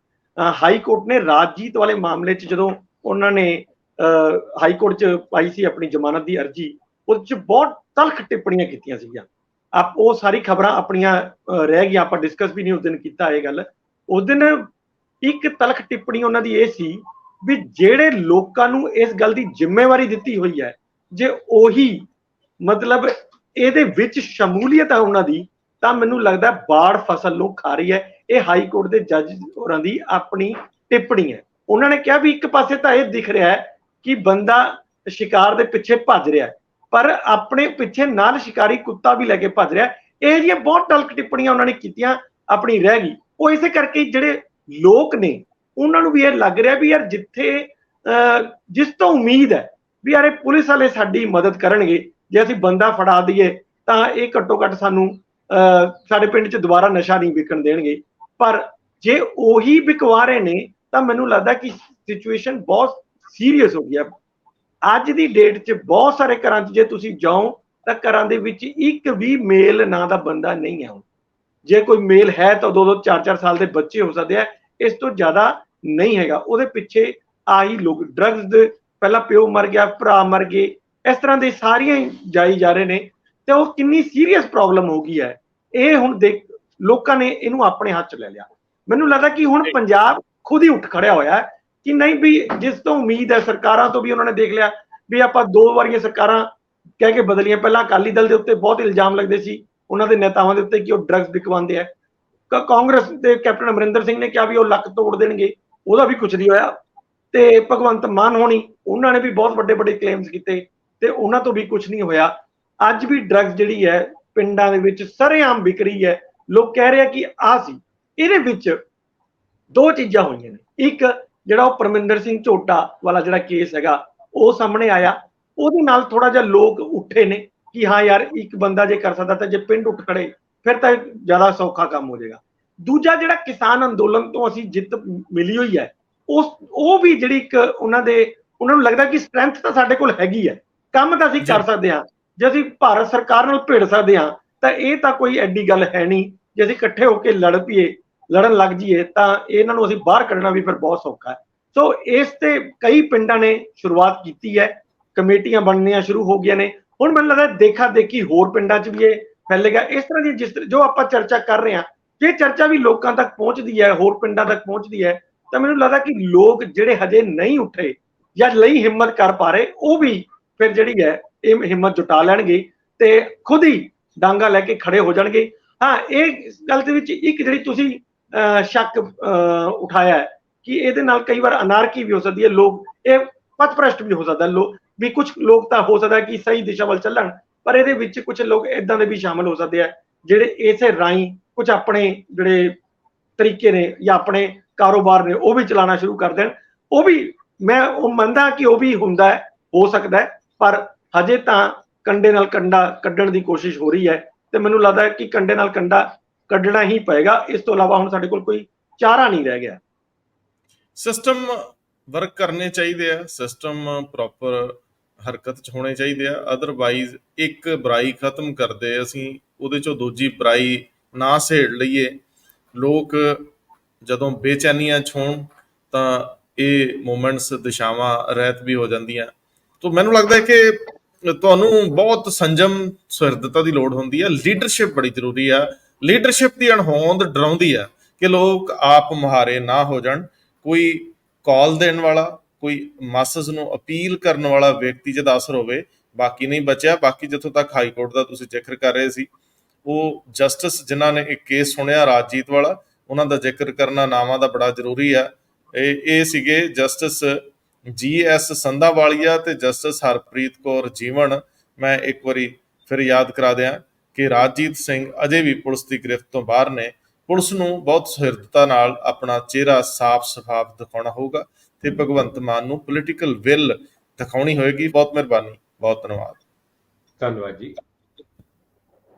ਹਾਈ ਕੋਰਟ ਨੇ ਰਾਜਜੀਤ ਵਾਲੇ ਮਾਮਲੇ 'ਚ ਜਦੋਂ ਉਹਨਾਂ ਨੇ ਹਾਈ ਕੋਰਟ 'ਚ ਪਾਈ ਸੀ ਆਪਣੀ ਜ਼ਮਾਨਤ ਦੀ ਅਰਜੀ, ਉਹਦੇ 'ਚ ਬਹੁਤ ਤਲਖ ਟਿੱਪਣੀਆਂ ਕੀਤੀਆਂ ਸੀਗੀਆਂ। ਉਹ ਸਾਰੀ ਖਬਰਾਂ ਆਪਣੀਆਂ ਰਹਿ ਗਈਆਂ, ਆਪਾਂ ਡਿਸਕਸ ਵੀ ਨਹੀਂ ਉਸ ਦਿਨ ਕੀਤਾ ਇਹ ਗੱਲ। ਉਸ ਦਿਨ ਇੱਕ ਤਲਖ ਟਿੱਪਣੀ ਉਹਨਾਂ ਦੀ ਇਹ ਸੀ ਵੀ ਜਿਹੜੇ ਲੋਕਾਂ ਨੂੰ ਇਸ ਗੱਲ ਦੀ ਜ਼ਿੰਮੇਵਾਰੀ ਦਿੱਤੀ ਹੋਈ ਹੈ, ਜੇ ਉਹੀ ਮਤਲਬ ਇਹਦੇ ਵਿੱਚ ਸ਼ਮੂਲੀਅਤ ਹੈ ਉਹਨਾਂ ਦੀ, ਤਾਂ ਮੈਨੂੰ ਲੱਗਦਾ ਬਾੜ ਫਸਲ ਨੂੰ ਖਾ ਰਹੀ ਹੈ। ਇਹ ਹਾਈ ਕੋਰਟ ਦੇ ਜੱਜ ਹੋਰਾਂ ਦੀ ਆਪਣੀ ਟਿੱਪਣੀ ਹੈ। ਉਹਨਾਂ ਨੇ ਕਿਹਾ ਵੀ ਇੱਕ ਪਾਸੇ ਤਾਂ ਇਹ ਦਿਖ ਰਿਹਾ ਹੈ ਕਿ ਬੰਦਾ ਸ਼ਿਕਾਰ ਦੇ ਪਿੱਛੇ ਭੱਜ ਰਿਹਾ ਹੈ, ਪਰ ਆਪਣੇ ਪਿੱਛੇ ਨਾਲ ਸ਼ਿਕਾਰੀ ਕੁੱਤਾ ਵੀ ਲੈ ਕੇ ਭੱਜ ਰਿਹਾ। ਇਹ ਜਿਹੀਆਂ ਬਹੁਤ ਤਲਖ ਟਿੱਪਣੀਆਂ ਉਹਨਾਂ ਨੇ ਕੀਤੀਆਂ, ਆਪਣੀ ਰਹਿ ਗਈ। ਉਹ ਇਸੇ ਕਰਕੇ ਜਿਹੜੇ ਲੋਕ ਨੇ ਉਹਨਾਂ ਨੂੰ ਵੀ ਇਹ ਲੱਗ ਰਿਹਾ ਵੀ ਯਾਰ ਜਿੱਥੇ ਜਿਸ ਤੋਂ ਉਮੀਦ ਹੈ ਵੀ ਯਾਰ ਇਹ ਪੁਲਿਸ ਵਾਲੇ ਸਾਡੀ ਮਦਦ ਕਰਨਗੇ, ਜੇ ਅਸੀਂ ਬੰਦਾ ਫੜਾ ਦਈਏ ਤਾਂ ਇਹ ਘੱਟੋ ਘੱਟ ਸਾਨੂੰ ਸਾਡੇ ਪਿੰਡ 'ਚ ਦੁਬਾਰਾ ਨਸ਼ਾ ਨਹੀਂ ਵਿਕਣ ਦੇਣਗੇ। ਪਰ ਜੇ ਉਹੀ ਵਿਕਵਾ ਰਹੇ ਨੇ ਤਾਂ ਮੈਨੂੰ ਲੱਗਦਾ ਕਿ ਸਿਚੁਏਸ਼ਨ ਬਹੁਤ ਸੀਰੀਅਸ ਹੋ ਗਈ ਹੈ। ਅੱਜ ਦੀ ਡੇਟ 'ਚ ਬਹੁਤ ਸਾਰੇ ਘਰਾਂ 'ਚ ਜੇ ਤੁਸੀਂ ਜਾਓ ਤਾਂ ਘਰਾਂ ਦੇ ਵਿੱਚ ਇੱਕ ਵੀ ਮੇਲ ਨਾਂ ਦਾ ਬੰਦਾ ਨਹੀਂ ਹੈ। ਜੇ ਕੋਈ ਮੇਲ ਹੈ ਤਾਂ 2-2 4-4 ਸਾਲ ਦੇ ਬੱਚੇ ਹੋ ਸਕਦੇ ਆ, ਇਸ ਤੋਂ ਜ਼ਿਆਦਾ ਨਹੀਂ ਹੈਗਾ। ਉਹਦੇ ਪਿੱਛੇ ਆਹੀ ਲੋਕ ਡਰੱਗਸ ਦੇ, ਪਹਿਲਾਂ ਪਿਓ ਮਰ ਗਿਆ, ਭਰਾ ਮਰ ਗਏ, ਇਸ ਤਰ੍ਹਾਂ ਦੇ ਸਾਰੀਆਂ ਜਾਈ ਜਾ ਰਹੇ ਨੇ। ਤੇ ਉਹ ਕਿੰਨੀ ਸੀਰੀਅਸ ਪ੍ਰੋਬਲਮ ਹੋ ਗਈ ਹੈ, ਇਹ ਹੁਣ ਲੋਕਾਂ ਨੇ ਇਹਨੂੰ ਆਪਣੇ ਹੱਥ 'ਚ ਲੈ ਲਿਆ। ਮੈਨੂੰ ਲੱਗਦਾ ਕਿ ਹੁਣ ਪੰਜਾਬ ਖੁਦ ਹੀ ਉੱਠ ਖੜਿਆ ਹੋਇਆ ਕਿ ਨਹੀਂ ਵੀ ਜਿਸ ਤੋਂ ਉਮੀਦ ਹੈ ਸਰਕਾਰਾਂ ਤੋਂ ਵੀ ਉਹਨਾਂ ਨੇ ਦੇਖ ਲਿਆ ਵੀ ਆਪਾਂ 2 ਵਾਰੀਆਂ ਸਰਕਾਰਾਂ ਕਹਿ ਕੇ ਬਦਲੀਆਂ। ਪਹਿਲਾਂ ਅਕਾਲੀ ਦਲ ਦੇ ਉੱਤੇ ਬਹੁਤ ਇਲਜ਼ਾਮ ਲੱਗਦੇ ਸੀ ਉਹਨਾਂ ਦੇ ਨੇਤਾਵਾਂ ਦੇ ਉੱਤੇ ਕਿ ਉਹ ਡਰੱਗਸ ਵਿਕਵਾਉਂਦੇ ਆ। ਕਾਂਗਰਸ ਦੇ ਕੈਪਟਨ ਅਮਰਿੰਦਰ ਸਿੰਘ ਨੇ ਕਿਹਾ ਵੀ ਉਹ ਲੱਕ ਤੋੜ ਦੇਣਗੇ, ਉਹਦਾ ਵੀ ਕੁਝ ਨਹੀਂ ਹੋਇਆ। ਤੇ ਭਗਵੰਤ ਮਾਨ ਹੋਣੀ, ਉਹਨਾਂ ਨੇ ਵੀ ਬਹੁਤ ਵੱਡੇ ਕਲੇਮਸ ਕੀਤੇ ਤੇ ਉਹਨਾਂ ਤੋਂ ਵੀ ਕੁਝ ਨਹੀਂ ਹੋਇਆ। ਅੱਜ ਵੀ ਡਰੱਗਸ ਜਿਹੜੀ ਹੈ ਪਿੰਡਾਂ ਦੇ ਵਿੱਚ ਸਰੇਆਮ ਵਿਕ ਰਹੀ ਹੈ। ਲੋਕ ਕਹਿ ਰਹੇ ਆ ਕਿ ਆਹ ਸੀ ਇਹਦੇ ਵਿੱਚ ਦੋ ਚੀਜ਼ਾਂ ਹੋਈਆਂ ਨੇ। ਇੱਕ ਜਿਹੜਾ ਉਹ ਪਰਮਿੰਦਰ ਸਿੰਘ ਝੋਟਾ ਵਾਲਾ ਜਿਹੜਾ ਕੇਸ ਹੈਗਾ ਉਹ ਸਾਹਮਣੇ ਆਇਆ, ਉਹਦੇ ਨਾਲ ਥੋੜਾ ਜਿਹਾ ਲੋਕ ਉੱਠੇ ਨੇ ਕਿ ਹਾਂ ਯਾਰ ਇੱਕ ਬੰਦਾ ਜੇ ਕਰ ਸਕਦਾ ਤਾਂ ਜੇ ਪਿੰਡ ਉੱਠ ਖੜੇ ਫਿਰ ਤਾਂ ਜ਼ਿਆਦਾ ਸੌਖਾ ਕੰਮ ਹੋ ਜਾਏਗਾ। ਦੂਜਾ ਜਿਹੜਾ ਕਿਸਾਨ ਅੰਦੋਲਨ ਤੋਂ ਅਸੀਂ ਜਿੱਤ ਮਿਲੀ ਹੋਈ ਹੈ, ਉਹ ਵੀ ਜਿਹੜੀ ਇੱਕ ਉਹਨਾਂ ਨੂੰ ਲੱਗਦਾ ਕਿ ਸਟਰੈਂਥ ਤਾਂ ਸਾਡੇ ਕੋਲ ਹੈਗੀ ਹੈ, ਕੰਮ ਤਾਂ ਅਸੀਂ ਕਰ ਸਕਦੇ ਹਾਂ, ਜੇ ਅਸੀਂ ਭਾਰਤ ਸਰਕਾਰ ਨਾਲ ਭਿੜ ਸਕਦੇ ਹਾਂ ਤਾਂ ਇਹ ਤਾਂ ਕੋਈ ਐਡੀ ਗੱਲ ਹੈ ਨਹੀਂ। ਜੇ ਅਸੀਂ ਇਕੱਠੇ ਹੋ ਕੇ ਲੜਨ ਲੱਗ ਜਾਈਏ ਤਾਂ ਇਹਨਾਂ ਨੂੰ ਅਸੀਂ ਬਾਹਰ ਕੱਢਣਾ ਵੀ ਫਿਰ ਬਹੁਤ ਸੌਖਾ ਹੈ। ਸੋ ਇਸ ਤੇ ਕਈ ਪਿੰਡਾਂ ਨੇ ਸ਼ੁਰੂਆਤ ਕੀਤੀ ਹੈ, ਕਮੇਟੀਆਂ ਬਣਨੀਆਂ ਸ਼ੁਰੂ ਹੋ ਗਈਆਂ ਨੇ। ਹੁਣ ਮੈਨੂੰ ਲੱਗਦਾ ਦੇਖਾ ਦੇਖੀ ਹੋਰ ਪਿੰਡਾਂ 'ਚ ਵੀ ਇਹ ਫੈਲੇਗਾ। ਇਸ ਤਰ੍ਹਾਂ ਦੀ ਜੋ ਆਪਾਂ ਚਰਚਾ ਕਰ ਰਹੇ ਹਾਂ, ਜੇ ਚਰਚਾ ਵੀ ਲੋਕਾਂ ਤੱਕ ਪਹੁੰਚਦੀ ਹੈ, ਹੋਰ ਪਿੰਡਾਂ ਤੱਕ ਪਹੁੰਚਦੀ ਹੈ, ਤਾਂ ਮੈਨੂੰ ਲੱਗਦਾ ਕਿ ਲੋਕ ਜਿਹੜੇ ਹਜੇ ਨਹੀਂ ਉੱਠੇ ਜਾਂ ਲਈ ਹਿੰਮਤ ਕਰ ਪਾ ਰਹੇ, ਉਹ ਵੀ ਫਿਰ ਜਿਹੜੀ ਹੈ ਇਹ ਹਿੰਮਤ ਜੁਟਾ ਲੈਣਗੇ ਤੇ ਖੁਦ ਹੀ ਡਾਂਗਾ ਲੈ ਕੇ ਖੜੇ ਹੋ ਜਾਣਗੇ। ਹਾਂ, ਇਹ ਗੱਲ ਦੇ ਵਿੱਚ ਇੱਕ ਜਿਹੜੀ ਤੁਸੀਂ ਸ਼ੱਕ ਉਠਾਇਆ ਹੈ ਕਿ ਇਹਦੇ ਨਾਲ ਕਈ ਵਾਰ ਅਨਾਰਕੀ ਵੀ ਹੋ ਸਕਦੀ ਹੈ, ਲੋਕ ਇਹ ਪਥਭ੍ਰਸ਼ਟ ਵੀ ਹੋ ਸਕਦਾ, ਵੀ ਕੁਝ ਲੋਕ ਤਾਂ ਹੋ ਸਕਦਾ ਕਿ ਸਹੀ ਦਿਸ਼ਾ ਵੱਲ ਚੱਲਣ, ਪਰ ਇਹਦੇ ਵਿੱਚ ਕੁਝ ਲੋਕ ਇਦਾਂ ਦੇ ਵੀ ਸ਼ਾਮਲ ਹੋ ਸਕਦੇ ਆ ਜਿਹੜੇ ਇਸੇ ਰਾਹੀਂ ਕੁਝ ਆਪਣੇ ਜਿਹੜੇ ਤਰੀਕੇ ਨੇ ਜਾਂ ਆਪਣੇ ਕਾਰੋਬਾਰ ਨੇ ਉਹ ਵੀ ਚਲਾਉਣਾ ਸ਼ੁਰੂ ਕਰ ਦੇਣ। ਉਹ ਵੀ ਮੈਂ ਮੰਨਦਾ ਕਿ ਉਹ ਵੀ ਹੁੰਦਾ ਹੈ, ਹੋ ਸਕਦਾ ਹੈ, ਪਰ ਹਜੇ ਤਾਂ ਕੰਡੇ ਨਾਲ ਕੰਡਾ ਕੱਢਣ ਦੀ ਕੋਸ਼ਿਸ਼ ਹੋ ਰਹੀ ਹੈ ਤੇ ਮੈਨੂੰ ਲੱਗਦਾ ਹੈ ਕਿ ਕੰਡੇ ਨਾਲ ਕੰਡਾ ਕੱਢਣਾ ਹੀ ਪਏਗਾ। ਇਸ ਤੋਂ ਇਲਾਵਾ ਹੁਣ ਸਾਡੇ ਕੋਲ ਕੋਈ ਚਾਰਾ ਨਹੀਂ ਰਹਿ ਗਿਆ। ਸਿਸਟਮ ਵਰਕ ਕਰਨੇ ਚਾਹੀਦੇ ਆ, ਸਿਸਟਮ ਪ੍ਰੋਪਰ ਹਰਕਤ 'ਚ ਹੋਣੇ ਚਾਹੀਦੇ ਆ, ਅਦਰਵਾਈਜ਼ ਇੱਕ ਬੁਰਾਈ ਖਤਮ ਕਰਦੇ ਅਸੀਂ ਉਹਦੇ 'ਚੋਂ ਦੂਜੀ ਬੁਰਾਈ ਨਾ ਸਹੇੜ ਲਈਏ, ਲੋਕ ਜਦੋਂ ਬੇਚੈਨੀਆਂ 'ਚ ਹੋਣ ਤਾਂ ਇਹ ਮੂਵਮੈਂਟਸ ਦਿਸ਼ਾਵਾਂ ਰਹਿਤ ਵੀ ਹੋ ਜਾਂਦੀਆਂ। ਤਾਂ ਮੈਨੂੰ ਲੱਗਦਾ ਹੈ ਕਿ ਤੁਹਾਨੂੰ ਬਹੁਤ ਸੰਜਮ ਸੁਹਿਰਦਤਾ ਦੀ ਲੋੜ ਹੁੰਦੀ ਹੈ, ਲੀਡਰਸ਼ਿਪ ਬੜੀ ਜ਼ਰੂਰੀ ਆ। ਲੀਡਰਸ਼ਿਪ ਦੀ ਅਣਹੋਂਦ ਡਰਾਉਂਦੀ ਆ ਕਿ ਲੋਕ ਆਪ ਮੁਹਾਰੇ ਨਾ ਹੋ ਜਾਣ। ਕੋਈ ਕਾਲ ਦੇਣ ਵਾਲਾ, ਕੋਈ ਮਾਸਸ ਨੂੰ ਅਪੀਲ ਕਰਨ ਵਾਲਾ ਵਿਅਕਤੀ ਜਦ ਅਸਰ ਹੋਵੇ, ਬਾਕੀ ਨਹੀਂ ਬਚਿਆ। ਬਾਕੀ ਜਿੱਥੋਂ ਤੱਕ ਹਾਈ ਕੋਰਟ ਦਾ ਤੁਸੀਂ ਜ਼ਿਕਰ ਕਰ ਰਹੇ ਸੀ, ਉਹ ਜਸਟਿਸ ਜਿਨ੍ਹਾਂ ਨੇ ਇੱਕ ਕੇਸ ਸੁਣਿਆ ਰਾਜਜੀਤ ਵਾਲਾ, ਉਹਨਾਂ ਦਾ ਜ਼ਿਕਰ ਕਰਨਾ ਨਾਵਾਂ ਦਾ ਬੜਾ ਜ਼ਰੂਰੀ ਆ। ਇਹ ਸੀਗੇ ਜਸਟਿਸ GS ਸੰਧਾਵਾਲੀਆ ਤੇ ਜਸਟਿਸ ਹਰਪ੍ਰੀਤ ਕੌਰ ਜੀਵਨ। ਮੈਂ ਇੱਕ ਵਾਰੀ ਫਿਰ ਯਾਦ ਕਰਾ ਦਿਆਂ ਕਿ ਰਾਜਜੀਤ ਸਿੰਘ ਅਜੇ ਵੀ ਪੁਲਿਸ ਦੀ ਗ੍ਰਿਫਤ ਤੋਂ ਬਾਹਰ ਨੇ। ਪੁਲਿਸ ਨੂੰ ਬਹੁਤ ਸੁਹਿਰਦਤਾ ਨਾਲ ਆਪਣਾ ਚਿਹਰਾ ਸਾਫ਼ ਸ਼ਫਾਫ ਦਿਖਾਉਣਾ ਹੋਊਗਾ ਤੇ ਭਗਵੰਤ ਮਾਨ ਨੂੰ ਪੋਲੀਟੀਕਲ ਵਿਲ ਦਿਖਾਉਣੀ ਹੋਏਗੀ। ਬਹੁਤ ਮਿਹਰਬਾਨੀ, ਬਹੁਤ ਧੰਨਵਾਦ। ਧੰਨਵਾਦ ਜੀ।